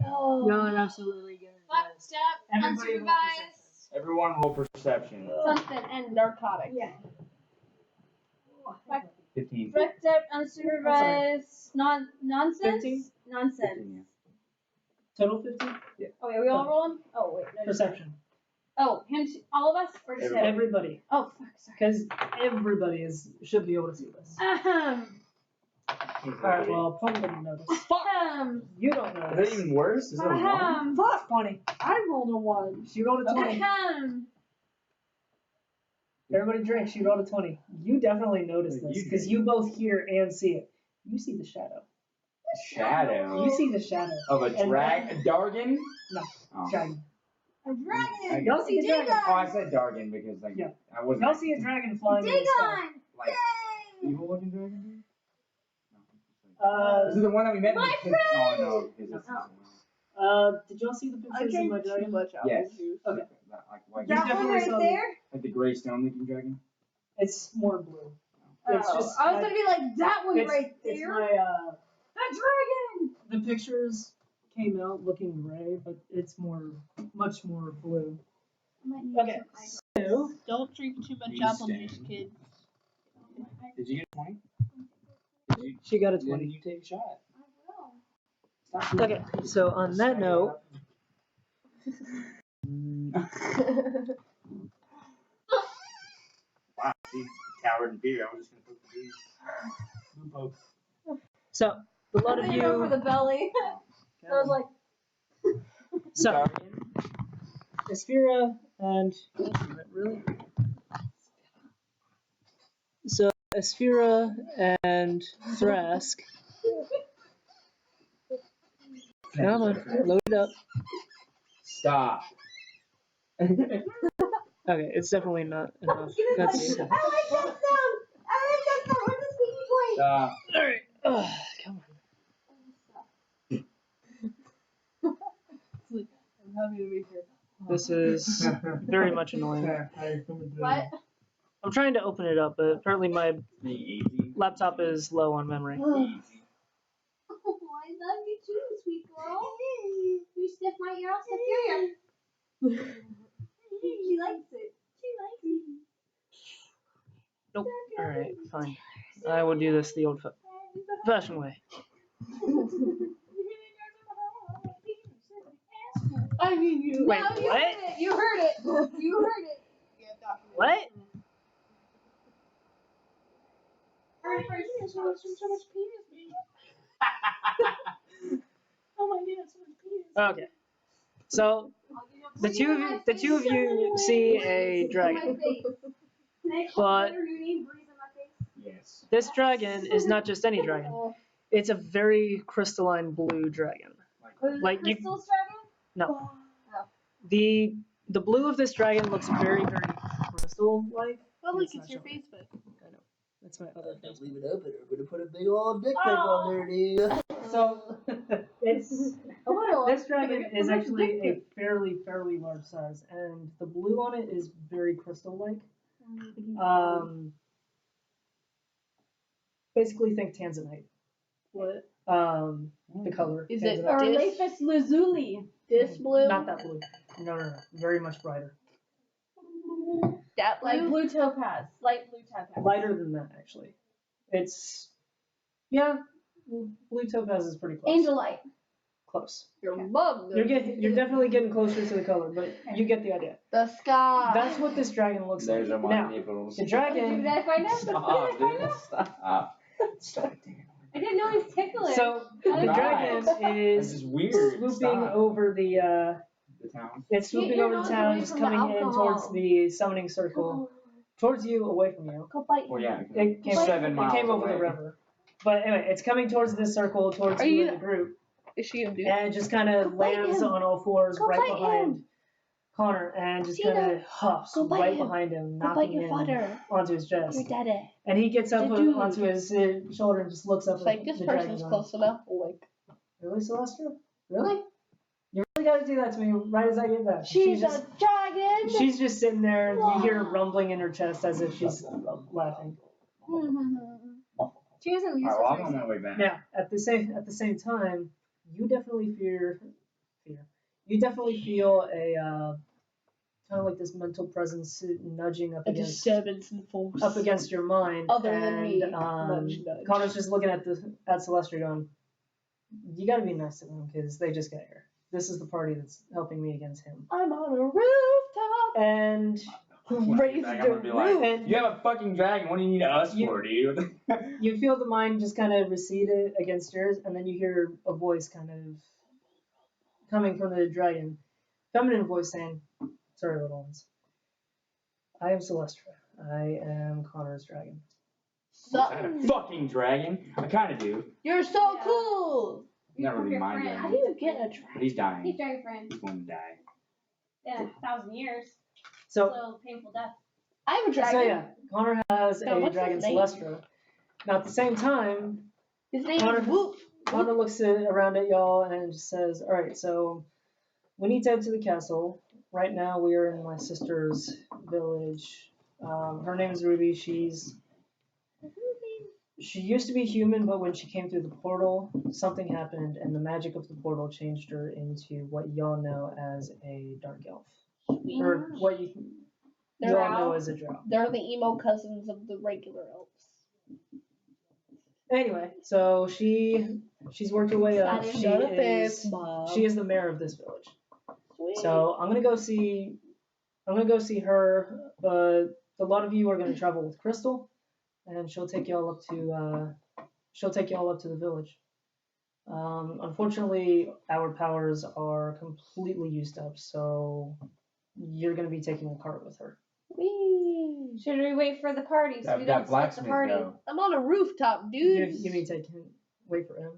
oh. Y'all are absolutely good. Fuck, step, Everybody roll unsupervised, Everyone roll perception. something, and Narcotics. yeah. 15. Fuck, step, unsupervised, nonsense? 15? Nonsense. 15, yeah. Total 15? Oh, wait, are we all rolling? Oh, wait, no. Perception. Oh, him, all of us? Or just him? Everybody. Oh, fuck, sorry. Because everybody should be able to see this. Alright, well, Plum didn't notice. You don't Is notice. that even worse? Is that a 1? Fuck, funny. I rolled a 1. She rolled a 20. Everybody drink. She rolled a 20. You definitely noticed this You because did. you both hear and see it. You see the shadow. Shadow. You see the shadow. Of a drag? A Dargan? No. Oh. Dragon. A dragon! Y'all see a dragon. Oh, I said Dargan because like Yeah. I wasn't. Y'all see a dragon flying in the sky. Like evil looking dragon? Uh, This is the one that we met. My in the Oh no, because it's did y'all see the I pictures of drink my too dragon? much apple Yes. juice. Okay. Like white. You That one definitely right saw there? Like the gray stone looking dragon. It's more blue. It's Oh, just I was my- gonna be like, that one it's, right It's there. my dragon! The pictures came out looking gray, but it's much more blue. Okay, so Don't drink too much Please apple juice, stand. kids. Did you get a 20? she got a Then 20. you take a shot. Okay, so on that note, Wow, see, coward and fear. I was just gonna put the blue poke. so a lot of I didn't go for the you. belly. I was like, So, Aspira and really. So Aspira and Thrask. Come on, load it up. Stop. Okay, it's definitely not enough. That's I like that sound! I like that sound! Where's the squeaky toy? Stop. alright. Come on. I'm happy to be here. This is very much annoying. What? I'm trying to open it up, but apparently my Being easy. laptop is low on memory. Easy. Oh, I love you too, sweet girl. You sniff my ear, I'll sniff your ear. She likes it. She likes it. Nope. Alright, fine. I will do this the old-fashioned way. I mean, you. Wait, No, you what? heard it. You heard it. You heard it. What? Heard it first. So much penis. Oh my god, so much penis. Okay. So the two of you see a dragon. But Yes. this dragon is not just any dragon. It's a very crystalline blue dragon. Like you, Crystal dragon? no. The blue of this dragon looks very, very crystal-like. Well, look, It's not it's your showing. Facebook. I know. That's my other Don't face. leave it open. We're gonna put a big old dick pic on there, dude. So it's this dragon is actually a fairly large size, and the blue on it is very crystal-like. Basically, think tanzanite. What? The color. Is it tanzanite. this? lazuli. This blue? Not that blue. No. Very much brighter. That blue? Like blue topaz. Light blue topaz. Lighter than that, actually. It's blue topaz is pretty close. Angelite. Close. Your mom. You're definitely getting closer to the color, but you get the idea. The sky. That's what this dragon looks There's like. my Now, nipples. the Did dragon. I find out? Stop, dude. Stop. Stop. I didn't know he was tickling. So the dragon This is is weird. swooping Stop. over the. The town. It's swooping Get your over the nose town, away just from the coming in alcohol. towards the summoning circle, towards you, away from you. Go bite Well, yeah. It came, 7 miles it came over away. the river. But anyway, it's coming towards this circle, towards Are you you- and the group, Is she gonna do? and it just kind of bite lands him. on all fours Go right bite behind him. Connor, and just Tina, kind of huffs go bite right him. behind him, Go bite knocking your him father. onto his chest. Your daddy. And he gets up Dude. onto his shoulder and just looks up It's at like this the person's dragon. close enough. Like Really, Celestia? Really? You really got to do that to me right as I get that. she's just, a dragon. she's just sitting there, and you hear rumbling in her chest as if she's laughing. She isn't used Alright, well, I'm to on my way back. Now, at the same time, you definitely fear. You definitely feel a kind of like this mental presence nudging up A against disturbance in force. your mind. Other than and, me, nudge. Connor's just looking at Celestia going, "You got to be nice to them because they just got here. This is the party that's helping me against him." I'm on a rooftop. And Raise I'm the gonna be like, roof. you have a fucking dragon. What do you need us for, dude? you feel the mind just kind of recede against yours, and then you hear a voice kind of coming from the dragon, feminine voice saying, "Sorry, little ones. I am Celestra. I am Connor's dragon." Is that a fucking dragon? I kind of do. You're so cool. Not really Your my friend. How dragon. do you get a dragon? But he's dying. He's dragon friend. He's going to die. In 1,000 years. So, Slow, painful death. I have a dragon. so yeah, Connor has Now, a what's dragon his name? Celestra. Now at the same time, His name Connor- is Whoop. Connor looks around at y'all and just says, "All right, so we need to head to the castle. Right now we are in my sister's village. Her name is Ruby. She's She used to be human, but when she came through the portal, something happened, and the magic of the portal changed her into what y'all know as a dark elf, or what you all know as a drow. They're the emo cousins of the regular elves. Anyway, so she's worked her way up. She is the mayor of this village. Sweet. So I'm gonna go see her. But a lot of you are gonna travel with Crystal, and she'll take y'all up to the village. Unfortunately, our powers are completely used up, so you're gonna be taking a cart with her. Whee! Should we wait for the party so we don't split the party? I'm on a rooftop, dude. You mean wait for him?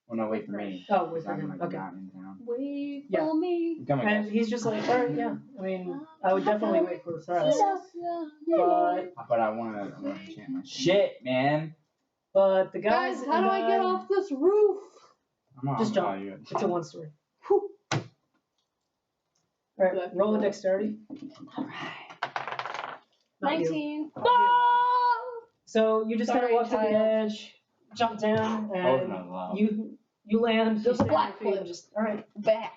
Well, no, wait for me. Oh, wait for I'm him. like Okay. not in town. Wait Yeah. for me. I'm coming, And guys. he's just like, all right, yeah. I mean, I would definitely wait for Thrust, But I wanna chant my shit, man. but the guys. Guys, how do I get off this roof? I'm on. Just jump. Oh, you It's a one story. All right, roll a dexterity. Not you. 19. Not you. So you just kind of Sorry, walk to the child. edge, jump down, Oh, and no, you land. There's you a stand on black your feet and flip. just all right. Back.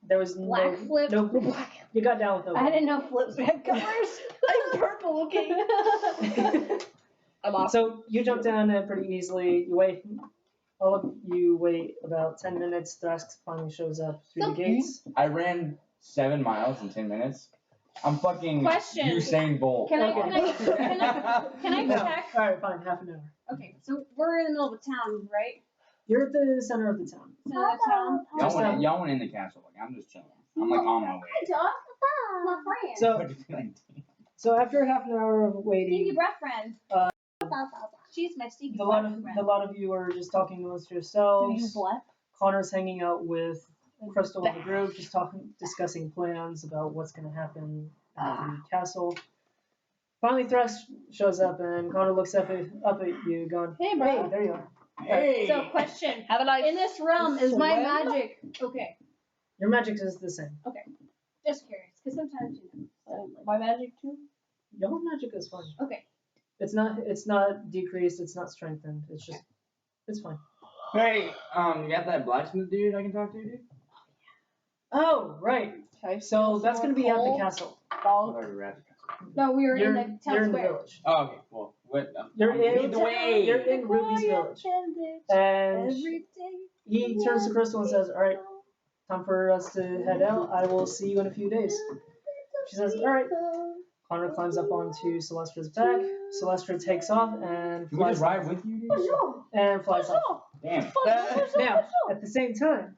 There was Black flip. no you got down with no. I didn't know flips had colors. I'm purple, okay? I'm off. So you jump down there pretty easily. You wait. All of you wait about 10 minutes. Thrask finally shows up through the gates. I ran 7 miles in 10 minutes. I'm fucking Question. Usain Bolt. Can I No. check? All right, fine. Half an hour. Okay, so we're in the middle of a town, right? You're at the center of the town. Center of the town. Y'all went in the castle. Like, I'm just chilling. I'm like on my way. My friend. So after half an hour of Stinky waiting, breath friend. Uh, She's my stinky a breath lot of friend. you are just talking amongst Do yourselves. you blep? Connor's hanging out with Crystal and the group, just discussing plans about what's going to happen at the castle. Finally, Thrash shows up, and Connor looks up at you, going, Hey, bro. Hey, there you are. Hey! So, question. Have a nice In this realm, is my swim? magic okay? Your magic is the same. Just curious, because sometimes My magic too? Your magic is fine. Okay. It's not decreased. It's not strengthened. It's fine. Hey, you got that blacksmith dude I can talk to, dude? Oh, right. Okay, So that's going to be at the castle. No, we were You're in the town in the square. village. Oh, okay, well, what? You're lead the way. You're in Ruby's village. And he turns to Crystal and says, all right, time for us to head out. I will see you in a few days. She says, all right. Connor climbs up onto Celestra's back. Celestra takes off and Can we flies just ride off. with you, dude? And flies off. Damn. Now, at the same time,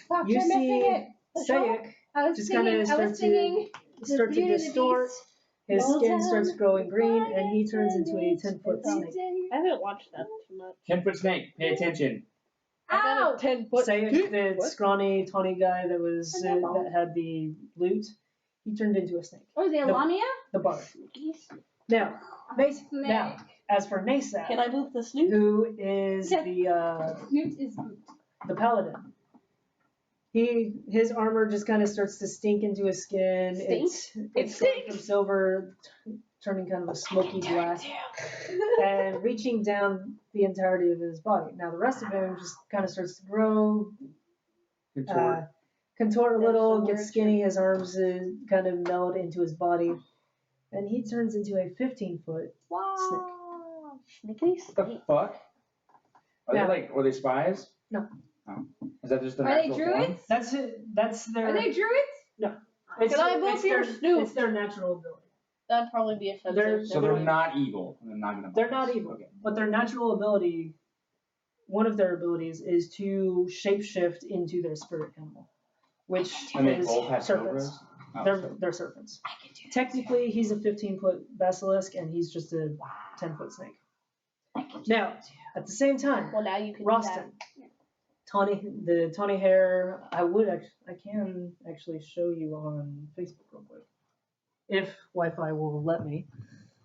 Stop, you you're missing see it. Sayek I was just singing. kind of I was singing. start to Beauty and the distort. Beast. His Well skin done. starts growing green, and he turns into a 10-foot Every snake. day. I haven't watched that too much. 10-foot snake, pay attention. I got Ow! a 10-foot. Sayek, the What? scrawny, tawny guy that had the lute, he turned into a snake. Oh, is it The- Lamia? The bard. Now, as for Nasab, Can I move the snoot? who is Snoot is the paladin. His armor just kind of starts to stink into his skin. It's going from silver, turning kind of a smoky black, and reaching down the entirety of his body. Now the rest of him just kind of starts to grow, contort a little, gets skinny. His arms kind of meld into his body, and he turns into a 15-foot snake. Snickety What the fuck? Are they spies? No. Oh. Is that just the Are they natural druids? form? That's it. That's their. Are they druids? Can I move your snoot? It's their natural ability. That'd probably be offensive. So they're not evil. They're not gonna. They're not evil, Okay. but their natural ability, one of their abilities, is to shapeshift into their spirit animal, which And they is both have serpents. cobras? Oh. They're serpents. Technically, he's a 15-foot basilisk, and he's just a 10-foot snake. Now, at the same time, Well, now you can Roston, the tawny hair. I can actually show you on Facebook real quick, if Wi-Fi will let me.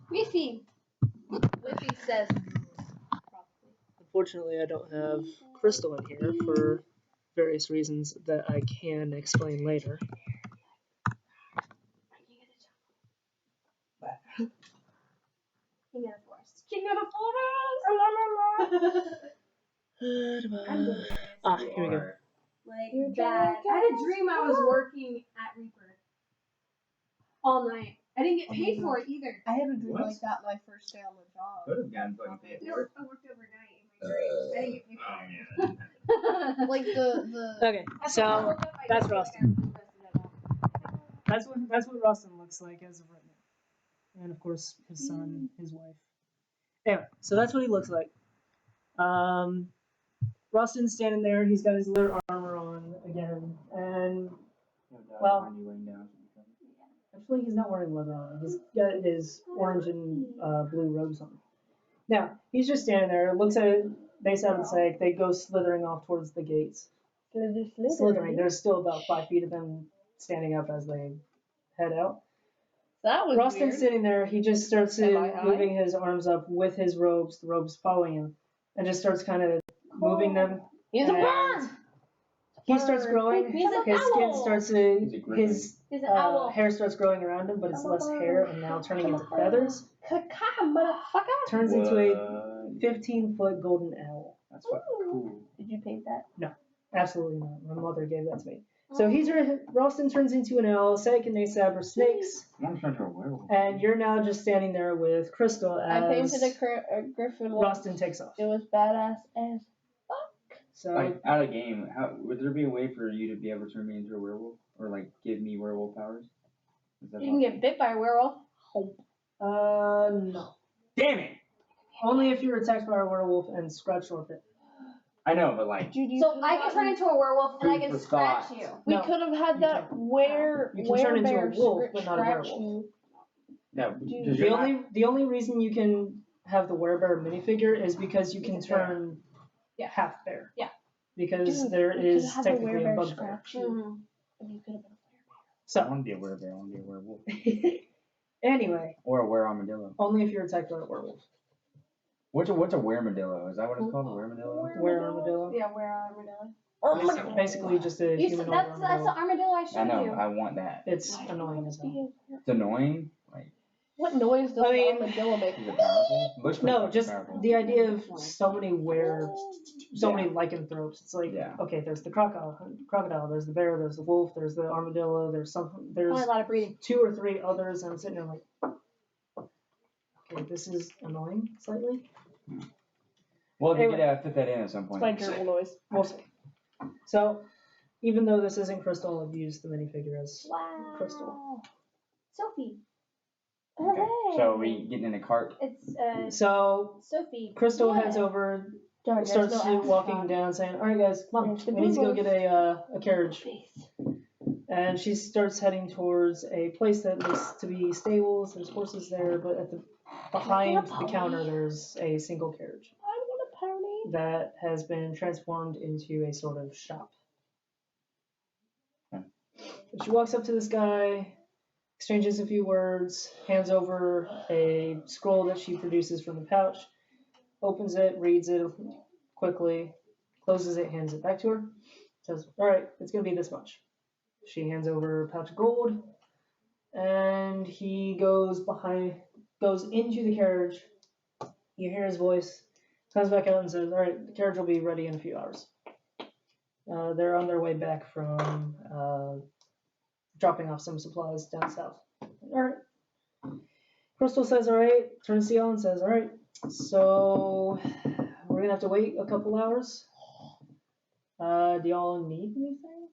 Wi-Fi. Whippy says. Unfortunately, I don't have Crystal in here for various reasons that I can explain later. King of the forest. King of the forest. I'm good at this. Ah, here we go. Like bad. I had a dream I was working at Reaper all night. I didn't get paid for it either. I had a dream What? like that my first day on the job. Could have gotten fucking paid No, for it. I worked overnight in my dream. I didn't get paid Oh, for it. yeah. Like the Okay, so that's Rostin. That's what Rostin looks like as of right now, and of course his son, his wife. Anyway, so that's what he looks like. Rostin's standing there. He's got his leather armor on again, and well, actually he's not wearing leather armor. He's got his orange and blue robes on. Now he's just standing there. Looks at it. They sound like they go slithering off towards the gates. Slithering. There's still about 5 feet of them standing up as they head out. That was Rostin's weird. sitting there. He just starts Am I high? moving his arms up with his robes, the robes following him, and just starts kind of moving them. He's a and bird. He starts growing. He's an His skin owl. starts He's a to griffin. his He's an owl. hair starts growing around him, but it's less hair and now turning into feathers. Caca, motherfucker. Turns into a What? 15-foot golden owl. That's fucking cool. Did you paint that? Absolutely not. My mother gave that to me. So Ralston turns into an owl. Sek and Asab are snakes, I want to turn into a werewolf. and you're now just standing there with Crystal I as painted a griffin once. Ralston takes off. It was badass as So Like, out of game, would there be a way for you to be able to turn me into a werewolf? Or, like, give me werewolf powers? Is that You can get bit by a werewolf. no. Damn it! Only if you're attacked by a werewolf and scratched or bit. I know, but, like, So I can turn into a werewolf and I can Food for scratch thought. you. we No, could have had you that where You can turn into a bear wolf, but not a scratch werewolf. you. no, Dude. because The you're only not, the only reason you can have the werebear minifigure is because you can He's a bear. turn Yeah. half bear. Yeah. Because Dude, there we is could have the technically a werebear bugbear. scratch you. And you could have been a I So want to be a werebear, I want to be a werewolf. anyway, Or a were-armadillo. only if you're attacked by a werewolf. What's a weremadillo? Is that what it's called, a weremadillo? Were-armadillo. Yeah, where armadillo. Basically just a You humanoid said that's the armadillo. armadillo I I showed know, you. I want that. It's annoying as hell. It's annoying. Like, What noise does I mean- an armadillo make? is it powerful? Looks pretty No, fucking just powerful. the idea of so many many lycanthropes. It's like, Yeah. okay, there's the crocodile, there's the bear, there's the wolf, there's the armadillo, there's Probably a lot of breathing. 2 or 3 others, and I'm sitting there like, okay, this is annoying slightly. Well, if you Anyway. could fit that in at some It's point. my gerbil noise. We'll see. So, even though this isn't Crystal, I've used the minifigure as Wow. Crystal. Sophie. Okay. Hooray. So we getting in a cart. It's So, Sophie. Crystal Yeah. heads over, Darn, there's starts no walking ascot. down, saying, "All right, guys, come on, There's the we need to go boo-boos. get a carriage." And she starts heading towards a place that looks to be stables. There's horses there, but behind the counter, there's a single carriage I want a pony. that has been transformed into a sort of shop. Okay. She walks up to this guy, exchanges a few words, hands over a scroll that she produces from the pouch, opens it, reads it quickly, closes it, hands it back to her, says, "All right, it's going to be this much." She hands over a pouch of gold, and he goes into the carriage. You hear his voice, comes back out and says, "All right, the carriage will be ready in a few hours." They're on their way back from dropping off some supplies down south. All right. Crystal says, "All right." Turns to y'all and says, "All right, so we're gonna have to wait a couple hours. Do y'all need anything?"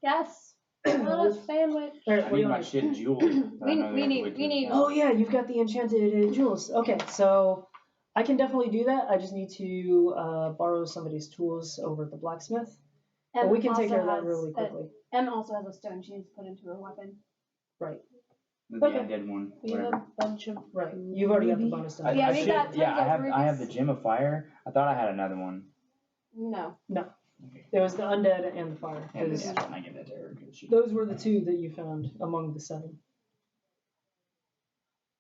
Yes. I want a sandwich. All right, I what do need you my want? shit jeweled. We need- Oh yeah, you've got the enchanted jewels. Okay, so I can definitely do that. I just need to borrow somebody's tools over at the blacksmith. But we can take care of that really quickly. Em also has a stone she needs to put into her weapon. Right. The Okay. undead one. We have Whatever. a bunch of. Right. You've already got the Maybe. bonus stuff. I Yeah, we should- got yeah, tons of I have the rubies. gem of fire. I thought I had another one. No. There was the undead and the fire. And 'Cause yeah, I give that to her. 'Cause she- those were the 2 that you found among the 7.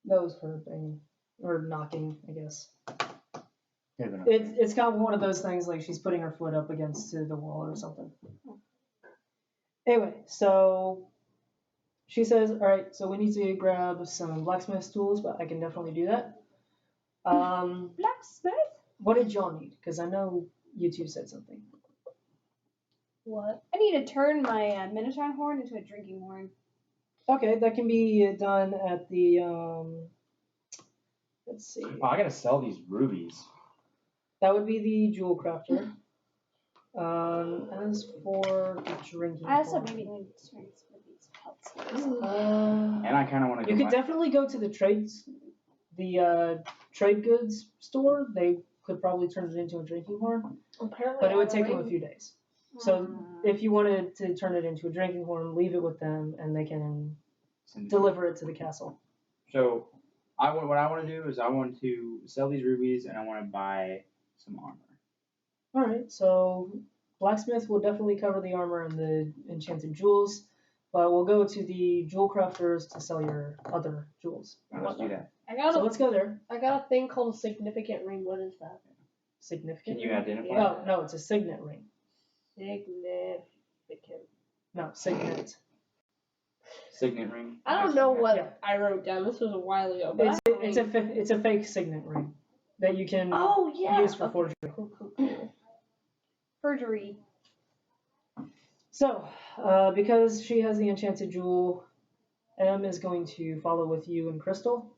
That was her banging. Or knocking, I guess. Could've been It's kind of one of those things like she's putting her foot up against the wall or something. Anyway, so she says, "All right, so we need to grab some blacksmith's tools, but I can definitely do that. Blacksmith? What did y'all need? Because I know you two said something. What? I need to turn my Minotaur horn into a drinking horn. Okay, that can be done at the let's see. Oh, I gotta sell these rubies. That would be the jewel crafter. As for the drinking I also horn, maybe need experience with these pelts. And I kind of want to you go could definitely go to the trade goods store. They could probably turn it into a drinking horn, Apparently, but it would I take them a already- few days. So if you wanted to turn it into a drinking horn, leave it with them, and they can deliver it to the castle. So, what I want to do is I want to sell these rubies and I want to buy some armor. All right, so blacksmith will definitely cover the armor and the enchanted jewels, but we'll go to the jewel crafters to sell your other jewels. Now, let's do that. I got So a, let's go there. I got a thing called a significant ring. What is that? Significant. Can you identify? Oh no, it's a signet ring. Significant. No, signet. Signet ring. I don't know what Yeah. I wrote down. This was a while ago. But It's a fake signet ring that you can Oh yeah. use for Okay. forgery. Cool. Perjury. So, because she has the enchanted jewel, M is going to follow with you and Crystal.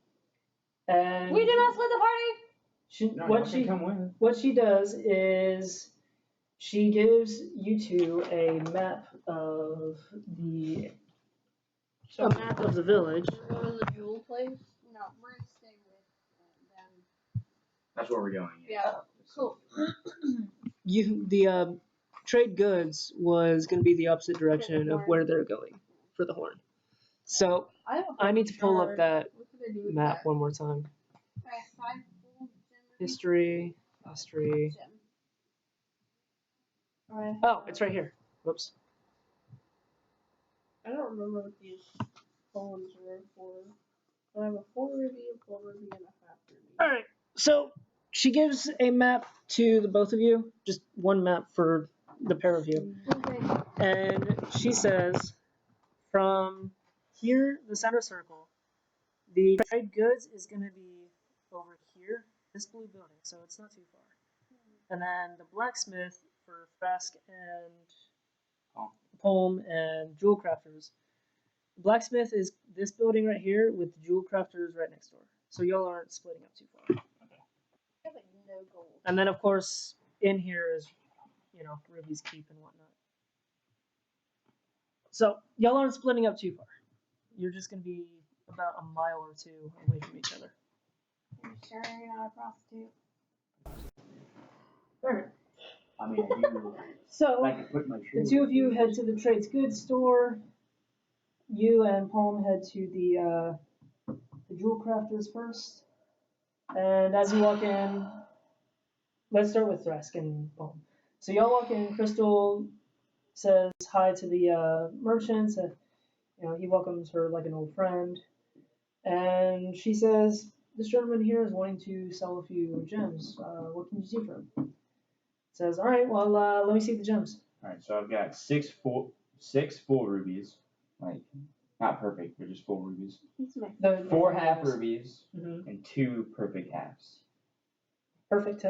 And We do not split the party. No, you can come with. what she does is she gives you two a map of the village. Go to the jewel place. No, we're gonna stay with them. That's where we're going. Yeah. Cool. The trade goods was going to be the opposite direction of where they're going for the horn. So I need to pull up that What could I do with map that? one more time. I have 5 gold gem History. gem. Oh, it's right here. Whoops. I don't remember what these phones were for. I have a full review, and a half review. All right. So she gives a map to the both of you, just one map for the pair of you. Okay. And she says, from here, the center circle, the trade goods is going to be over here, this blue building, so it's not too far. And then the blacksmith for Frask and Palm and jewel crafters. The blacksmith is this building right here with the jewel crafters right next door. So y'all aren't splitting up too far. I have like no gold. And then, of course, in here is, Ruby's Keep and whatnot. So y'all aren't splitting up too far. You're just going to be about a mile or two away from each other. I'm sure you're not a prostitute. Alright. I mean, I do. So I could put my the shoes two of on. you head to the trades goods store. You and Palm head to the jewel crafters first. And as you walk in, let's start with Thrask and Palm. So y'all walk in. Crystal says hi to the merchants. He welcomes her like an old friend. And she says, this gentleman here is wanting to sell a few gems. What can you do for him? Says, all right, well, let me see the gems. All right, so I've got six full rubies, like not perfect, but just full rubies. He's my The 4 half rubies Mhm. and 2 perfect halves. Perfect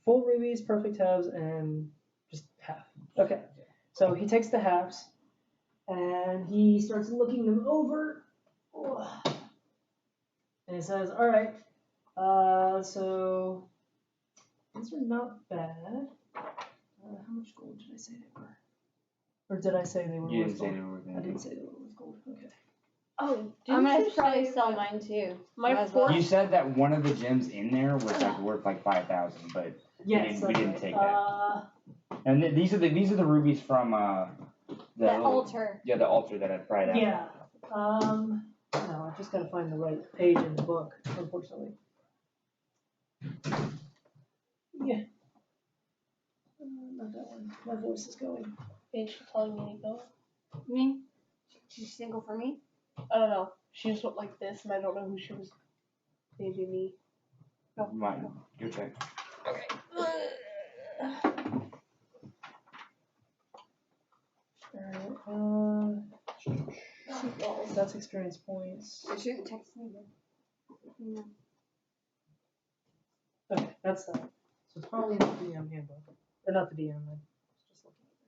full rubies, perfect halves, and just half. Okay, so he takes the halves and he starts looking them over. And he says, all right, so these are not bad. How much gold did I say they were? Or did I say they were You worth didn't say gold? they were worth I anything. didn't say they were worth gold. Okay. Oh, I'm didn't gonna you probably say sell that mine too. my Might as well. You said that one of the gems in there was like worth like 5,000, but Yes, we didn't that's take right. and these are the rubies from The altar. Yeah, the altar that I pried out. Yeah. No, I just gotta find the right page in the book, unfortunately. Yeah. Not that one. My voice is going. Is she telling me to go? Me? She's single for me? I don't know. She just went like this, and I don't know who she was. Maybe me. Right, go check. Alright, that's experience points. You shouldn't text me then. No. Okay, that's that. So probably the DM handbook. Or not the DM, I was just looking at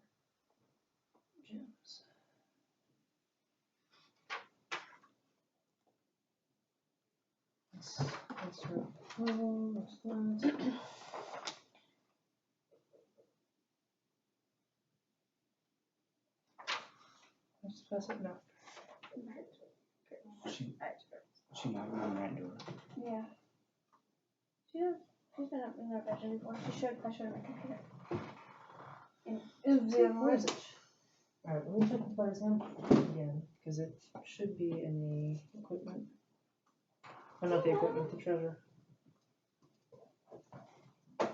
there. Gems. That's right. Oh, that's that. Let's pass it now. She knocked on that door. Yeah. She's been up in her bedroom before. I showed her my computer. And it was Where is it? Alright, let me check the player's handbook again, because it should be in the equipment. Or not the equipment, the treasure.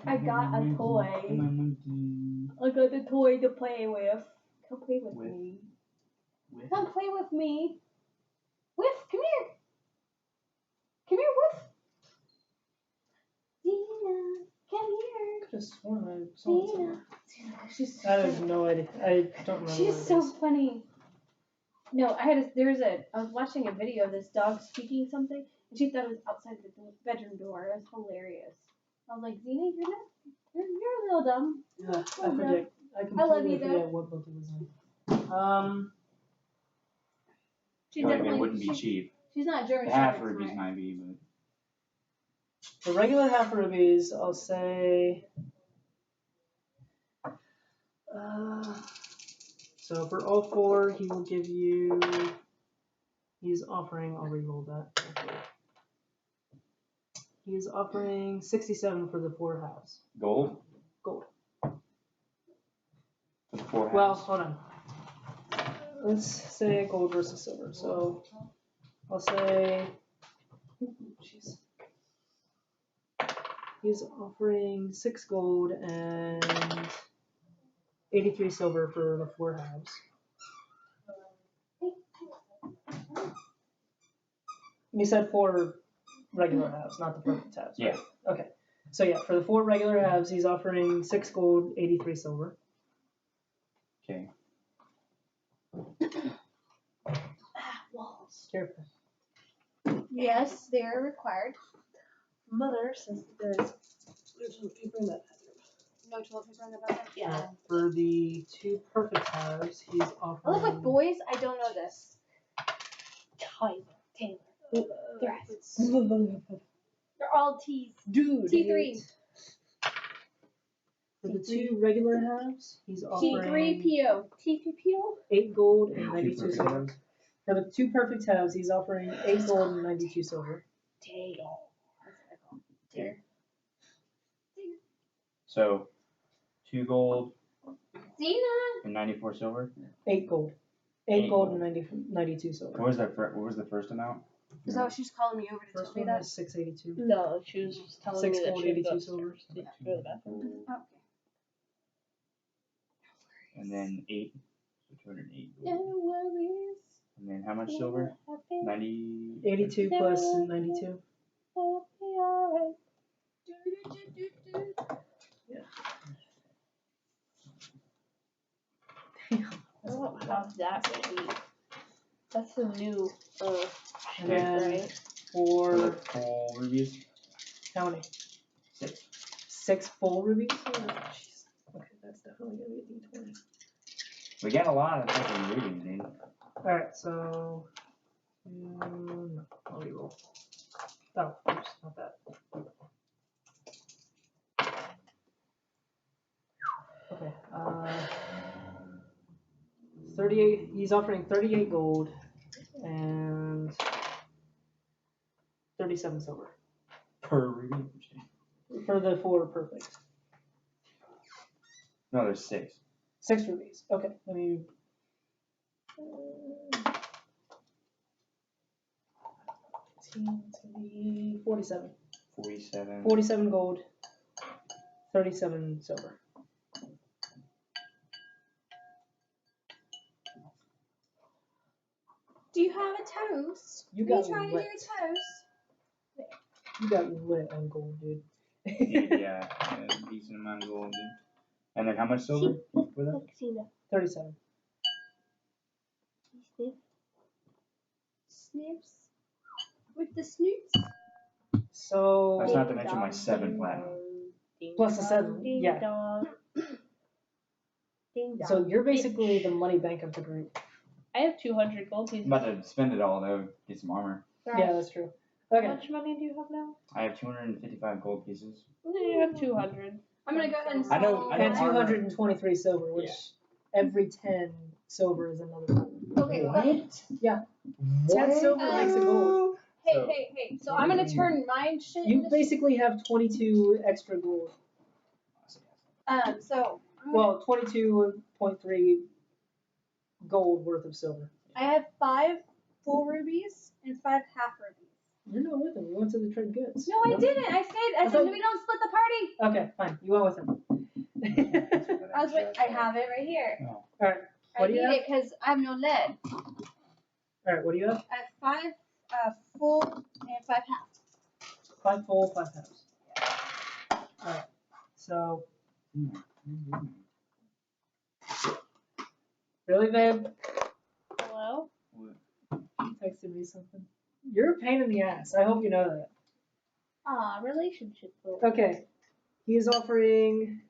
I got a toy. Come on, monkey. I got the toy to play with. Come play with With? me. With? Come play with me. Whiff, come here. Come here, Whiff. Dina, come here. Could have sworn I saw it Dina. somewhere. She's I have no idea. I don't remember. She's what it so is. funny. No, I was watching a video of this dog speaking something, and she thought it was outside the bedroom door. It was hilarious. I was like, Zena, you're a little dumb. Yeah, I Oh, no. forget. I I love completely you, though. forget what book it was in. She No, definitely it wouldn't be cheap. She's not German The half Shepherd, rubies right? might be, but The regular half rubies, I'll say. So for all four, he will give you. He's offering. I'll re-roll that. He's offering 67 for the four halves. gold. Gold. For the 4 halves. Well, hold on. Let's say gold versus silver. So I'll say. Jeez. He's offering 6 gold and 83 silver for the 4 halves. You said 4 regular halves, not the perfect halves. Yeah. Right? Okay. So yeah, for the 4 regular halves, he's offering 6 gold, 83 silver. Okay. Walls. Careful. Yes, they're required. Mother says there's some paper in that No toilet paper in the bathroom? For the 2 perfect halves, he's I offering. look with boys, I don't know this. Taylor. Threats. They're all T's. Dude. T3. For the 2 regular halves, he's offering T3PO. T3PO? 8 gold and Two 92 perfect silver. halves? For the 2 perfect halves, he's offering 8 gold and 92 silver. Taylor. Okay. So 2 gold Zena. and 94 silver. 8 gold. 8 Eight gold gold. and 92 silver. What was that? What was the first amount? Is that what she's calling me over to First tell me one that? was 682. No, she was just telling 6 me that gold, she had 82 got silver. to go to the bathroom. Okay. And then 8. So 208 No gold. worries. And then how much silver? 90. 82 plus 92. Alright. I don't have that many. That's the new And Okay. then right? For the for full rubies. how many? 6. 6 full rubies? Oh, jeez. Okay, that's definitely gonna be a D20. We got a lot of fucking reading, dude. Alright, so. No, I'll reroll. Oh, oops, not that. Okay, 38. He's offering 38 gold and 37 silver Per ruby? for the 4 perfect. No, there's 6. 6 rubies. Okay, let me. It's gonna be 47. 47. 47 gold, 37 silver. Do you have a toast? You Are got you trying lit. to do a toast? You got lit on gold, dude. Yeah, a decent amount of gold, dude. And then how much silver for that? Look, Zena. 37. Snips. With the snoots? So That's not to mention my 7 platinum. plus the 7, Ding yeah. dong. Ding dong. So you're basically the money bank of the group. I have 200 gold I'm pieces. about to spend it all though, get some armor. Yeah, that's true. How Okay. much money do you have now? I have 255 gold pieces. You have 200. I'm gonna go ahead and I know- sell I know And my- armor- 223 silver, which every 10 silver is another gold. Okay, but- Yeah. 10 silver makes a gold. Hey, So- hey, hey. So I'm gonna turn mine shit You into basically have 22 extra gold. so I'm gonna, Well, 22.3 gold worth of silver. I have 5 full rubies and 5 half rubies. You're not with him. You went to the trade goods. No, I didn't. I said thought- we don't split the party. Okay, fine. You went with him. I was I have it right here. Alright. I What do need you have? it because I have no lead. Alright, what do you have? I have 5 full and 5 half. 5 full, 5 halves. Alright. So, really, babe? Hello? You texted me something. You're a pain in the ass. I hope you know that. Relationship goal. Okay. He is offering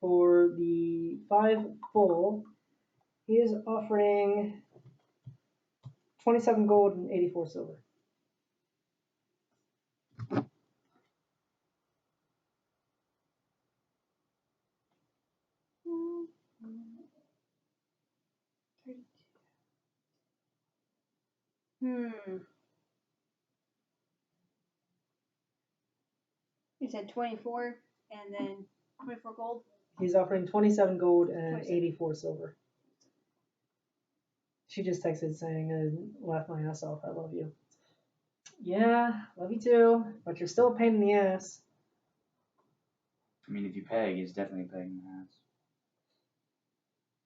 for the 5 full, he is offering 27 gold and 84 silver. You said 24 and then 24 gold. He's offering 27 gold and 27. 84 silver. She just texted saying, I laughed my ass off. I love you. Yeah, love you too. But you're still a pain in the ass. I mean, if you peg, it's definitely a peg in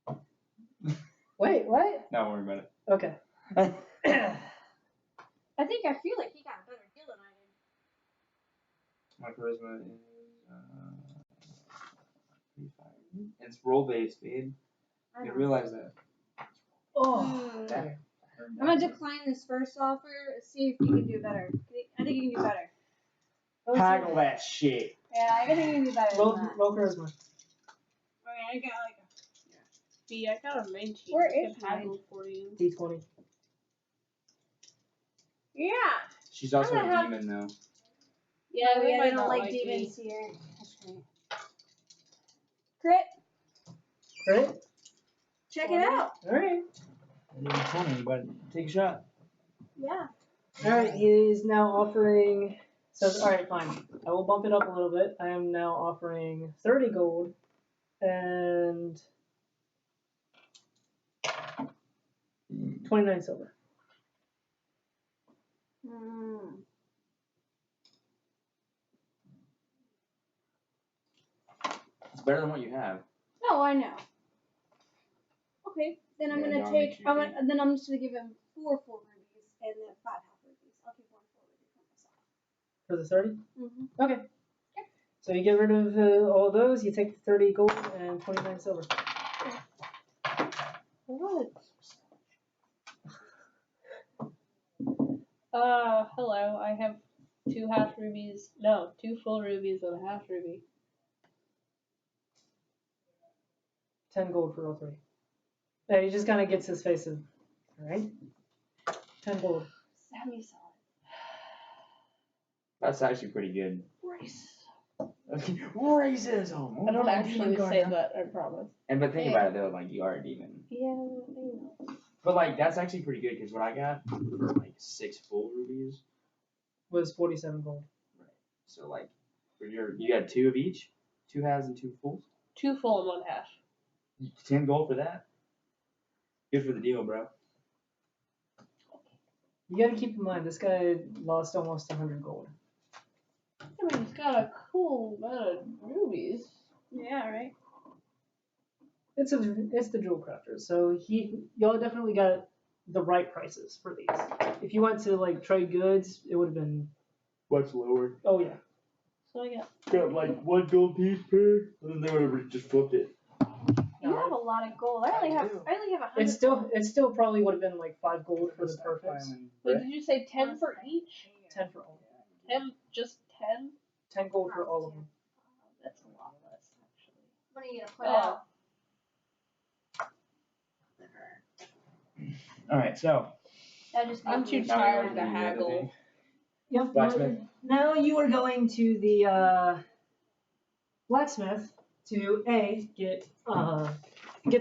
the ass. Wait, what? Don't worry about it. Okay. I think I feel like he got a better deal than I did. My charisma is 35. It's roll based, babe. You realize that. Oh. That- I'm gonna decline this first offer. See if you can do better. I think you can do better. Haggle that shit. Yeah, I think you can do better Roll, than that. roll charisma. Okay, I got like See, I got a main cheat. Where I is can haggle for you. D20. yeah. She's also I'm gonna a have- demon, though. Yeah, they I might don't not like like demons here. That's right. Crit. Right? Check it out. Alright. I need 20, but take a shot. Yeah. Alright, he is now offering. Says, alright, fine. I will bump it up a little bit. I am now offering 30 gold and 29 silver. It's better than what you have. No, I know. Okay, then I'm Yeah, gonna don't take. make sure you Then I'm just gonna give him 4 full rubies and then 5 half rubies. I'll keep 1 full ruby for myself. For the 30? Mm-hmm. Okay. So you get rid of all those, you take the 30 gold and 29 silver. What? Hello. I have 2 half rubies. No, 2 full rubies and a half ruby. 10 gold for all 3. Yeah, he just kind of gets his face of, alright? 10 gold. Sammy solid. That's actually pretty good. Race. Racism! I don't actually say that, I promise. And but think about it though, like you are a demon. Yeah, I know. But like that's actually pretty good because what I got for like 6 full rubies. Was 47 gold. So like for you got 2 of each, 2 halves and 2 fulls. 2 full and 1 half. 10 gold for that. Good for the deal, bro. You gotta keep in mind, this guy lost almost 100 gold. I mean, he's got a cool amount of rubies. Yeah, right. It's the jewel crafter, so y'all definitely got the right prices for these. If you went to like trade goods, it would have been Much lower. oh yeah. So I got Got like 1 gold piece per, and then they would have just flipped it. You have a lot of gold. I only have 100. It still probably would have been like 5 gold for the perfects. Wait, did you say 10 for each? 10 for all. 10, just 10? 10 gold for all of them. That's a lot less, actually. What are you gonna put out? Alright, so. I'm too tired to haggle. Yep. Blacksmith. Now you are going to the blacksmith to A, get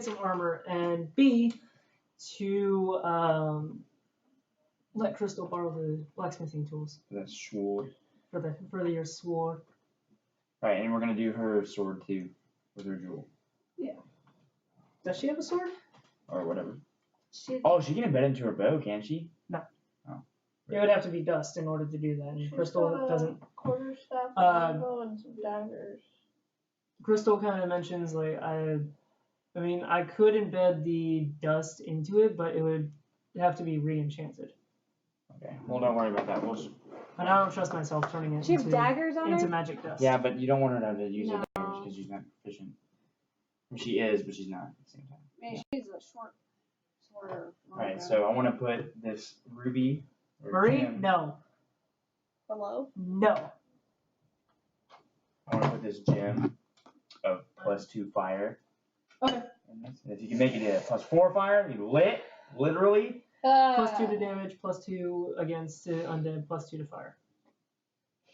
some armor, and B, to let Crystal borrow the blacksmithing tools That's sword. for your sword. Alright, and we're gonna do her sword too, with her jewel. Does she have a sword? Or whatever. She Oh, she can embed into her bow, can't she? No. Oh. It would have to be dust in order to do that, and Crystal doesn't. Quarterstaff, bow, and some daggers. Crystal kind of mentions like I mean I could embed the dust into it, but it would have to be re-enchanted. Okay, well don't worry about that. And I don't trust myself turning it Does she have into daggers on into her? magic dust. Yeah, but you don't want her to have to use her No. daggers because she's not proficient. She is, but she's not at the same time. I mean, she's a short sword. Alright, so I want to put this ruby. Or Marie, gem. no. Hello? No. I want to put this gem of +2 fire. Okay. And if you can make it a +4 fire, you lit, literally. +2 to damage, +2 against undead, +2 to fire.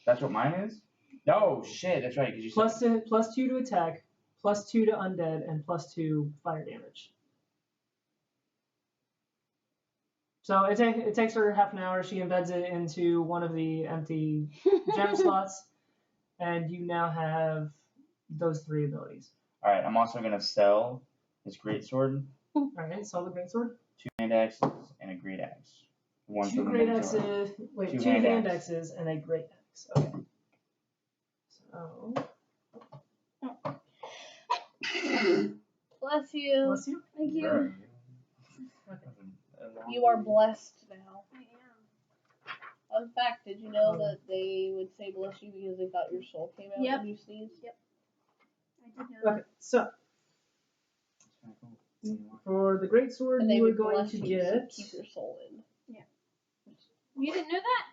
That's what mine is? No, shit, that's right. 'Cause you said +2 to attack, +2 to undead, and +2 fire damage. So it takes her half an hour. She embeds it into one of the empty gem slots, and you now have those 3 abilities. Alright, I'm also going to sell this greatsword, Alright, sell the greatsword. 2 hand axes, and a great axe. One for 2 the great minotaur. axes. Wait, Two 2 hand hand axe. axes and a great axe. Okay. So Bless you. bless you. Thank you. Alright. You are blessed now. I am. Fun fact, did you know that they would say bless you because they thought your soul came out Yep. when you sneezed? Yep. I did know Okay, so for the great sword, And they you are would going bless to you to get. keep your soul in. that. You didn't know that?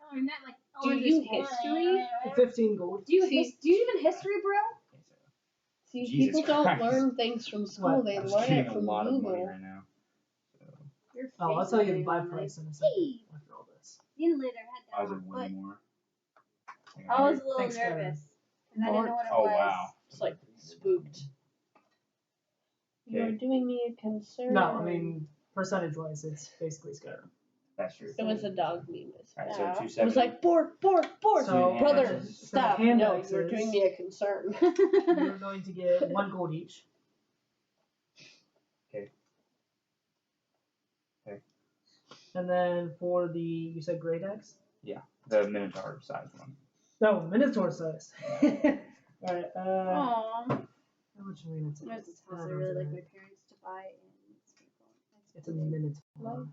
I learned that like. Do you history? 15 gold. Do you See- do you even history, bro? See, Jesus people don't Christ. learn things from school, What? they I'm learn getting it a from lot of money Google. right now. So, Your face Oh, I'll tell is you the getting buy on my price in a second teeth. after all this. You later had I was that at one, one more. but I was a little Thanks, Kevin. nervous because I didn't know what it Oh, was. wow. It's like spooked. You're Okay. doing me a concern. No, I mean percentage wise, it's basically Skyrim. That's true. It was a dog meme. Alright, so It 270. was like, bork, bork, bork. So, brother, hand stop. hand No, axes. you're doing me a concern. You're going to get 1 gold each. Okay. Okay. And then for the you said great axe? The minotaur size one. No, minotaur size. Alright, Aww. how much minotaur? There's this house I really like my parents to buy, and it's pretty cool. It's a minotaur.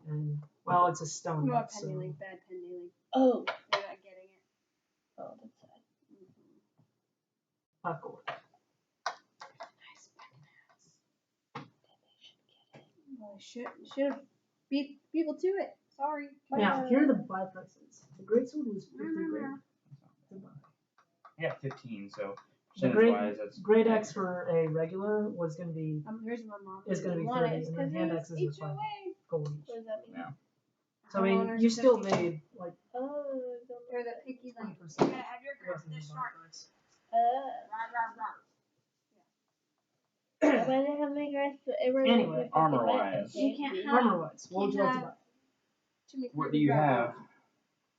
And well, it's a stone. More So pending, bad pending. Oh. They're not getting it. Oh, that's sad. 5 gold. Well, I should have beat people to it. Sorry. Now, here are the buy prices. The greatsword was 50 grand. to buy. I got 15, so The percentage wise, that's great axe for a regular was going to be Here's my mom. is going to be Want 30, it, and then hand axes are 5 HOA. gold each. What does that mean? Yeah. So I mean, Homeowners you still 50. made like Oh, I don't They're know. the picky like. 20%. You gotta have your girls this short. Why they have my guys put everyone Anyway, put armor the wise. You can't have Armor wise, what would you like to buy? too many What do you have?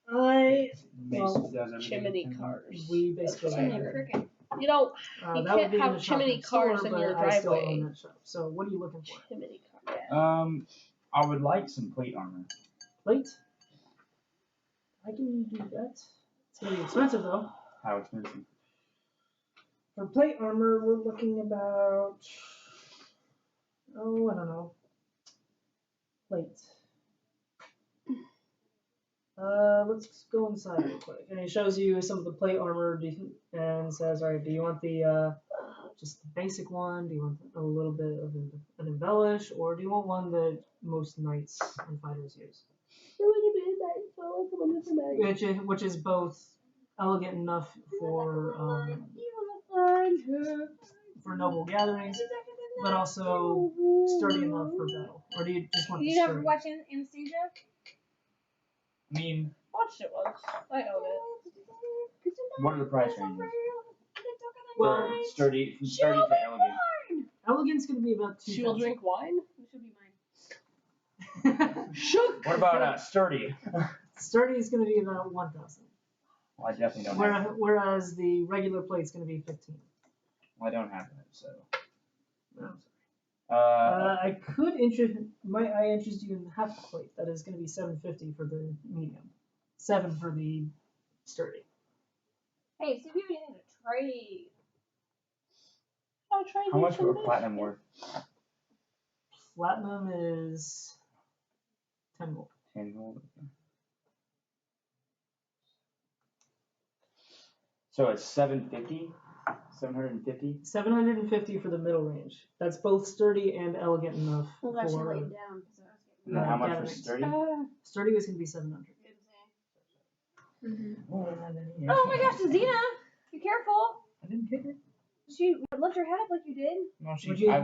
I Makes well, does everything. chimney cars. we basically Chimney have cricket. You don't that You would can't be in have the shop chimney next door, cars in but your I still driveway. own that shop. So what are you looking for? chimney car. I would like some plate armor. Plate? I can do that. It's gonna be expensive though. How expensive? For plate armor, we're looking about I don't know. Plate. Let's go inside real quick. And he shows you some of the plate armor and says, alright, do you want the just the basic one? Do you want a little bit of an embellish, or do you want one that most knights and fighters use? Which is both elegant enough for noble gatherings, but also sturdy enough for battle. Or do you just want the You never sturdy? watch Anastasia? I mean, Watched it once. I own it. what are the price ranges? Well, From sturdy to elegant. Elegant's gonna be about She will 2,000. drink wine? It should be mine. Shook! What about sturdy? Sturdy is gonna be about 1,000. Well, I definitely don't have that. Whereas the regular plate's gonna be 15. Well, I don't have that, so. No. Uh, I could interest you in the half plate. That is going to be 750 for the medium, 7 for the sturdy. Hey, see if you have anything to trade. I'll try how much some are dish. platinum worth? Platinum is 10 gold. 10 gold. Okay. So it's 750? 750? 750 for the middle range. That's both sturdy and elegant enough Well, I should for. lay it down. And then how much for gatherings. sturdy? Sturdy is going to be 700. Oh my gosh, Zena! Be careful! I didn't hit it. She lift her head up like you did. No,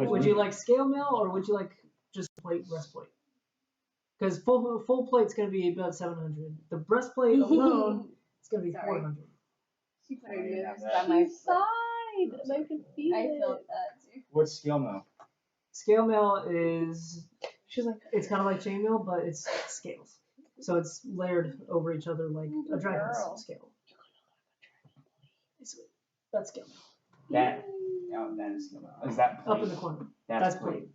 Would you like scale mail or would you like just plate breastplate? Because full plate's going to be about 700. The breastplate alone is going to be Sorry. 400. She put I her didn't nose have that. by my She foot. sighed, and I can feel I it. felt that too. What's scale mail? Scale mail is She's like, it's kind of like chainmail, but it's scales. So it's layered over each other like a dragon's Girl. scale. Sweet. That's scale mail. That, oh, that is scale mail. Is that plate? Up in the corner. That's That's plate.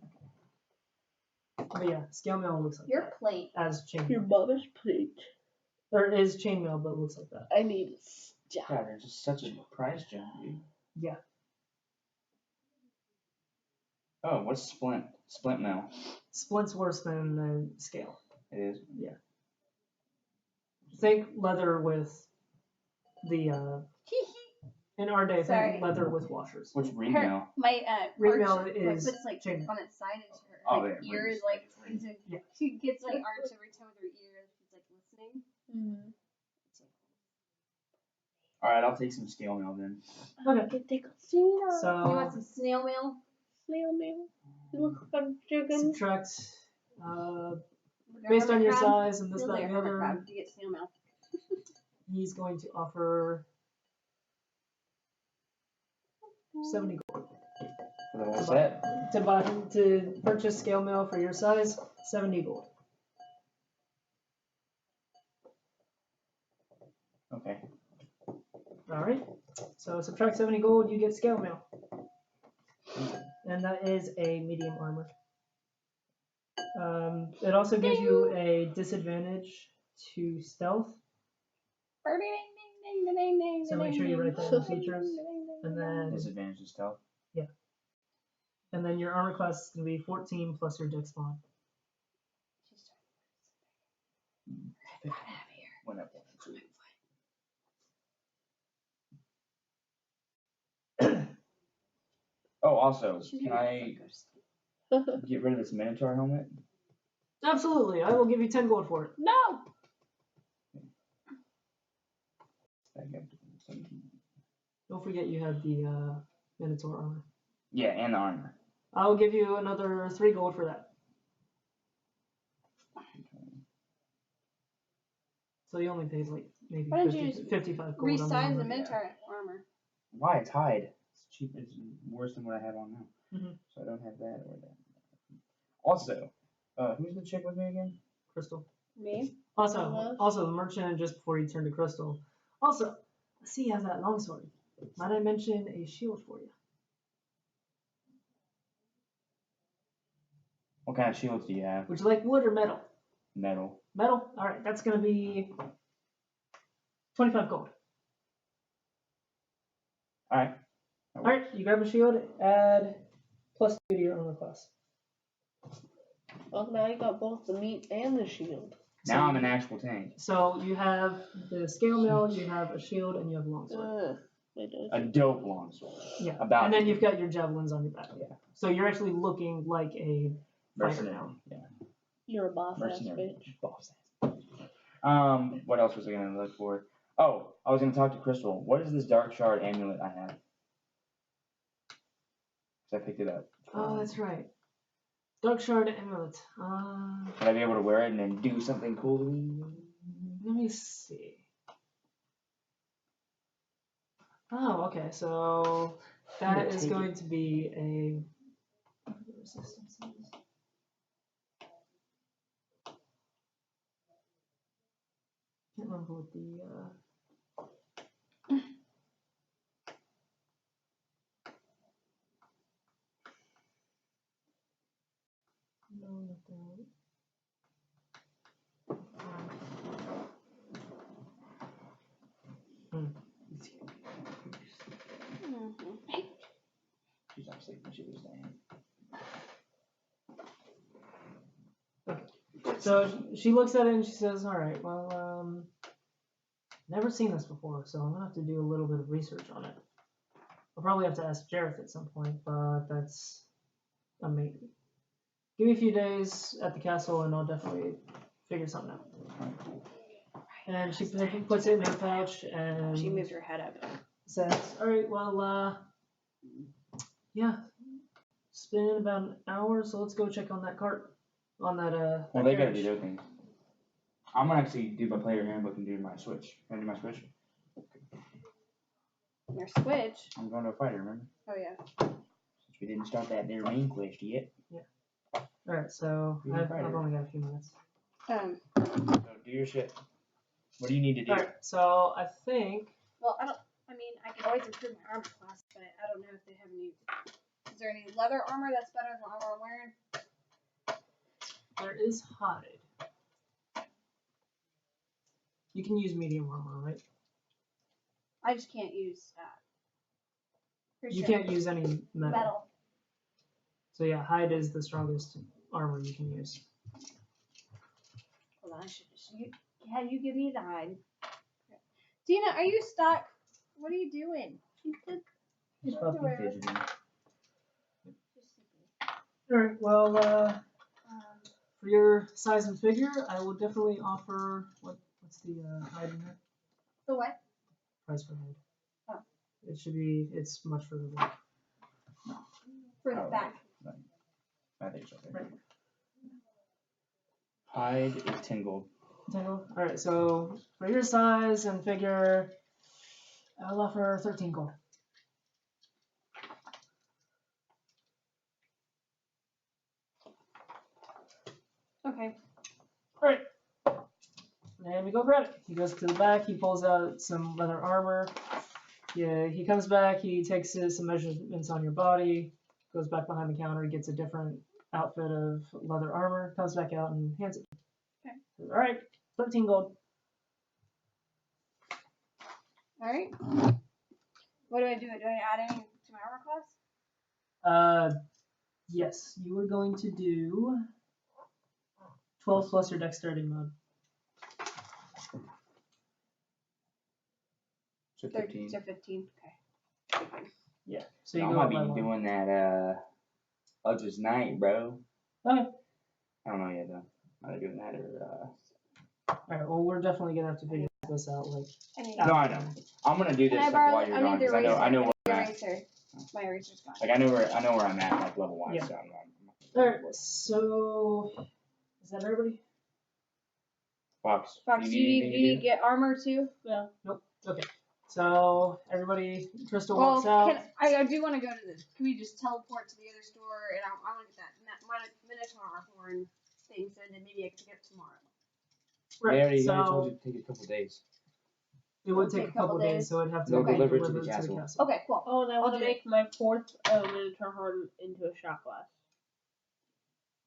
But yeah, scale mail looks like Your that. plate. As your chainmail. mother's plate. There is chainmail, but it looks like that. I need a stop. God, they're just such a price jump, dude. Yeah. Oh, what's splint? Splint mail. Splint's worse than the scale. It is. Think leather with the in our day, Sorry. think leather with washers. What's reed Her- mail? My Reed arch, mail is puts like chainmail. on its side and her Oh, like yeah, ear is Reed's like Reed. Yeah. she gets like arch every time with her ear. She's like listening. Alright, I'll take some scale mail then. Okay. Can take a seat on So You want some snail mail? snail mail. You look like a chicken. subtract With based on hermit your crab? size and this, Feels that, like and a the hermit other. crab. You get snail mail. He's going to offer 70 gold For the whole set? to purchase scale mail for your size. 70 gold. Okay. All right. So subtract 70 gold, you get scale mail, and that is a medium armor. It also gives you a disadvantage to stealth. So make sure you write that in the features, and then Disadvantage to stealth. your armor class is going to be 14 plus your dex mod. Went up 1, 2. Oh, also, can I get rid of this Minotaur helmet? Absolutely, I will give you 10 gold for it. No. Back up to 17. Don't forget you have the Minotaur armor. Yeah, and the armor. I will give you another 3 gold for that. So you only paid like maybe Why don't you 55 gold on the Resize the armor. Minotaur armor. Why? It's hide. It's cheap. It's worse than what I have on now. Mhm. So I don't have that or that. Also, who's the chick with me again? Crystal. Me? Also, the merchant, just before you turn to Crystal. Also, I see you have that longsword. Might I mention a shield for you? What kind of shields do you have? Would you like wood or metal? Metal. Metal? Alright, that's going to be 25 gold. Alright. Alright, you grab a shield, add +2 to your armor class. Well, now you got both the meat and the shield. Now I'm an actual tank. So you have the scale mail, you have a shield, and you have a longsword. It does. A dope longsword. Yeah. About And then you've got your javelins on your back. Yeah. So you're actually looking like a fighter mercenary. now. Yeah. You're a boss ass Mercenary. bitch. Boss ass. What else was I gonna look for? Oh, I was gonna talk to Crystal. What is this dark shard amulet I have? 'Cause I picked it up. Oh, that's right. Dark shard amulet. Should I be able to wear it and then do something cool to me? Let me see. Oh, okay. So that Here, is take going to be a resistance. Can't remember what the no, not that. She's not sleeping. She was laying. So she looks at it and she says, "All right, well, never seen this before, so I'm gonna have to do a little bit of research on it. I'll probably have to ask Jareth at some point, but that's a maybe. Give me a few days at the castle, and I'll definitely figure something out." And she puts it in her pouch and She moved her head up. says, "All right, well, yeah, it's been about an hour, so let's go check on that cart." On that, Well, they gotta do their things. I'm gonna actually do my player handbook and do my switch. Can I do my switch? Your switch. I'm going to a fighter, remember? Oh yeah. Since we didn't start that there main quest yet. Alright, so You're I've fighter. only got a few minutes. So do your shit. What do you need to do? Alright, so I think. Well, I can always improve my armor class, but I don't know if they have any. Is there any leather armor that's better than the armor I'm wearing? There is hide. You can use medium armor, right? I just can't use. You can't use any metal. metal. So yeah, hide is the strongest armor you can use. Hold on, can you give me the hide? Tina, are you stuck? What are you doing? He's fucking fidgeting. Alright, well, for your size and figure, I will definitely offer what's the hide in there? The what? Price for hide. Oh. It's much further back. For the back. Right. I think so. Right. Hide is 10 gold. 10 gold? Alright, so for your size and figure, I'll offer 13 gold. Okay. Alright. And we go grab it. He goes to the back, he pulls out some leather armor. Yeah, he comes back, he takes some measurements on your body, goes back behind the counter, gets a different outfit of leather armor, comes back out and hands it. Okay. Alright, 13 gold. Alright. What do I do? Do I add anything to my armor class? Yes, you are going to do 12 plus your dexterity mode. So 15. So 15. Okay. Yeah. So you I go might up be by one. doing that, Ugly's Night, bro. Okay. I don't know yet, though. Either doing that or, Alright, well, we're definitely going to have to figure this out, like. No, I know. I'm gonna do this Can I like, borrow? while you're I gone, need the because eraser. I know I need where the I'm at. eraser. My eraser's gone. Like, I know where I'm at, like, level-wise, Yeah. so I'm Alright, so. Is that everybody? Fox, Fox, you do need you anything to do? get armor too? Yeah. Nope. Okay. So, everybody, Crystal Well, walks out. I do want to go to the. Can we just teleport to the other store and I want to get that Minotaur horn thing, so then maybe I can get it tomorrow. They already so told you to take a couple days. it would take a couple days, so it'd have to They'll be deliver it to delivered the castle. Okay, cool. Oh, and I want I'll to do make my 4th Minotaur horn into a shot glass.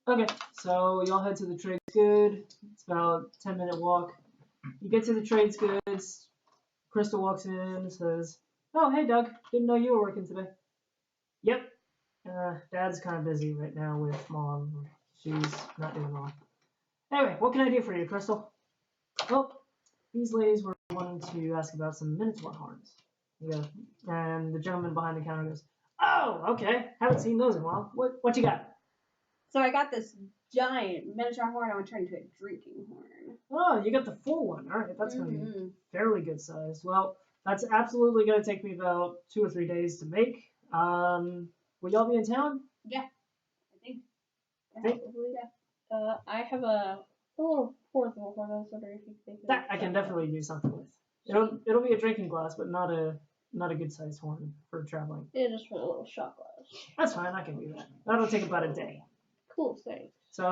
Okay, so y'all head to the Trades Good. It's about a 10-minute walk. You get to the Trades Goods. Crystal walks in and says, "Oh, hey, Doug. Didn't know you were working today." "Yep. Dad's kind of busy right now with Mom. She's not doing well. Anyway, what can I do for you, Crystal?" "Well, these ladies were wanting to ask about some Minotaur horns." You go, and the gentleman behind the counter goes, "Oh, okay. Haven't seen those in a while. What you got?" So I got this giant miniature horn. I'm gonna turn into a drinking horn. Oh, you got the full one. All right, that's gonna be Mhm. fairly good size. Well, that's absolutely gonna take me about 2 or 3 days to make. Will y'all be in town? I think. Think- Probably, yeah. I have a little portable horn. I was wondering if you think of That I can definitely do something with. It'll be a drinking glass, but not a good sized horn for traveling. Yeah, just for a little shot glass. That's fine. I can do that. That'll take about a day. Cool, thanks. So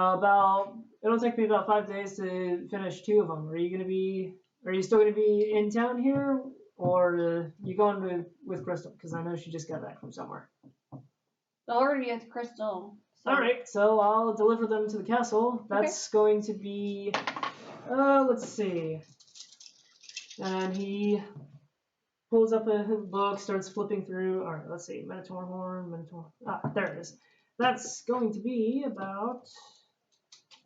it'll take me about 5 days to finish 2 of them. Are you still gonna be in town here, or you going with Crystal? Because I know she just got back from somewhere. So we're gonna be at Crystal. So. All right, so I'll deliver them to the castle. That's going to be, let's see. And he pulls up a book, starts flipping through. All right, let's see. Minotaur horn. There it is. That's going to be about,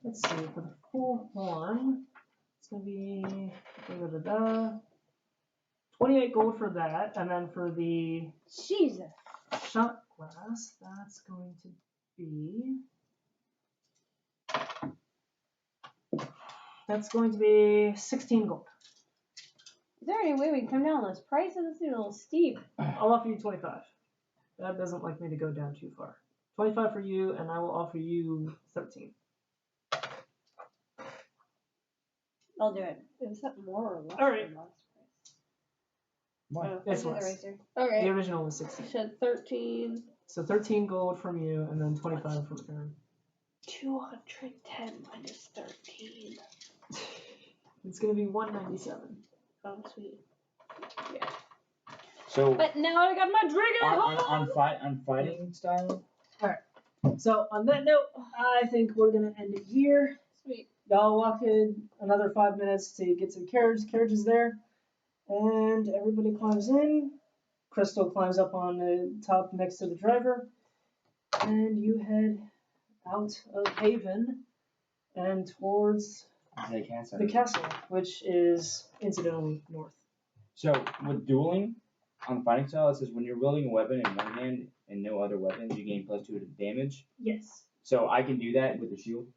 let's see, for the full horn, it's going to be 28 gold for that. And then for the Jesus. shot glass, that's going to be, that's going to be 16 gold. Is there any way we can come down on those prices? This seems a little steep. I'll offer you 25. That doesn't like me to go down too far. 25 for you, and I will offer you 13. I'll do it. Is that more or less? All right. than last What? It's I'll do the less. razor. price? The Okay. original was 16. You said 13. So 13 gold from you, and then 25 from Aaron. 210 minus 13. It's gonna be 197. Oh, sweet. So But now I got my drinking horn. on fighting style. So on that note, I think we're gonna end it here. Sweet. Y'all walk in another 5 minutes to get to the carriage. Carriage is there, and everybody climbs in. Crystal climbs up on the top next to the driver, and you head out of Haven and towards the castle, which is incidentally north. So with dueling on the fighting style, it says when you're wielding a weapon in one hand and no other weapons, you gain +2 to damage. Yes. So I can do that with the shield.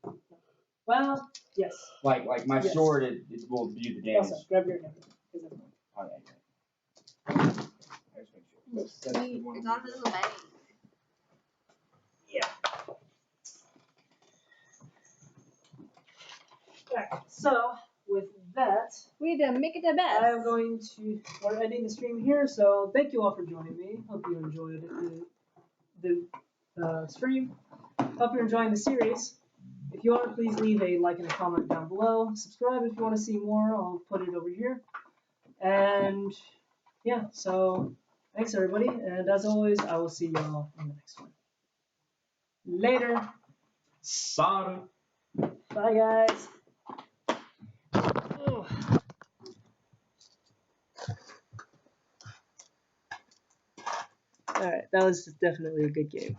Well, yes. Like my Yes. sword, it will do the damage. Also, grab your hammer. Oh, yeah, I just make sure. That's the Sweet. one. It's on this way. Alright, so with that, We need to make it the best. I'm going to, we're ending the stream here, so thank you all for joining me. Hope you enjoyed the stream. Hope you're enjoying the series. If you are, please leave a like and a comment down below. Subscribe if you want to see more. I'll put it over here. And yeah, so thanks everybody. And as always, I will see y'all in the next one. Later. Sorry. Bye guys. Oh. Alright, that was definitely a good game.